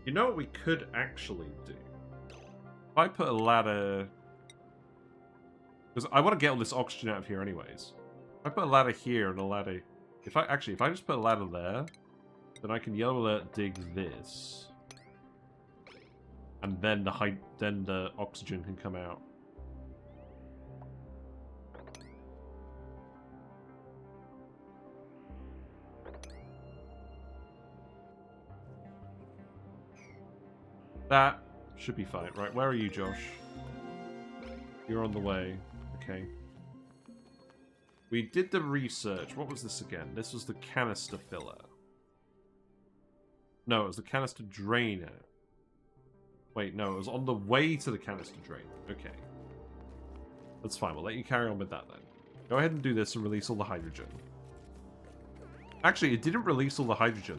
You know what we could actually do? If I put a ladder... Because I want to get all this oxygen out of here anyways. If I put a ladder here and a ladder... If I just put a ladder there, then I can yellow alert dig this. And then the oxygen can come out. That should be fine. Right, where are you, Josh? You're on the way. Okay. We did the research. What was this again? This was the canister filler. No, it was the canister drainer. Wait, no, it was on the way to the canister drainer. Okay. That's fine. We'll let you carry on with that then. Go ahead and do this and release all the hydrogen. Actually, it didn't release all the hydrogen.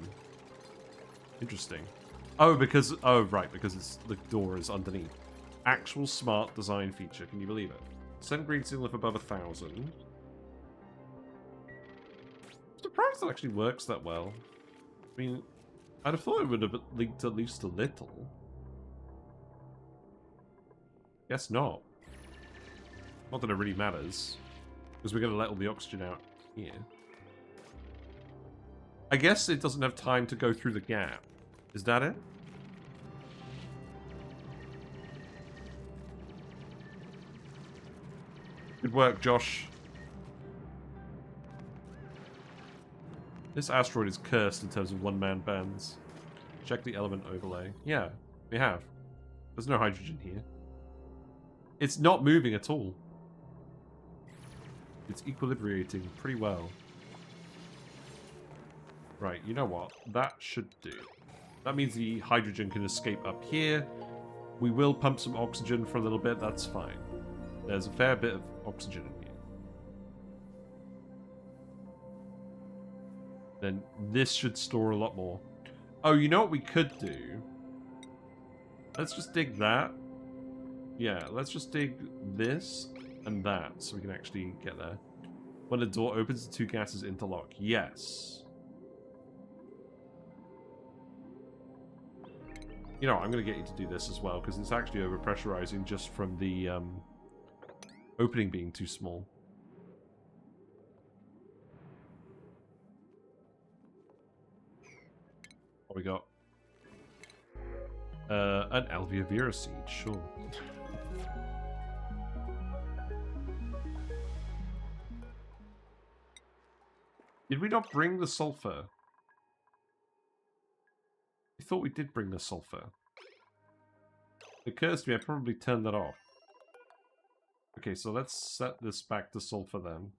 Interesting. Oh, because... Oh, right, because it's the door is underneath. Actual smart design feature. Can you believe it? Send green signal if above 1,000. I'm surprised it actually works that well. I mean, I'd have thought it would have leaked at least a little. Guess not. Not that it really matters. Because we're going to let all the oxygen out here. I guess it doesn't have time to go through the gap. Is that it? Good work, Josh. This asteroid is cursed in terms of one-man bands. Check the element overlay. Yeah, we have. There's no hydrogen here. It's not moving at all. It's equilibrating pretty well. Right, you know what? That should do. That means the hydrogen can escape up here. We will pump some oxygen for a little bit, that's fine. There's a fair bit of oxygen in here. Then this should store a lot more. Oh, you know what we could do? Let's just dig that. Yeah, let's just dig this and that so we can actually get there. When the door opens, the two gases interlock. Yes. You know, I'm going to get you to do this as well, because it's actually overpressurizing just from the opening being too small. What we got? An Alveovira seed, sure. Did we not bring the sulfur? I thought we did bring the sulfur. It occurs to me I probably turned that off. Okay, so let's set this back to sulfur then.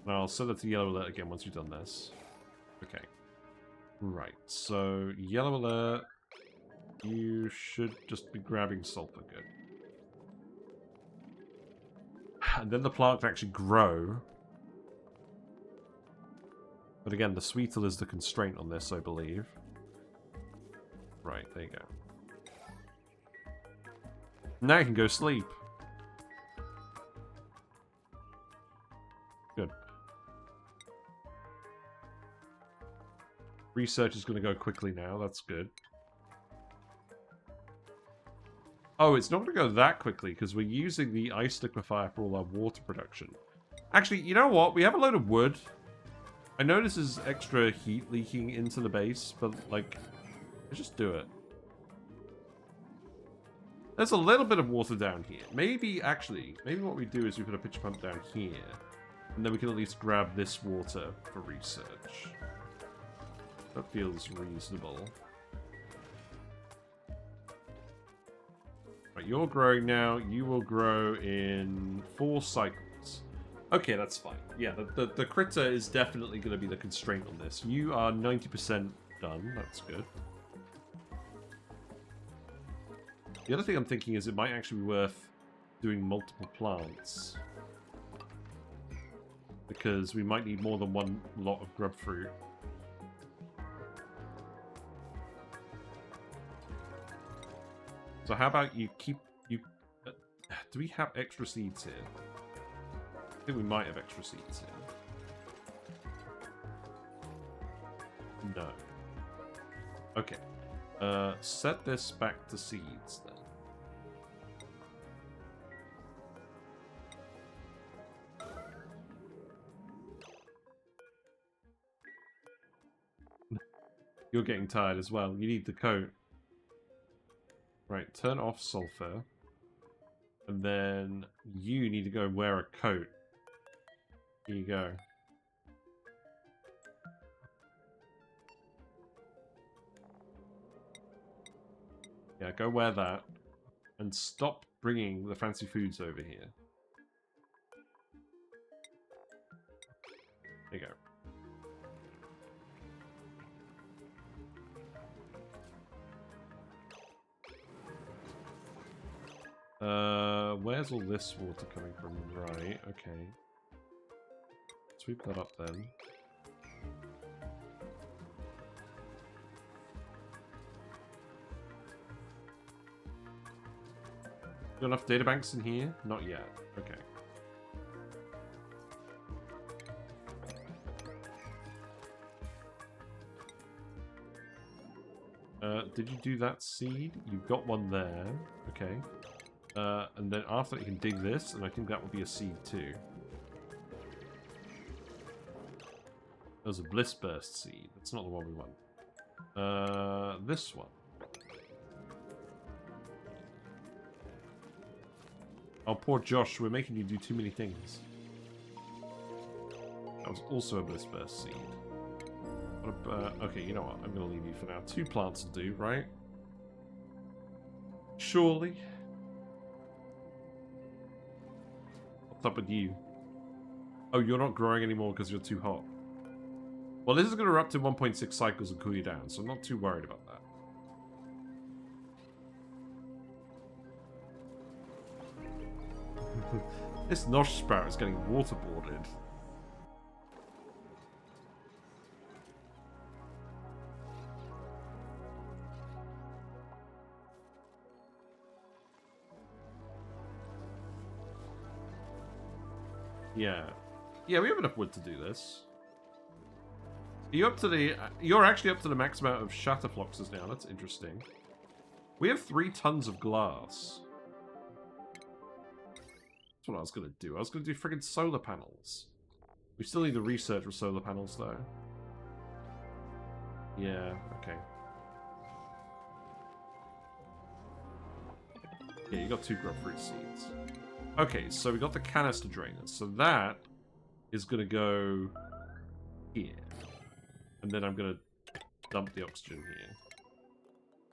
And I'll set it to yellow alert again once we've done this. Okay. Right, so yellow alert. You should just be grabbing sulfur, good. And then the plant can actually grow. But again, the sweeter is the constraint on this, I believe. Right, there you go. Now you can go sleep. Good. Research is going to go quickly now, that's good. Oh, it's not going to go that quickly, because we're using the ice liquefier for all our water production. Actually, you know what? We have a load of wood. I know this is extra heat leaking into the base, but, like, let's just do it. There's a little bit of water down here. Maybe, actually, maybe what we do is we put a pitcher pump down here, and then we can at least grab this water for research. That feels reasonable. Right, you're growing now. You will grow in 4 cycles. Okay, that's fine. Yeah, the critter is definitely going to be the constraint on this. You are 90% done. That's good. The other thing I'm thinking is it might actually be worth doing multiple plants. Because we might need more than one lot of grub fruit. So how about you keep... do we have extra seeds here? I think we might have extra seeds here. No. Okay. Set this back to seeds then. You're getting tired as well. You need the coat. Right, turn off sulfur. And then you need to go wear a coat. Here you go. Yeah, go wear that. And stop bringing the fancy foods over here. There you go. Where's all this water coming from? Right, okay. Sweep that up then. Got enough databanks in here? Not yet. Okay. Did you do that seed? You've got one there. Okay. And then after that you can dig this, and I think that will be a seed too. There's a bliss burst seed. That's not the one we want. This one. Oh, poor Josh, we're making you do too many things. That was also a bliss burst seed. Okay, you know what? I'm going to leave you for now. 2 plants will do, right? Surely. What's up with you? Oh, you're not growing anymore because you're too hot. Well, this is going to erupt in 1.6 cycles and cool you down, so I'm not too worried about that. This nosh sprout is getting waterboarded. Yeah. Yeah, we have enough wood to do this. Are you up to the... You're actually up to the max amount of shatterfloxes now. That's interesting. We have 3 tons of glass. That's what I was going to do. I was going to do friggin' solar panels. We still need the research for solar panels, though. Yeah, okay. Yeah, you got 2 grub fruit seeds. Okay, so we got the canister drainers. So that is going to go here. And then I'm going to dump the oxygen here.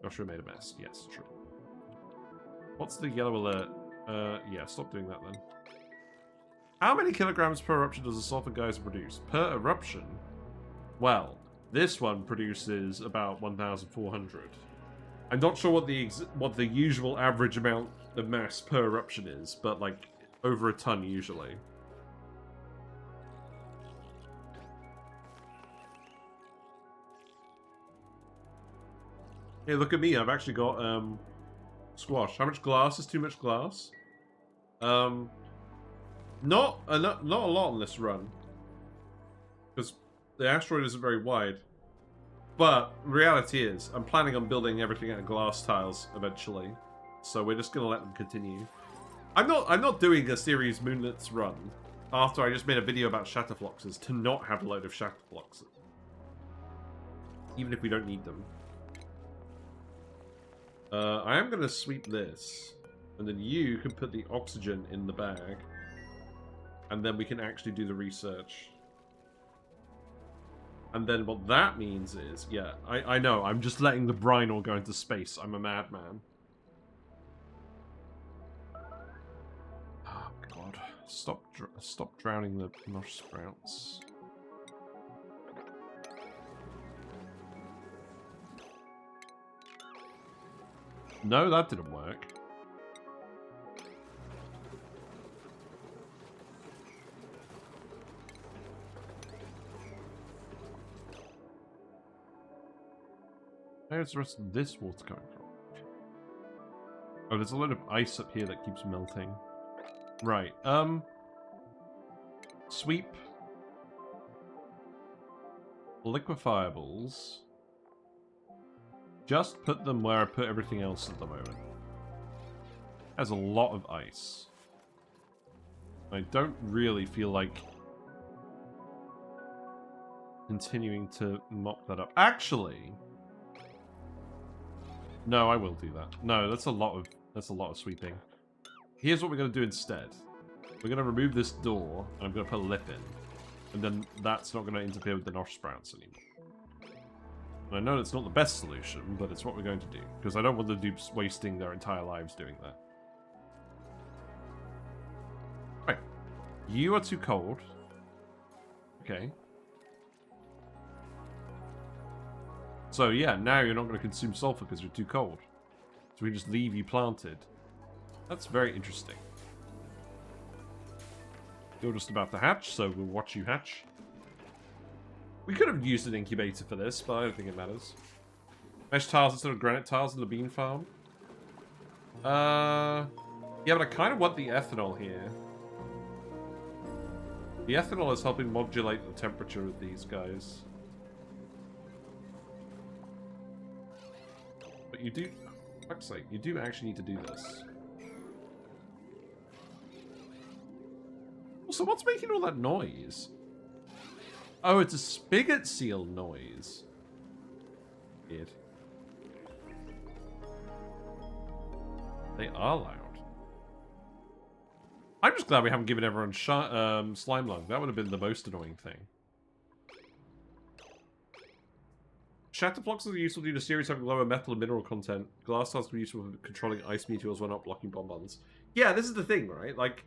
Joshua made a mess. Yes, true. What's the yellow alert? Yeah, stop doing that then. How many kilograms per eruption does a sulfur geyser produce? Per eruption? Well, this one produces about 1,400. I'm not sure what the usual average amount of mass per eruption is, but like over a ton usually. Hey, look at me! I've actually got squash. How much glass is too much glass? Not a lot on this run, because the asteroid isn't very wide. But reality is, I'm planning on building everything out of glass tiles eventually, so we're just gonna let them continue. I'm not doing a Ceres Moonlets run after I just made a video about shatterfloxes to not have a load of shatterfloxes, even if we don't need them. I am gonna sweep this, and then you can put the oxygen in the bag, and then we can actually do the research. And then what that means is, yeah, I know, I'm just letting the brine all go into space. I'm a madman. Stop drowning the nosh sprouts. No, that didn't work. Where's the rest of this water coming from? Oh, there's a lot of ice up here that keeps melting. Right, sweep. Liquefiables. Just put them where I put everything else at the moment. Has a lot of ice. I don't really feel like continuing to mop that up. Actually, no, I will do that. No, that's a lot of sweeping. Here's what we're going to do instead. We're going to remove this door, and I'm going to put a lip in. And then that's not going to interfere with the nosh sprouts anymore. And I know it's not the best solution, but it's what we're going to do. Because I don't want the dupes wasting their entire lives doing that. Right. You are too cold. Okay. So yeah, now you're not going to consume sulfur because you're too cold. So we just leave you planted. That's very interesting. You're just about to hatch, so we'll watch you hatch. We could have used an incubator for this, but I don't think it matters. Mesh tiles instead of granite tiles in the bean farm. Yeah, but I kind of want the ethanol here. The ethanol is helping modulate the temperature of these guys. But you do, for fuck's sake, you do actually need to do this. So what's making all that noise? Oh, it's a spigot seal noise. Weird. They are loud. I'm just glad we haven't given everyone slime lung. That would have been the most annoying thing. Shatterfloxes are useful due to Ceres having lower metal and mineral content. Glass tiles are useful for controlling ice meteors when not blocking bonbons. Yeah, this is the thing, right? Like,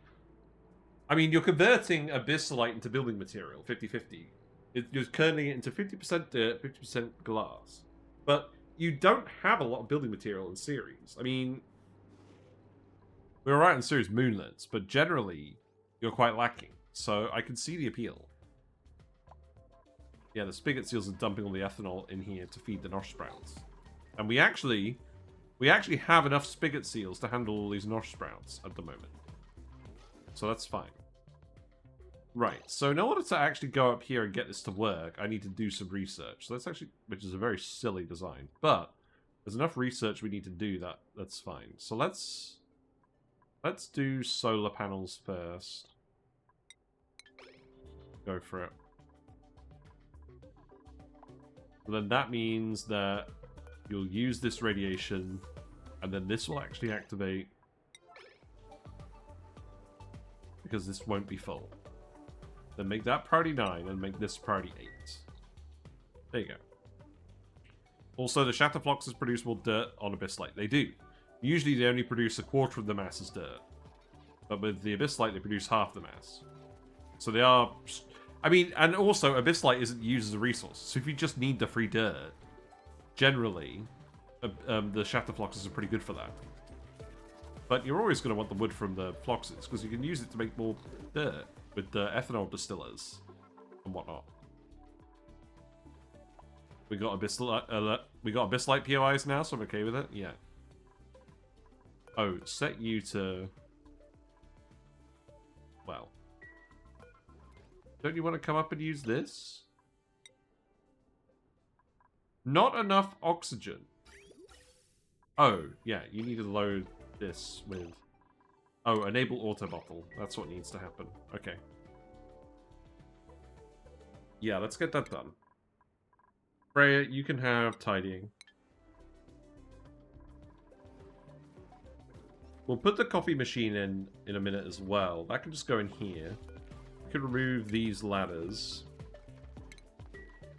I mean, you're converting abyssalite into building material, 50-50. You're turning it into 50% dirt, 50% glass. But you don't have a lot of building material in Ceres. I mean, we were right in Ceres Moonlets, but generally, you're quite lacking. So I can see the appeal. Yeah, the spigot seals are dumping all the ethanol in here to feed the nosh sprouts. And we actually have enough spigot seals to handle all these nosh sprouts at the moment. So that's fine. Right, so in order to actually go up here and get this to work, I need to do some research. So that's actually, which is a very silly design. But there's enough research we need to do that's fine. So let's do solar panels first. Go for it. And then that means that you'll use this radiation, and then this will actually activate. Because this won't be full. Then make that priority 9 and make this priority 8. There you go. Also, the Shatterfloxes produce more dirt on Abysslight. They do. Usually they only produce a quarter of the mass as dirt. But with the Abysslight, they produce half the mass. So they are... I mean, and also, Abysslight isn't used as a resource. So if you just need the free dirt, generally, the Shatterfloxes are pretty good for that. But you're always going to want the wood from the floxes, because you can use it to make more dirt with the ethanol distillers and whatnot. We got Abysslight POIs now, so I'm okay with it. Yeah. Oh, set you to... Well. Don't you want to come up and use this? Not enough oxygen. Oh, yeah, you need to load this with... Oh, enable auto bottle. That's what needs to happen. Okay. Yeah, let's get that done. Freya, you can have tidying. We'll put the coffee machine in a minute as well. That can just go in here. We could remove these ladders.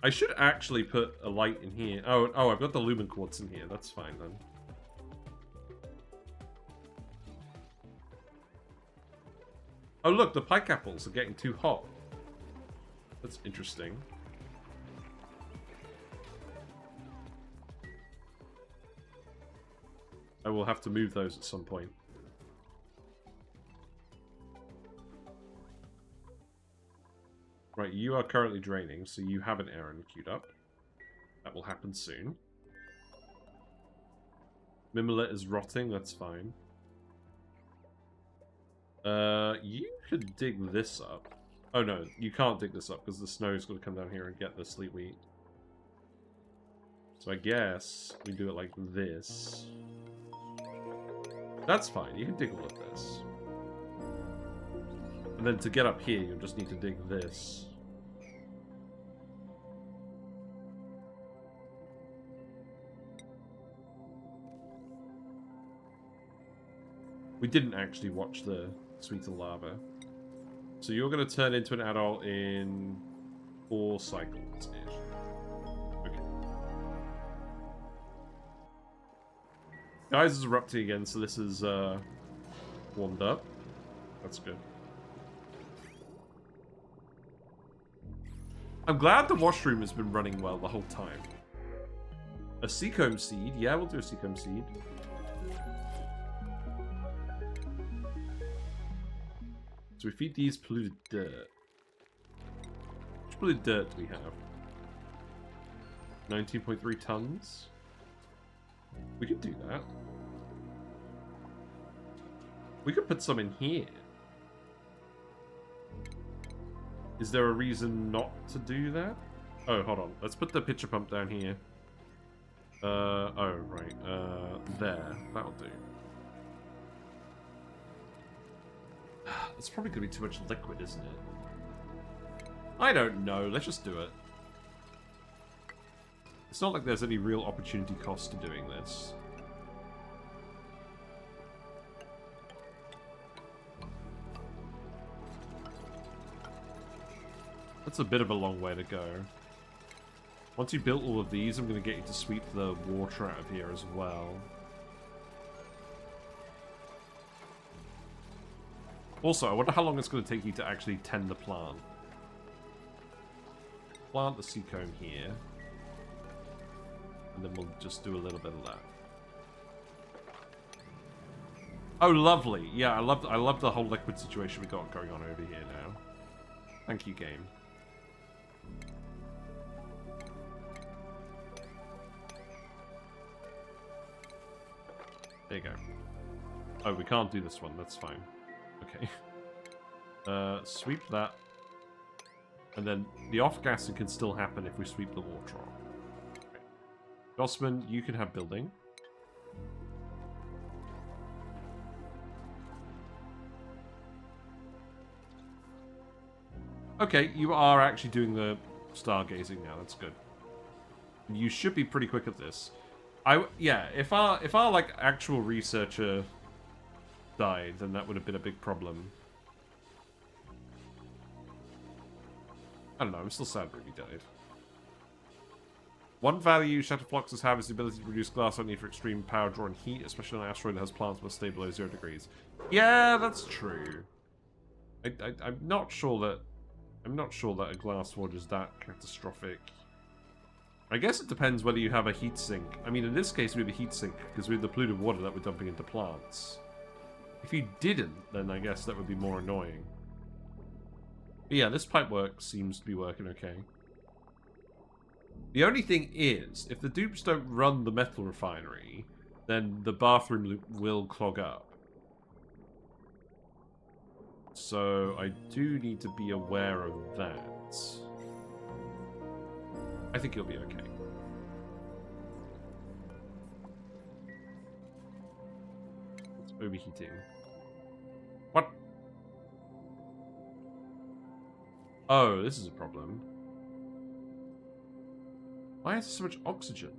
I should actually put a light in here. Oh, I've got the lumen quartz in here. That's fine then. Oh look, the pike apples are getting too hot. That's interesting. I will have to move those at some point. Right, you are currently draining, so you have an errand queued up. That will happen soon. Mimolette is rotting, that's fine. You could dig this up. Oh no, you can't dig this up because the snow's going to come down here and get the sleet wheat. So I guess we do it like this. That's fine, you can dig all of this. And then to get up here, you'll just need to dig this. We didn't actually watch the Sweet of Lava. So you're going to turn into an adult in 4 cycles-ish. Okay. Guys is erupting again, so this is warmed up. That's good. I'm glad the washroom has been running well the whole time. A seacomb seed. Yeah, we'll do a seacomb seed. So we feed these polluted dirt. Which polluted dirt do we have? 19.3 tons? We could do that. We could put some in here. Is there a reason not to do that? Oh, hold on. Let's put the pitcher pump down here. Oh, right. There. That'll do. It's probably going to be too much liquid, isn't it? I don't know. Let's just do it. It's not like there's any real opportunity cost to doing this. That's a bit of a long way to go. Once you built all of these, I'm going to get you to sweep the water out of here as well. Also, I wonder how long it's going to take you to actually tend the plant. Plant the seacomb here. And then we'll just do a little bit of that. Oh, lovely. Yeah, I love the whole liquid situation we got going on over here now. Thank you, game. There you go. Oh, we can't do this one. That's fine. Okay. Sweep that. And then the off-gassing can still happen if we sweep the water off. Okay. Gossman, you can have building. Okay, you are actually doing the stargazing now. That's good. You should be pretty quick at this. Yeah, if our like actual researcher died, then that would have been a big problem. I don't know, I'm still sad Ruby died. One value Shatterfluxes have is the ability to produce glass only for extreme power draw and heat, especially on an asteroid that has plants must stay below 0 degrees. Yeah, that's true. I'm not sure that a glass forge is that catastrophic. I guess it depends whether you have a heat sink. I mean, in this case we have a heat sink because we have the polluted water that we're dumping into plants. If you didn't, then I guess that would be more annoying. But yeah, this pipework seems to be working okay. The only thing is, if the dupes don't run the metal refinery, then the bathroom loop will clog up. So I do need to be aware of that. I think it'll be okay. It's overheating. What? Oh, this is a problem. Why is there so much oxygen?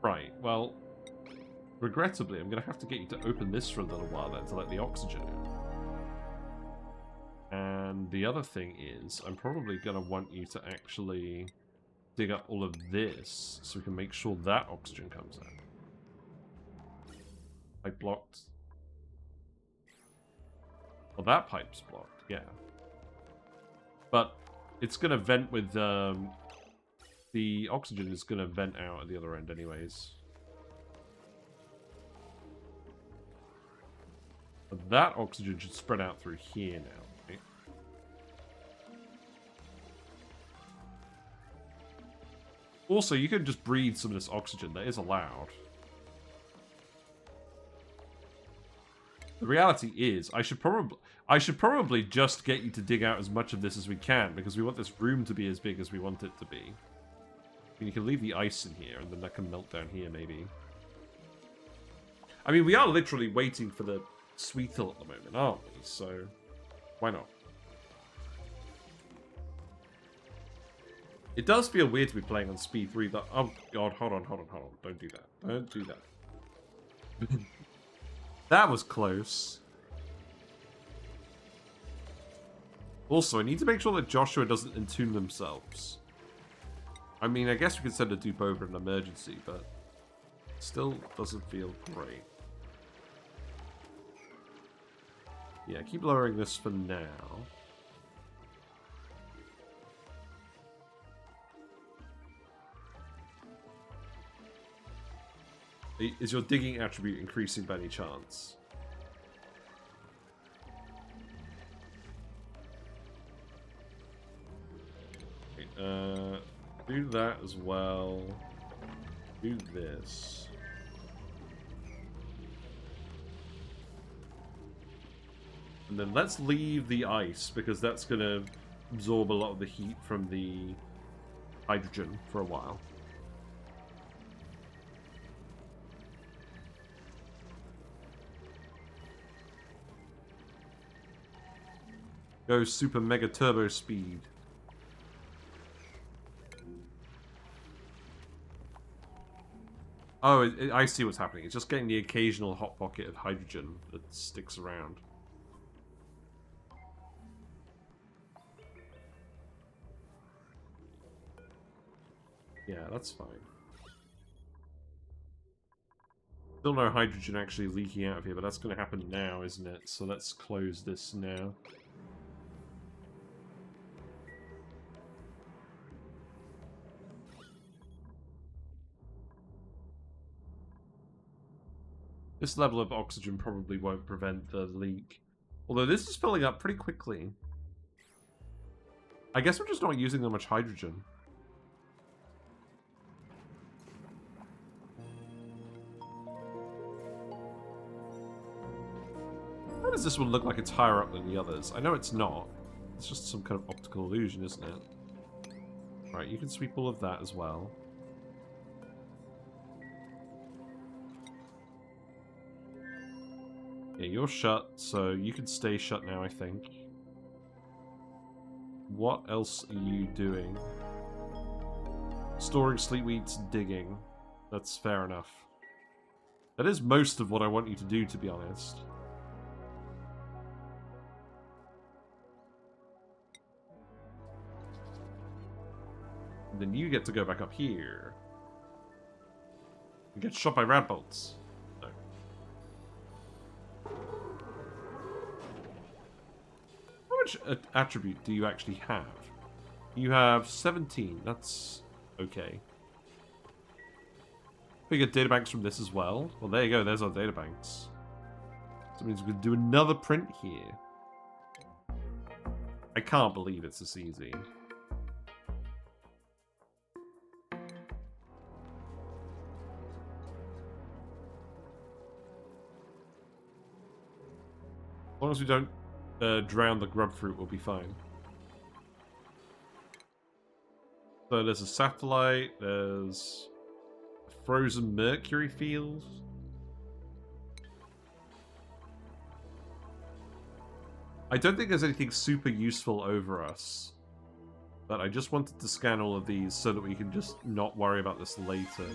Right, well, regrettably, I'm going to have to get you to open this for a little while then to let the oxygen in. And the other thing is, I'm probably going to want you to actually dig up all of this so we can make sure that oxygen comes out. Pipe blocked. Well, that pipe's blocked, yeah. But it's going to vent with... the oxygen is going to vent out at the other end anyways. But that oxygen should spread out through here now, right? Also, you can just breathe some of this oxygen. That is allowed. The reality is, I should probably just get you to dig out as much of this as we can, because we want this room to be as big as we want it to be. I mean, you can leave the ice in here, and then that can melt down here, maybe. I mean, we are literally waiting for the sweet hill at the moment, aren't we? So, why not? It does feel weird to be playing on speed 3. That, oh god, hold on. Don't do that. Don't do that. That was close. Also, I need to make sure that Joshua doesn't entomb themselves. I mean, I guess we could send a dupe over in an emergency, but still doesn't feel great. Yeah, keep lowering this for now. Is your digging attribute increasing by any chance? Okay, do that as well. Do this. And then let's leave the ice, because that's going to absorb a lot of the heat from the hydrogen for a while. Go super mega turbo speed. Oh, I see what's happening. It's just getting the occasional hot pocket of hydrogen that sticks around. Yeah, that's fine. Still no hydrogen actually leaking out of here, but that's going to happen now, isn't it? So let's close this now. This level of oxygen probably won't prevent the leak. Although this is filling up pretty quickly. I guess we're just not using that much hydrogen. Why does this one look like it's higher up than the others? I know it's not. It's just some kind of optical illusion, isn't it? Right, you can sweep all of that as well. Yeah, you're shut, so you can stay shut now, I think. What else are you doing? Storing sleep weeds, digging. That's fair enough. That is most of what I want you to do, to be honest. And then you get to go back up here. And get shot by rad bolts. No. How much attribute do you actually have? You have 17. That's okay. We get databanks from this as well. Well, there you go. There's our databanks. So it means we can do another print here. I can't believe it's this easy. As long as we don't drown the grub fruit, we'll be fine. So there's a satellite, there's a frozen mercury field. I don't think there's anything super useful over us. But I just wanted to scan all of these so that we can just not worry about this later.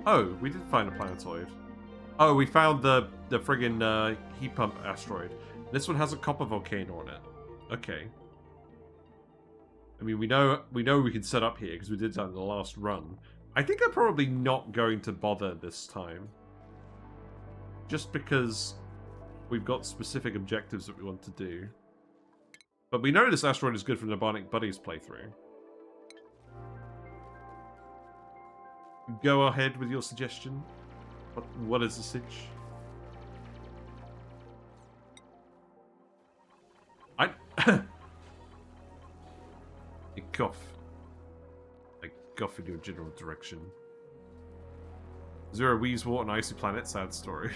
Oh, we did find a planetoid. Oh, we found the friggin' heat pump asteroid. This one has a copper volcano on it. Okay. I mean, we know we can set up here because we did that in the last run. I think I'm probably not going to bother this time. Just because we've got specific objectives that we want to do. But we know this asteroid is good for the Bionic Buddies playthrough. Go ahead with your suggestion. What is the sitch? I cough. I cough in your general direction. Zero Weezewort and Icy Planet, sad story.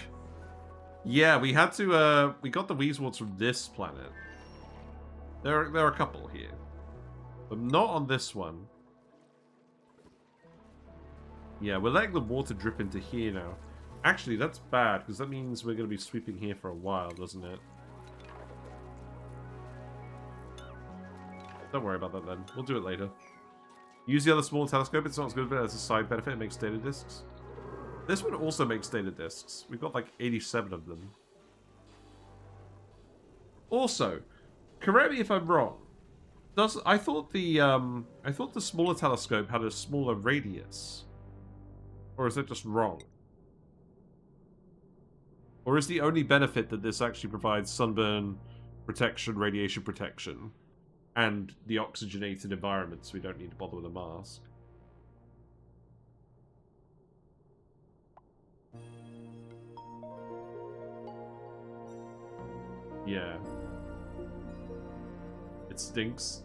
Yeah, we had to, we got the Weezeworts from this planet. There are a couple here. But not on this one. Yeah, we're letting the water drip into here now. Actually, that's bad, because that means we're going to be sweeping here for a while, doesn't it? Don't worry about that then. We'll do it later. Use the other small telescope. It's not as good, but as a side benefit, it makes data discs. This one also makes data discs. We've got like 87 of them. Also, correct me if I'm wrong. I thought the smaller telescope had a smaller radius. Or is that just wrong? Or is the only benefit that this actually provides sunburn protection, radiation protection, and the oxygenated environment, so we don't need to bother with a mask? Yeah. It stinks.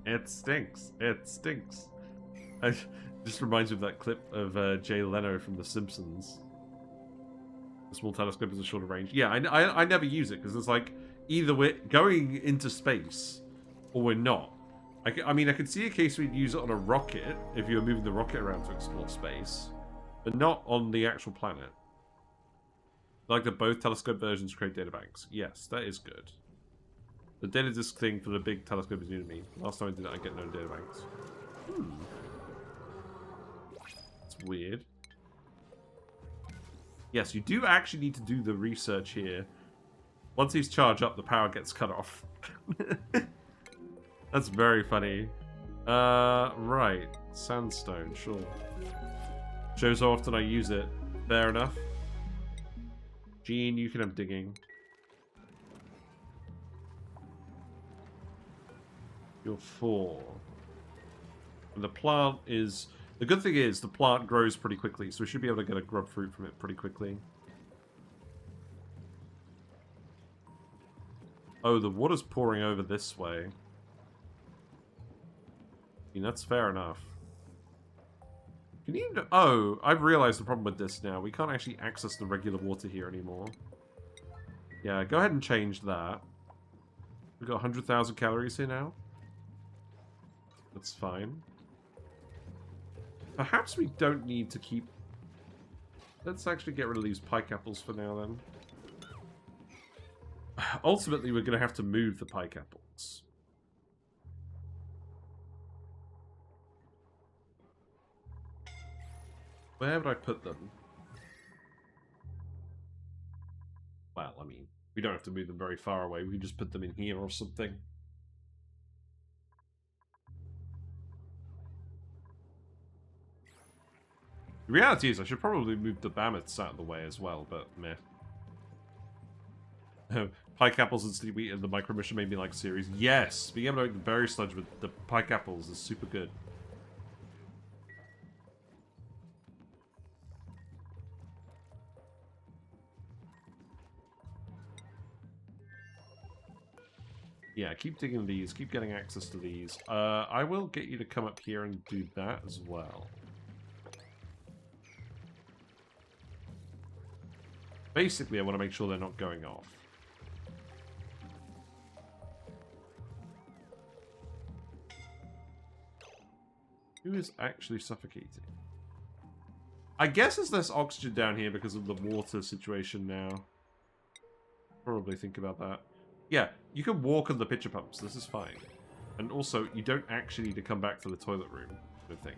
It stinks. It stinks. Just reminds me of that clip of Jay Leno from The Simpsons. The small telescope is a shorter range. Yeah, I never use it, because it's like, either we're going into space, or we're not. I mean, I could see a case we'd use it on a rocket, if you were moving the rocket around to explore space, but not on the actual planet. Like that both telescope versions create databanks. Yes, that is good. The data disk thing for the big telescope is new to me. Last time I did it, I get no databanks. It's weird. Yes, you do actually need to do the research here. Once these charge up, the power gets cut off. That's very funny. Right. Sandstone, sure. Shows how often I use it. Fair enough. Gene, you can have digging. You're 4. And the plant is... The good thing is, the plant grows pretty quickly, so we should be able to get a grub fruit from it pretty quickly. Oh, the water's pouring over this way. I mean, that's fair enough. Can you... Oh, I've realized the problem with this now. We can't actually access the regular water here anymore. Yeah, go ahead and change that. We've got 100,000 calories here now. That's fine. Perhaps we don't need to keep... Let's actually get rid of these pike apples for now, then. Ultimately, we're going to have to move the pike apples. Where would I put them? Well, I mean, we don't have to move them very far away. We can just put them in here or something. The reality is I should probably move the mammoths out of the way as well, but meh. Pike apples and wheat and the micro mission made me like Ceres. Yes! Being able to make the berry sludge with the pike apples is super good. Yeah, keep digging these, keep getting access to these. I will get you to come up here and do that as well. Basically, I want to make sure they're not going off. Who is actually suffocating? I guess there's less oxygen down here because of the water situation now. Probably think about that. Yeah, you can walk on the pitcher pumps. This is fine. And also, you don't actually need to come back to the toilet room, I think.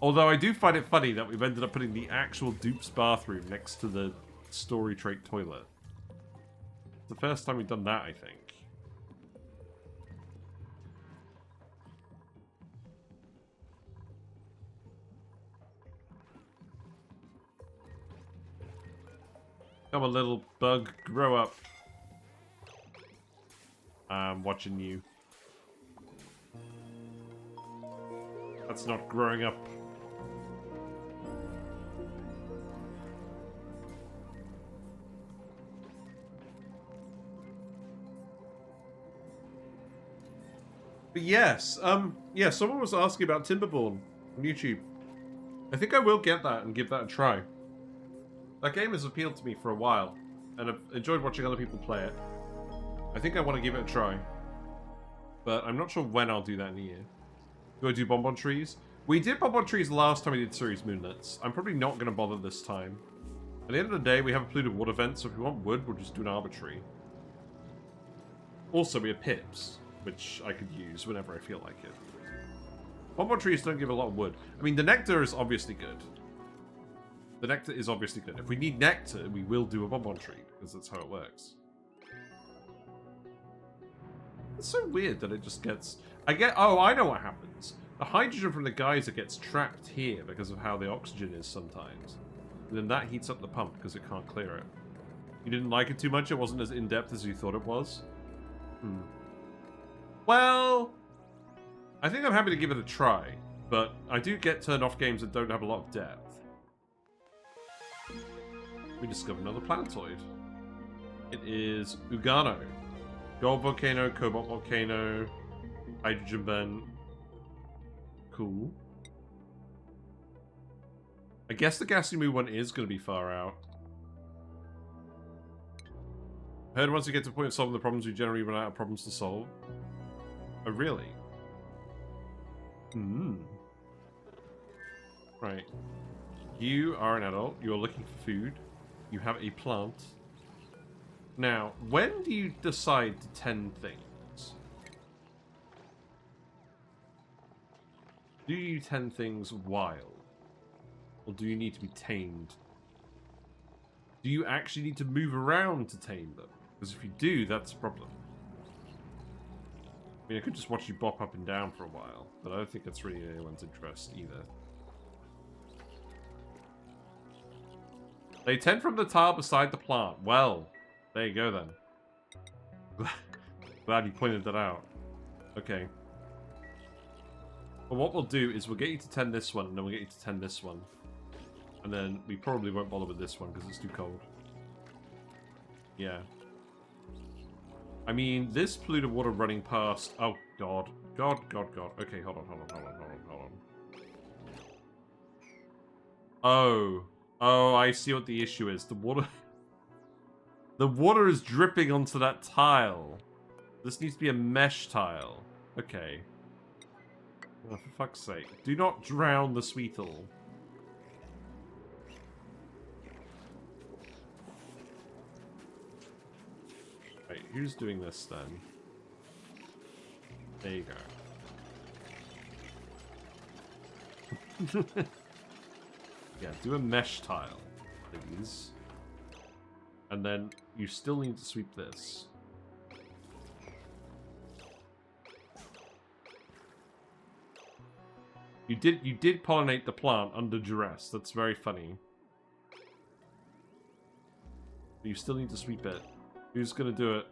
Although I do find it funny that we've ended up putting the actual dupe's bathroom next to the story trait toilet. It's the first time we've done that, I think. Come on, little bug, grow up. I'm watching you. That's not growing up. But yes, yeah, someone was asking about Timberborn on YouTube. I think I will get that and give that a try. That game has appealed to me for a while, and I've enjoyed watching other people play it. I think I want to give it a try. But I'm not sure when I'll do that in a year. Do I do bonbon trees? We did bonbon trees last time we did Ceres Moonlets. I'm probably not going to bother this time. At the end of the day, we have a polluted water vent, so if we want wood, we'll just do an arbitrary. Also, we have pips, which I could use whenever I feel like it. Bonbon trees don't give a lot of wood. I mean, the nectar is obviously good. The nectar is obviously good. If we need nectar, we will do a bonbon tree, because that's how it works. It's so weird that it just gets... Oh, I know what happens. The hydrogen from the geyser gets trapped here because of how the oxygen is sometimes. And then that heats up the pump because it can't clear it. You didn't like it too much? It wasn't as in-depth as you thought it was? Well... I think I'm happy to give it a try. But I do get turned off games that don't have a lot of depth. We discovered another planetoid. It is Ugano. Gold volcano, cobalt volcano, hydrogen vent. Cool. I guess the Gassy Moos one is going to be far out. I heard once you get to the point of solving the problems, you generally run out of problems to solve. Oh, really? Right. You are an adult. You are looking for food. You have a plant. Now, when do you decide to tend things? Do you tend things wild? Or do you need to be tamed? Do you actually need to move around to tame them? Because if you do, that's a problem. I mean, I could just watch you bop up and down for a while, but I don't think that's really in anyone's interest either. They tend from the tile beside the plant. Well, there you go then. Glad you pointed that out. Okay. Well, what we'll do is we'll get you to tend this one, and then we'll get you to tend this one. And then we probably won't bother with this one because it's too cold. Yeah. I mean, this polluted water running past... Oh, God. God. Okay, hold on. Oh, I see what the issue is. The water... The water is dripping onto that tile. This needs to be a mesh tile. Okay. Oh, for fuck's sake. Do not drown the Sweetle. Right, who's doing this then? There you go. Yeah, do a mesh tile, please. And then you still need to sweep this. You did pollinate the plant under duress. That's very funny. But you still need to sweep it. Who's gonna do it?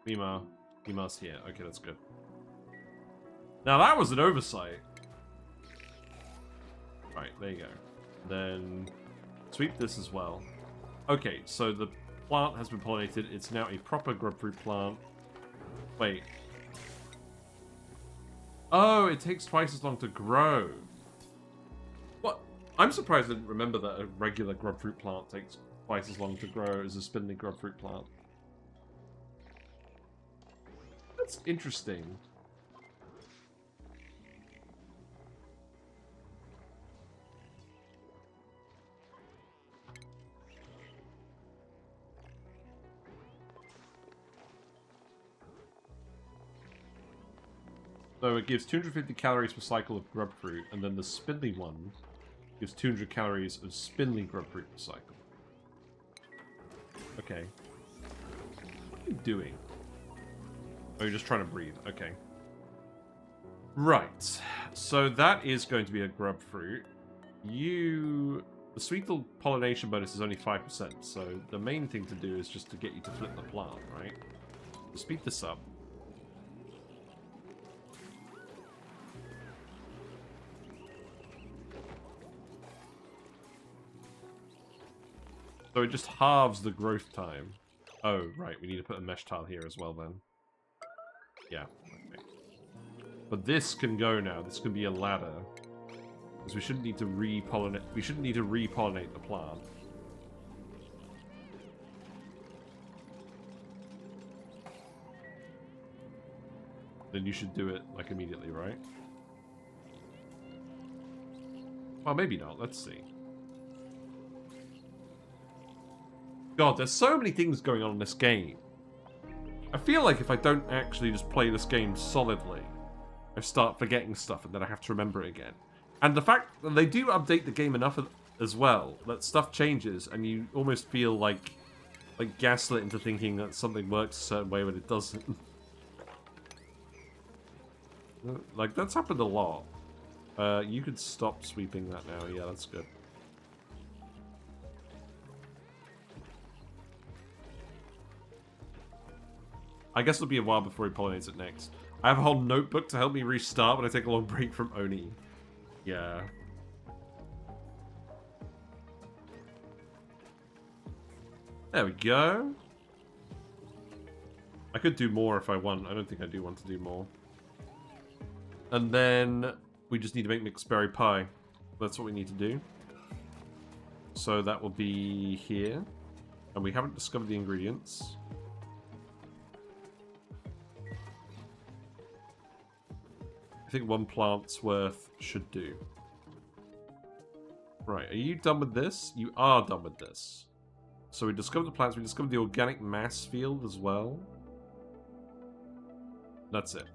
Mima. Mima's here. Okay, that's good. Now that was an oversight. Right, there you go. Then sweep this as well. Okay, so the plant has been pollinated. It's now a proper grub fruit plant. Wait. Oh, it takes twice as long to grow. What? I'm surprised I didn't remember that a regular grub fruit plant takes twice as long to grow as a spindly grub fruit plant. That's interesting. So it gives 250 calories per cycle of grub fruit, and then the spindly one gives 200 calories of spindly grub fruit per cycle. Okay. What are you doing? Oh, you're just trying to breathe. Okay. Right. So that is going to be a grub fruit. You The sweet little pollination bonus is only 5%, so the main thing to do is just to get you to flip the plant, right? So speed this up. So it just halves the growth time. Oh, right, we need to put a mesh tile here as well then. Yeah, okay. But this can go now, this can be a ladder. Because we shouldn't need to repollinate the plant. Then you should do it, like, immediately, right? Well, maybe not, let's see. God, there's so many things going on in this game. I feel like if I don't actually just play this game solidly, I start forgetting stuff and then I have to remember it again. And the fact that they do update the game enough as well, that stuff changes and you almost feel like gaslit into thinking that something works a certain way when it doesn't. Like, that's happened a lot. You could stop sweeping that now. Yeah, that's good. I guess it'll be a while before he pollinates it next. I have a whole notebook to help me restart when I take a long break from ONI. Yeah. There we go. I could do more if I want. I don't think I do want to do more. And then we just need to make mixed berry pie. That's what we need to do. So that will be here. And we haven't discovered the ingredients. I think one plant's worth should do. Right, are you done with this? You are done with this. So we discovered the plants, we discovered the organic mass field as well. That's it.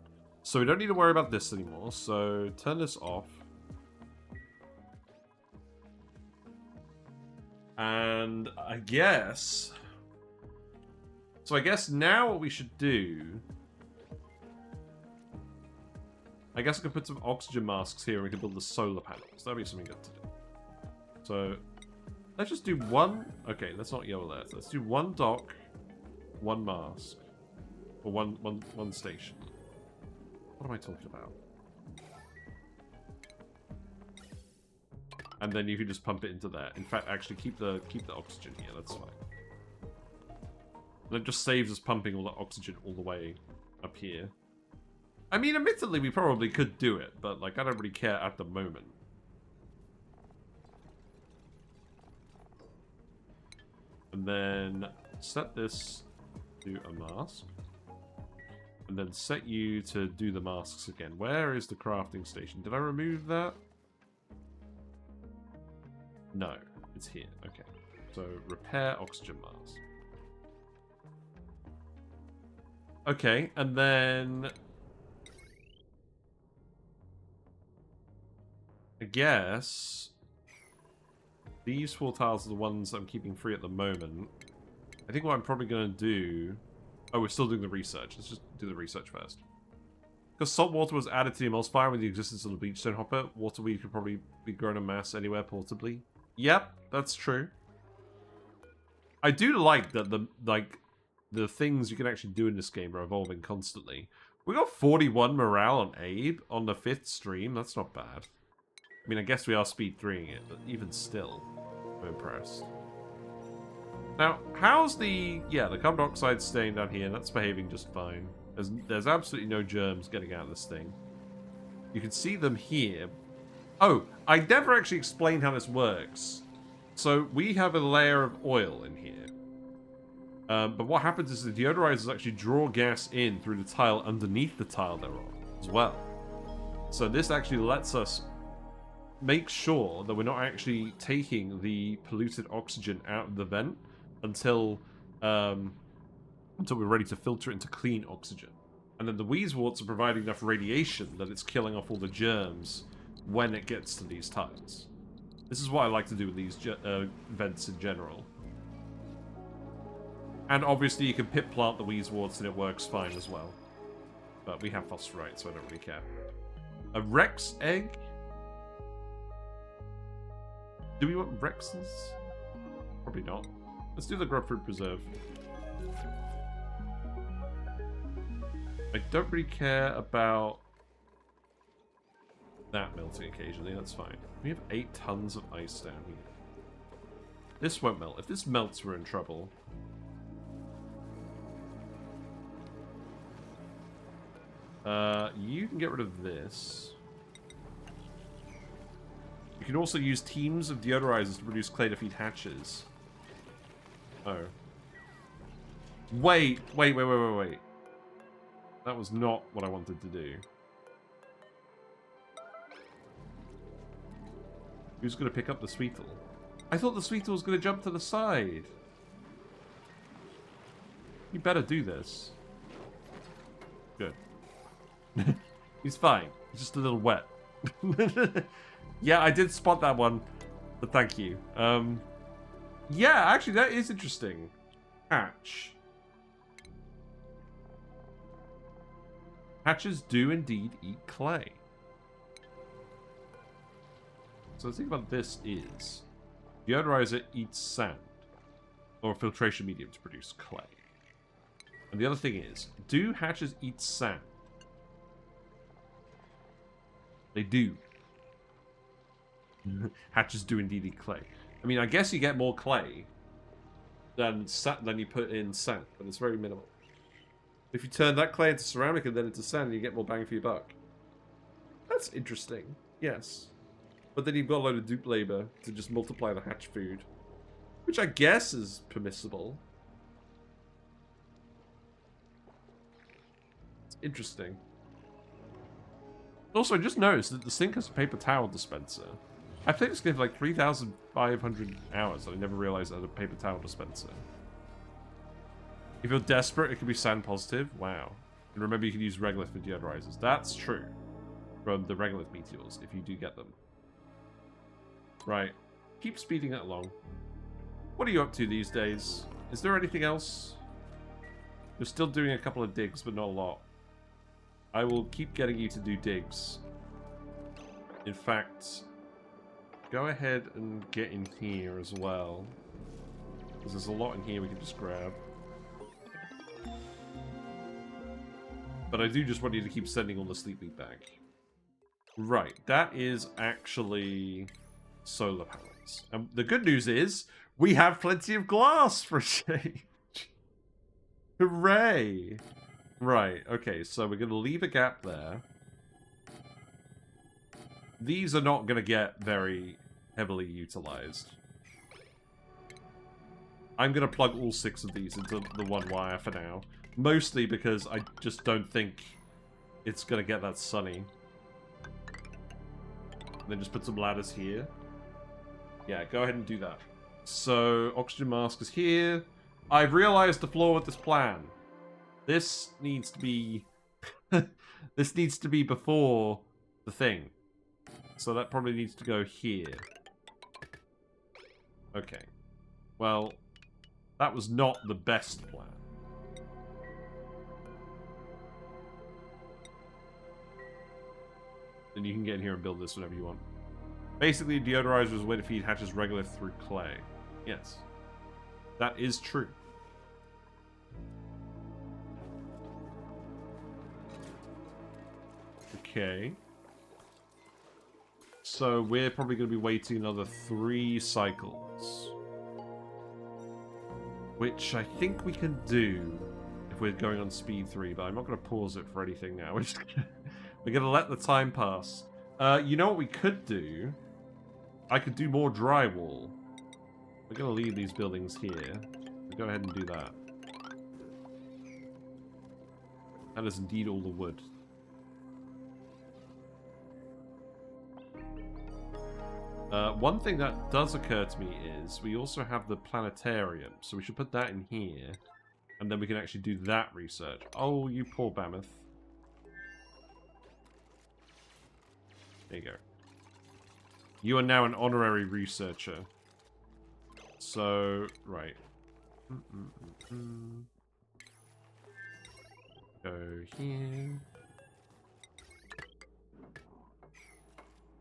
So we don't need to worry about this anymore, so turn this off. And I guess... So I guess now what we should do... I guess I could put some oxygen masks here and we can build the solar panels. That'd be something good to do. So, let's just do one... Okay, let's not yell at that. Let's do one dock, one mask. Or one station. What am I talking about? And then you can just pump it into there. In fact, actually keep the oxygen here, that's fine. And it just saves us pumping all the oxygen all the way up here. I mean, admittedly, we probably could do it, but, like, I don't really care at the moment. And then set this to a mask. And then set you to do the masks again. Where is the crafting station? Did I remove that? No, it's here. Okay. So, repair oxygen mask. Okay, and then... I guess these 4 tiles are the ones I'm keeping free at the moment. I think what I'm probably going to do... Oh, we're still doing the research. Let's just do the research first. Because salt water was added to the emulsifier with the existence of the bleachstone hopper, waterweed could probably be grown en masse anywhere portably. Yep, that's true. I do like that the things you can actually do in this game are evolving constantly. We got 41 morale on Abe on the 5th stream. That's not bad. I mean, I guess we are speed 3ing it, but even still, I'm impressed. Now, how's the... Yeah, the carbon dioxide staying down here. That's behaving just fine. There's absolutely no germs getting out of this thing. You can see them here. Oh, I never actually explained how this works. So, we have a layer of oil in here. But what happens is the deodorizers actually draw gas in through the tile underneath the tile they're on as well. So this actually lets us make sure that we're not actually taking the polluted oxygen out of the vent until we're ready to filter it into clean oxygen. And then the wheezeworts are providing enough radiation that it's killing off all the germs when it gets to these tiles. This is what I like to do with these vents in general. And obviously you can pit plant the wheezeworts and it works fine as well. But we have phosphorite, so I don't really care. A Rex egg? Do we want Rexes? Probably not. Let's do the grubfruit preserve. I don't really care about that melting occasionally, that's fine. We have 8 tons of ice down here. This won't melt. If this melts, we're in trouble. You can get rid of this. You can also use teams of deodorizers to produce clay to feed hatches. Oh. Wait. That was not what I wanted to do. Who's going to pick up the Sweetle? I thought the Sweetle was going to jump to the side. You better do this. Good. He's fine. He's just a little wet. Yeah, I did spot that one. But thank you. Yeah, actually, that is interesting. Hatch. Hatches do indeed eat clay. So the thing about this is, deodorizer eats sand, or a filtration medium to produce clay. And the other thing is, do hatches eat sand? They do. Hatches do indeed eat clay. I mean, I guess you get more clay than you put in sand, but it's very minimal. If you turn that clay into ceramic and then into sand, you get more bang for your buck. That's interesting, yes. But then you've got a load of dupe labor to just multiply the hatch food. Which I guess is permissible. It's interesting. Also, I just noticed that the sink has a paper towel dispenser. I played this game for like 3,500 hours and I never realized it had a paper towel dispenser. If you're desperate, it can be sand positive. Wow. And remember, you can use regolith for deodorizers. That's true. From the regolith meteors, if you do get them. Right. Keep speeding it along. What are you up to these days? Is there anything else? You're still doing a couple of digs, but not a lot. I will keep getting you to do digs. In fact, go ahead and get in here as well. Because there's a lot in here we can just grab. But I do just want you to keep sending all the sleep meat back. Right, that is actually solar panels. And the good news is, we have plenty of glass for a change. Hooray! Right, okay, so we're going to leave a gap there. These are not going to get very heavily utilized. I'm going to plug all 6 of these into the one wire for now. Mostly because I just don't think it's going to get that sunny. And then just put some ladders here. Yeah, go ahead and do that. So, oxygen mask is here. I've realized the flaw with this plan. This needs to be... this needs to be before the thing. So that probably needs to go here. Okay. Well, that was not the best plan. Then you can get in here and build this whenever you want. Basically, deodorizer is a way to feed hatches regolith through clay. Yes. That is true. Okay. So we're probably going to be waiting another 3 cycles. Which I think we can do if we're going on speed 3, but I'm not going to pause it for anything now. We're going to let the time pass. You know what we could do? I could do more drywall. We're going to leave these buildings here. We'll go ahead and do that. That is indeed all the wood. One thing that does occur to me is we also have the planetarium, so we should put that in here, and then we can actually do that research. Oh, you poor mammoth. There you go. You are now an honorary researcher. So, right. Go here.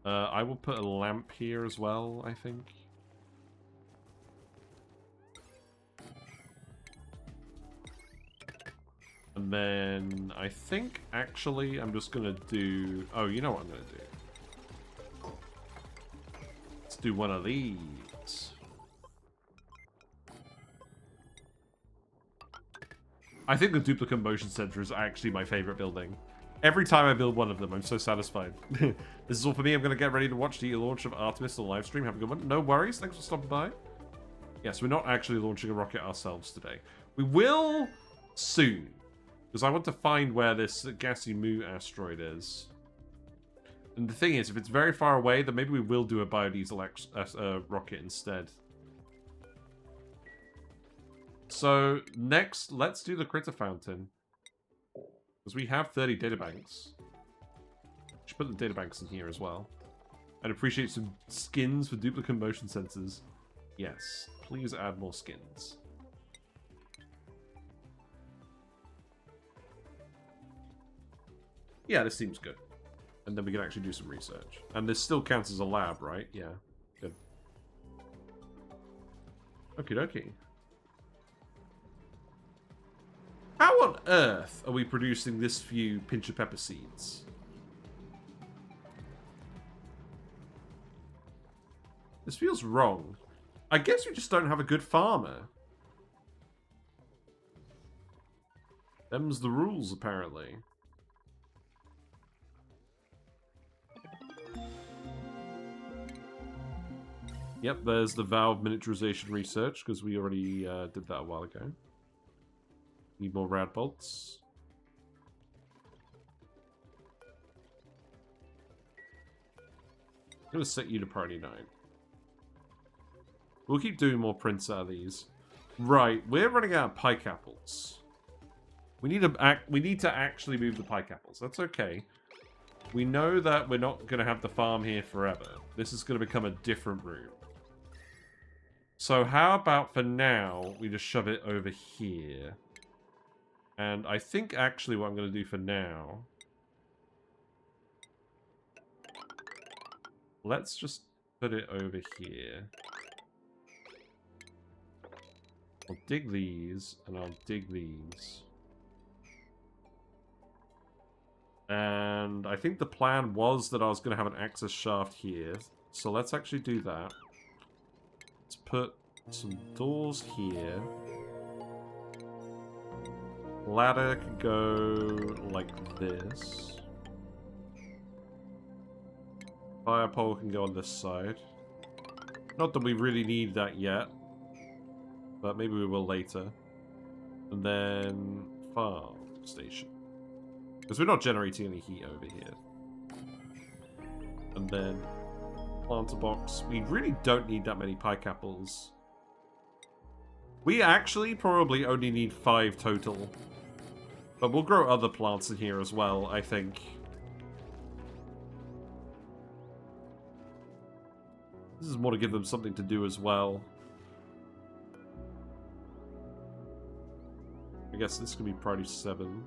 I will put a lamp here as well, I think. And then I think actually I'm just gonna do... Oh, you know what I'm gonna do? Let's do one of these. I think the duplicant motion center is actually my favorite building. Every time I build one of them, I'm so satisfied. This is all for me. I'm going to get ready to watch the launch of Artemis on live stream. Have a good one. No worries. Thanks for stopping by. Yes, we're not actually launching a rocket ourselves today. We will soon. Because I want to find where this Gassy Moo asteroid is. And the thing is, if it's very far away, then maybe we will do a biodiesel rocket instead. So, next, let's do the critter fountain. Because we have 30 databanks. Should put the databanks in here as well. I'd appreciate some skins for duplicant motion sensors. Yes, please add more skins. Yeah, this seems good. And then we can actually do some research. And this still counts as a lab, right? Yeah, good. Okie dokie. How on earth are we producing this few pinch of pepper seeds? This feels wrong. I guess we just don't have a good farmer. Them's the rules, apparently. Yep, there's the valve miniaturization research, because we already did that a while ago. Need more rad bolts. I'm going to set you to priority 9. We'll keep doing more prints out of these. Right, we're running out of pike apples. We need to actually move the pike apples. That's okay. We know that we're not going to have the farm here forever. This is going to become a different room. So how about for now, we just shove it over here. And I think actually what I'm going to do for now... Let's just put it over here. I'll dig these, and I'll dig these. And I think the plan was that I was going to have an access shaft here. So let's actually do that. Let's put some doors here. Ladder can go like this. Fire pole can go on this side. Not that we really need that yet. But maybe we will later. And then farm station. Because we're not generating any heat over here. And then planter box. We really don't need that many pike apples. We actually probably only need 5 total. But we'll grow other plants in here as well, I think. This is more to give them something to do as well. I guess this could be priority 7.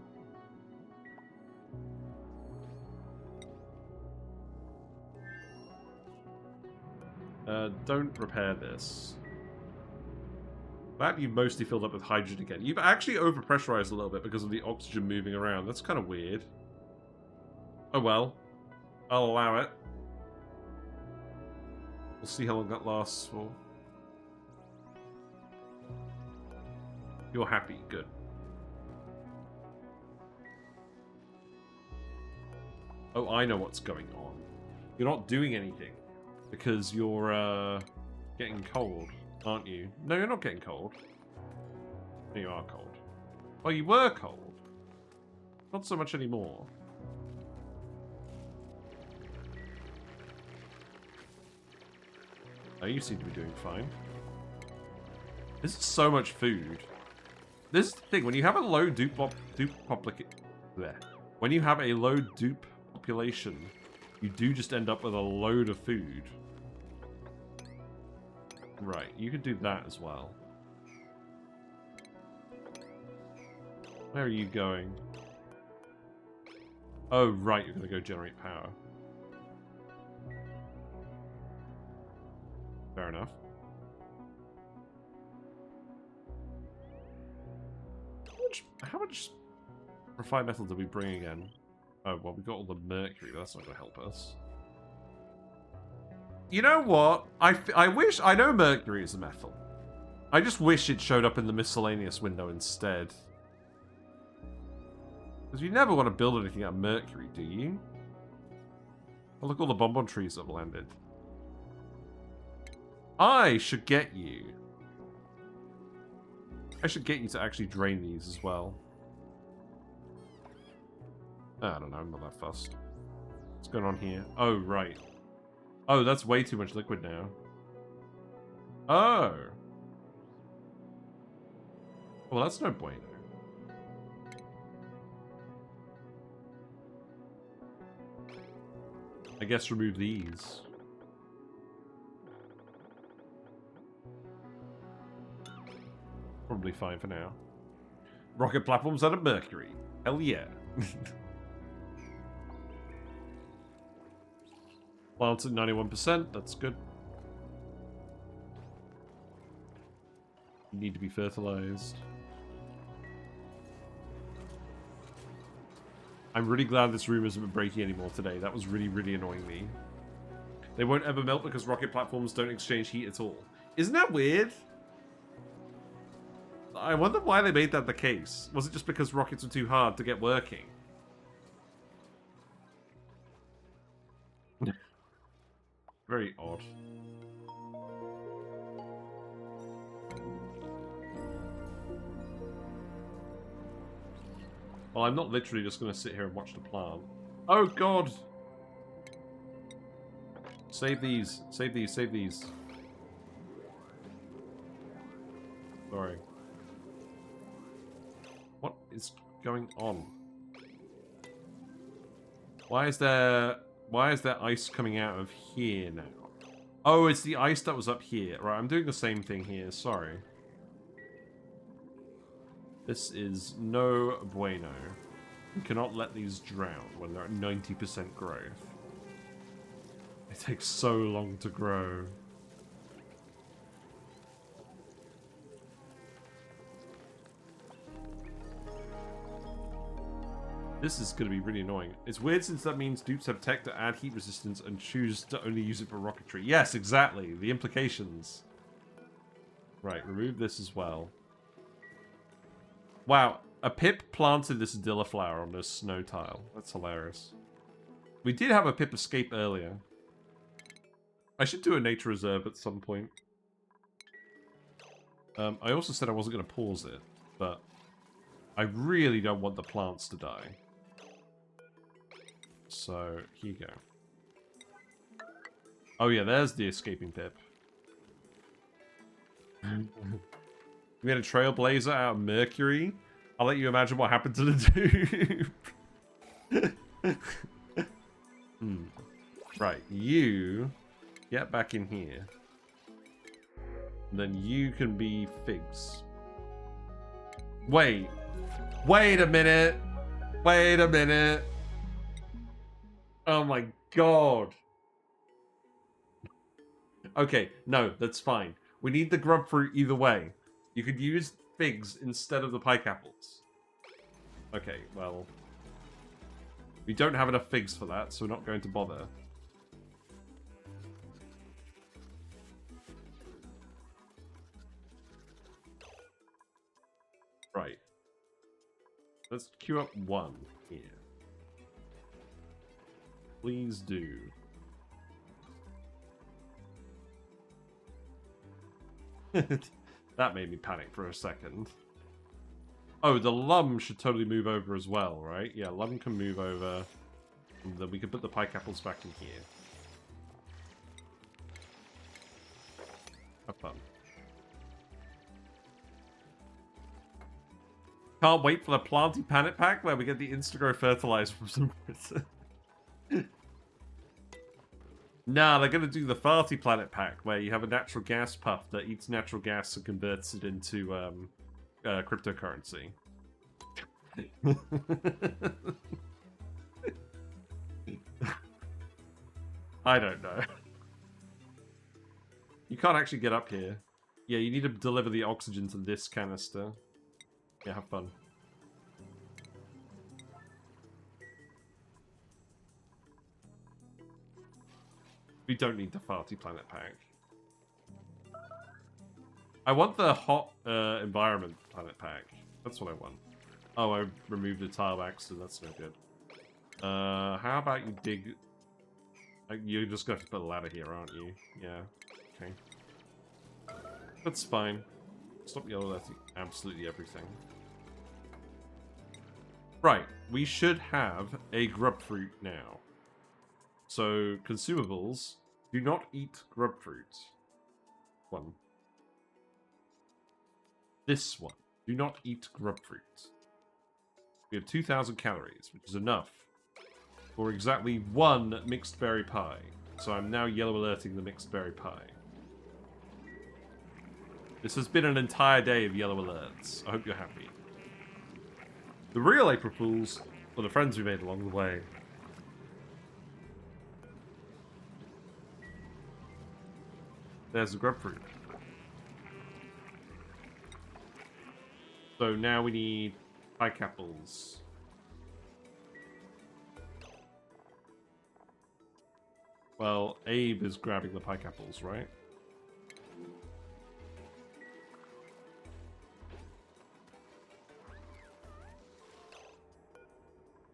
Don't repair this. That you mostly filled up with hydrogen again. You've actually overpressurized a little bit because of the oxygen moving around. That's kind of weird. Oh well. I'll allow it. We'll see how long that lasts for. You're happy. Good. Oh, I know what's going on. You're not doing anything. Because you're, getting cold, aren't you? No, you're not getting cold. No, you are cold. Oh, you were cold. Not so much anymore. Oh, you seem to be doing fine. This is so much food. This is the thing, when you have a low when you have a low dupe population, you do just end up with a load of food. Right, you could do that as well. Where are you going? Oh, right, you're going to go generate power. Fair enough. How much Refined metal did we bring again? Oh, well, we got all the mercury. That's not going to help us. You know what? I wish... I know mercury is a metal. I just wish it showed up in the miscellaneous window instead. Because you never want to build anything out of mercury, do you? Oh, look, all the bonbon trees have landed. I should get you. I should get you to actually drain these as well. I don't know, I'm not that fussed. What's going on here? Oh, right. Oh, that's way too much liquid now. Oh. Well, that's no bueno. I guess remove these. Probably fine for now. Rocket platforms out of mercury. Hell yeah. Plants at 91%. That's good. Need to be fertilized. I'm really glad this room isn't breaking anymore today. That was really, really annoying me. They won't ever melt because rocket platforms don't exchange heat at all. Isn't that weird? I wonder why they made that the case. Was it just because rockets were too hard to get working? Very odd. Well, I'm not literally just going to sit here and watch the plant. Oh, God! Save these. Save these. Save these. Sorry. What is going on? Why is there ice coming out of here now? Oh, it's the ice that was up here. Right, I'm doing the same thing here. Sorry. This is no bueno. You cannot let these drown when they're at 90% growth. It takes so long to grow. This is going to be really annoying. It's weird since that means dupes have tech to add heat resistance and choose to only use it for rocketry. Yes, exactly. The implications. Right, remove this as well. Wow, a pip planted this Dillaflower on this snow tile. That's hilarious. We did have a pip escape earlier. I should do a nature reserve at some point. I also said I wasn't going to pause it, but I really don't want the plants to die. So, here you go. Oh yeah, there's the escaping pip. We had a trailblazer out of mercury. I'll let you imagine what happened to the dude. Right, you get back in here. And then you can be figs. Wait a minute. Wait a minute. Oh my god. Okay, no, that's fine. We need the grub fruit either way. You could use figs instead of the pike apples. Okay, well... we don't have enough figs for that, so we're not going to bother. Right. Let's queue up one here. Please do. That made me panic for a second. Oh, the lum should totally move over as well, right? Yeah, lum can move over. And then we can put the pike apples back in here. Have fun. Can't wait for the Planty Planet Pack where we get the insta-grow fertilizer from some... Nah, they're going to do the Farty Planet Pack where you have a natural gas puff that eats natural gas and converts it into cryptocurrency. I don't know. You can't actually get up here. Yeah, you need to deliver the oxygen to this canister. Yeah, have fun. We don't need the Frosty Planet Pack. I want the hot environment planet pack. That's what I want. Oh, I removed the tile by accident. That's no good. How about you dig... You're just going to have to put a ladder here, aren't you? Yeah. Okay. That's fine. Stop yellow alerting absolutely everything. Right. We should have a grub fruit now. So, consumables. Do not eat grub fruit. One. This one. Do not eat grub fruit. We have 2,000 calories, which is enough for exactly one mixed berry pie. So I'm now yellow alerting the mixed berry pie. This has been an entire day of yellow alerts. I hope you're happy. The real April Fools were the friends we made along the way. There's the grub fruit. So now we need pike apples. Well, Abe is grabbing the pike apples, right?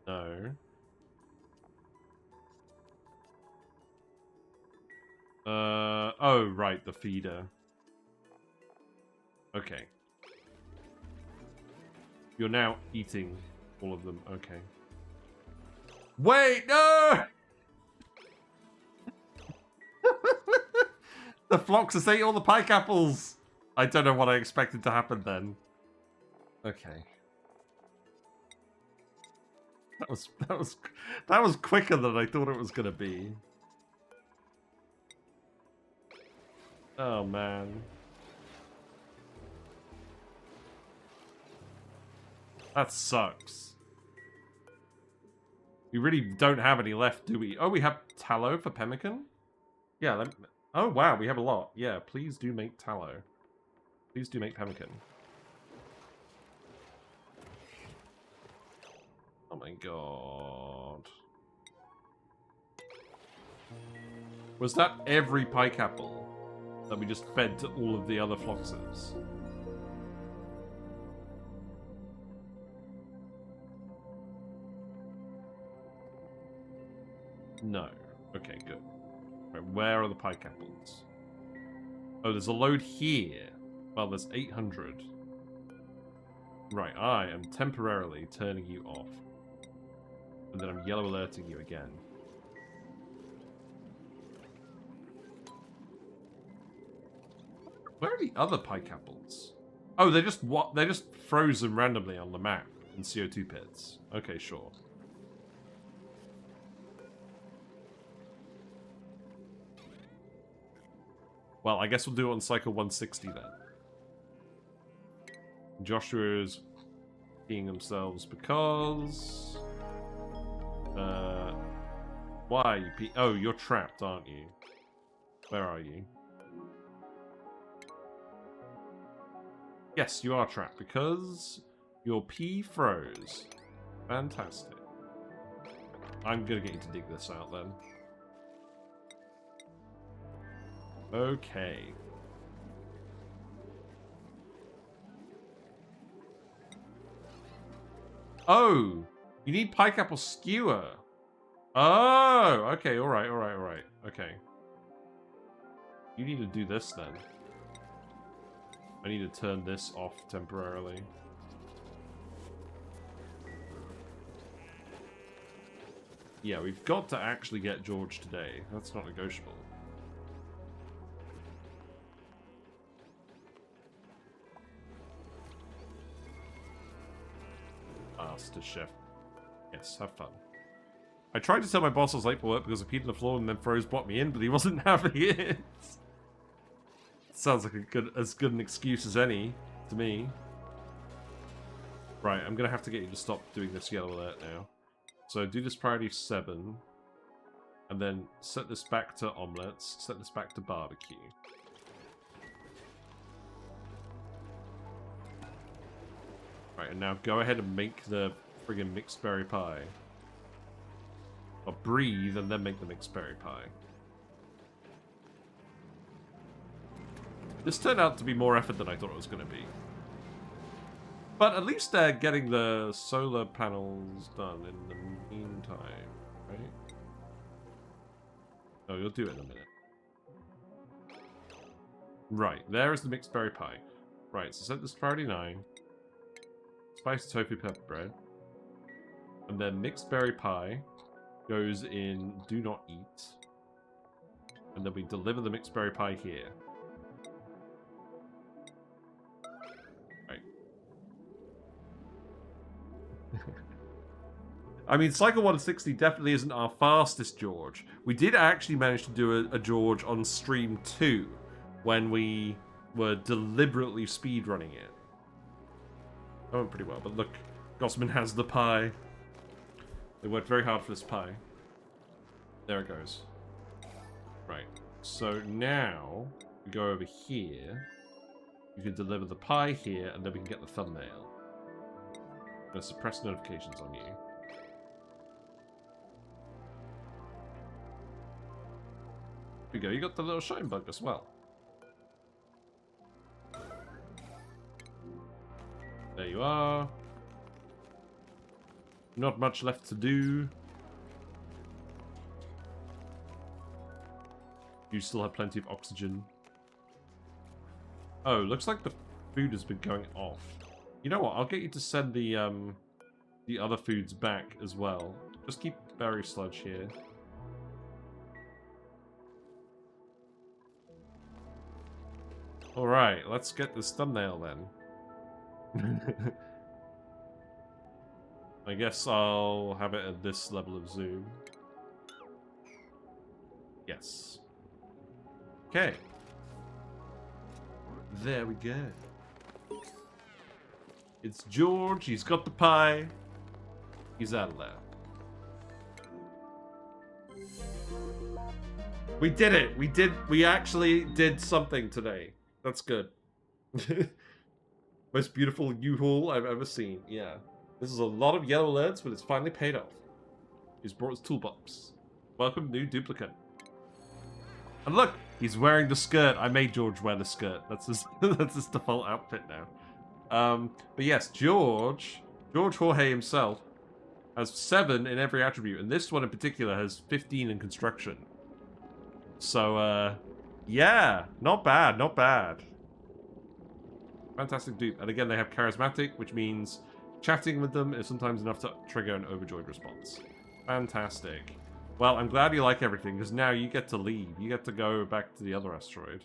No. Oh, right, the feeder. Okay. You're now eating all of them. Okay. Wait, no! The Floxus ate all the pike apples! I don't know what I expected to happen then. Okay. That was quicker than I thought it was gonna be. Oh man. That sucks. We really don't have any left, do we? Oh, we have tallow for pemmican? Yeah, oh wow, we have a lot. Yeah, please do make tallow. Please do make pemmican. Oh my god. Was that every pike apple that we just fed to all of the other Floxes? No. Okay, good. Right, where are the pike apples? Oh, there's a load here. Well, there's 800. Right, I am temporarily turning you off. And then I'm yellow alerting you again. Where are the other pike apples? Oh, they're just frozen randomly on the map in CO2 pits. Okay, sure. Well, I guess we'll do it on cycle 160 then. Joshua's peeing themselves because... why are you pee... Oh, you're trapped, aren't you? Where are you? Yes, you are trapped because your pee froze. Fantastic. I'm gonna get you to dig this out then. Okay. Oh! You need pike apple skewer. Oh! Okay, alright, alright, alright. Okay. You need to do this then. I need to turn this off temporarily. Yeah, we've got to actually get George today. That's not negotiable. Master Chef. Yes, have fun. I tried to tell my boss I was late for work because I peed on the floor and then Froze brought me in, but he wasn't having it. Sounds like as good an excuse as any to me. Right, I'm gonna have to get you to stop doing this yellow alert now. So do this priority 7, and then set this back to omelets, set this back to barbecue. Right, and now go ahead and make the friggin' mixed berry pie. Or breathe and then make the mixed berry pie. This turned out to be more effort than I thought it was going to be. But at least they're getting the solar panels done in the meantime, right? Oh, you'll do it in a minute. Right, there is the mixed berry pie. Right, so set this to priority 9. Spiced tofu pepper bread. And then mixed berry pie goes in do not eat. And then we deliver the mixed berry pie here. Right. I mean, Cycle 160 definitely isn't our fastest George. We did actually manage to do a George on stream 2 when we were deliberately speedrunning it. That went pretty well, but look, Gossman has the pie. They worked very hard for this pie. There it goes. Right, so now we go over here. You can deliver the pie here, and then we can get the thumbnail. I'm going to suppress notifications on you. Here we go, you got the little shine bug as well. There you are. Not much left to do. You still have plenty of oxygen. Oh, looks like the food has been going off. You know what? I'll get you to send the other foods back as well. Just keep Berry Sludge here. Alright, let's get this thumbnail then. I guess I'll have it at this level of zoom. Yes. Okay. There we go. It's George, he's got the pie. He's out of there. We did it! We actually did something today. That's good. Most beautiful U-Haul I've ever seen. Yeah. This is a lot of yellow alerts, but it's finally paid off. He's brought his toolbox. Welcome, new duplicant. And look, he's wearing the skirt. I made George wear the skirt. That's his that's his default outfit now. But yes, George Jorge himself has 7 in every attribute, and this one in particular has 15 in construction. So yeah, not bad, not bad. Fantastic dupe. And again, they have charismatic, which means chatting with them is sometimes enough to trigger an overjoyed response. Fantastic. Well, I'm glad you like everything, because now you get to leave. You get to go back to the other asteroid.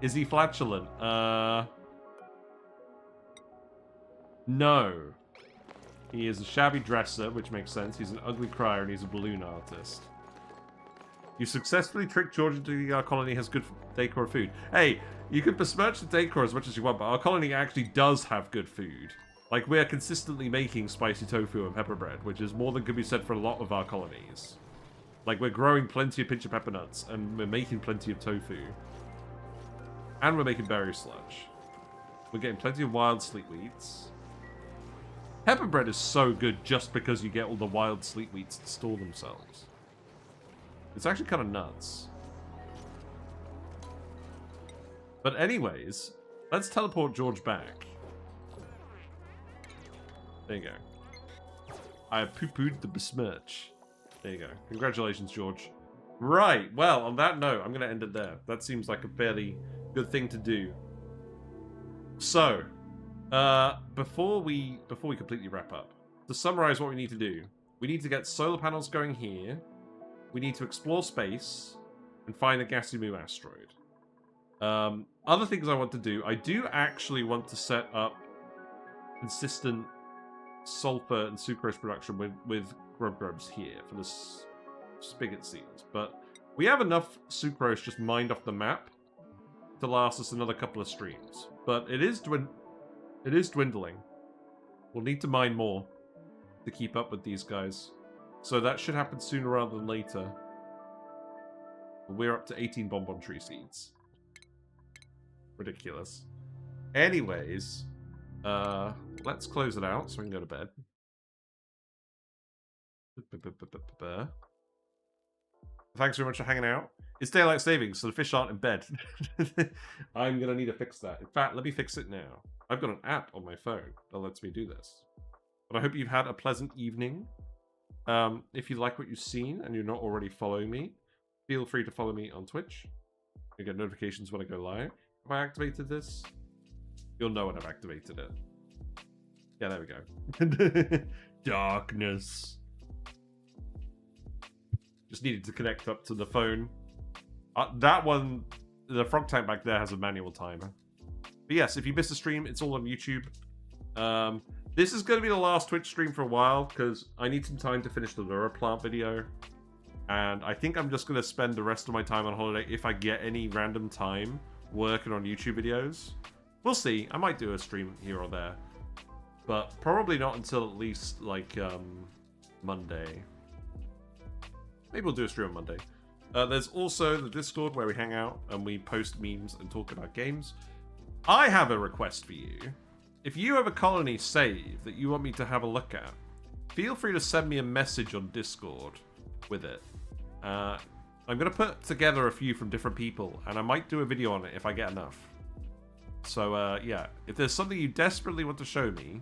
Is he flatulent? No. He is a shabby dresser, which makes sense. He's an ugly crier, and he's a balloon artist. You successfully tricked George into our colony has good decor food. Hey, you can besmirch the decor as much as you want, but our colony actually does have good food. Like, we're consistently making spicy tofu and pepper bread, which is more than could be said for a lot of our colonies. Like, we're growing plenty of pincher pepper nuts, and we're making plenty of tofu. And we're making berry sludge. We're getting plenty of wild sleetweeds. Pepper bread is so good just because you get all the wild sleetweeds to store themselves. It's actually kind of nuts. But anyways, let's teleport George back. There you go. I have poo-pooed the besmirch. There you go. Congratulations, George. Right, well, on that note, I'm going to end it there. That seems like a fairly good thing to do. So, before we completely wrap up, to summarize what we need to do, we need to get solar panels going here. We need to explore space and find a Gassy Moos asteroid. Other things I want to do, I do actually want to set up consistent sulfur and sucrose production with grubs here for this spigot seeds, but we have enough sucrose just mined off the map to last us another couple of streams. But it is dwindling. We'll need to mine more to keep up with these guys. So that should happen sooner rather than later. We're up to 18 bonbon tree seeds. Ridiculous. Anyways, let's close it out so we can go to bed. Thanks very much for hanging out. It's daylight savings, so the fish aren't in bed. I'm gonna need to fix that. In fact, let me fix it now. I've got an app on my phone that lets me do this. But I hope you've had a pleasant evening. If you like what you've seen and you're not already following me, feel free to follow me on Twitch. You get notifications when I go live. Have I activated this? You'll know when I've activated it. Yeah, there we go. Darkness. Just needed to connect up to the phone. That one, the frog tank back there has a manual timer. But yes, if you missed the stream, it's all on YouTube. This is going to be the last Twitch stream for a while, because I need some time to finish the Lura plant video. And I think I'm just going to spend the rest of my time on holiday, if I get any random time, working on YouTube videos. We'll see. I might do a stream here or there. But probably not until at least, like, Monday. Maybe we'll do a stream on Monday. There's also the Discord where we hang out and we post memes and talk about games. I have a request for you. If you have a colony save that you want me to have a look at, feel free to send me a message on Discord with it. I'm going to put together a few from different people, and I might do a video on it if I get enough. So, yeah, if there's something you desperately want to show me,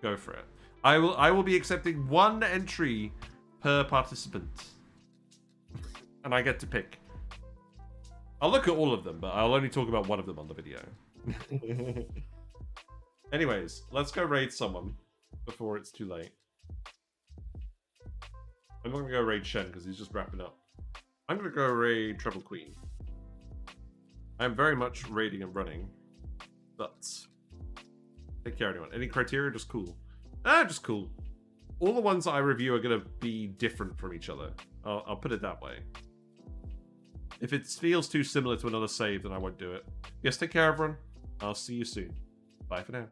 go for it. I will be accepting one entry per participant. And I get to pick. I'll look at all of them, but I'll only talk about one of them on the video. Anyways, let's go raid someone before it's too late. I'm not going to go raid Shen because he's just wrapping up. I'm going to go raid Treble Queen. I'm very much raiding and running. But take care, anyone. Any criteria? Just cool. Just cool. All the ones that I review are going to be different from each other. I'll put it that way. If it feels too similar to another save, then I won't do it. Yes, take care, everyone. I'll see you soon. Bye for now.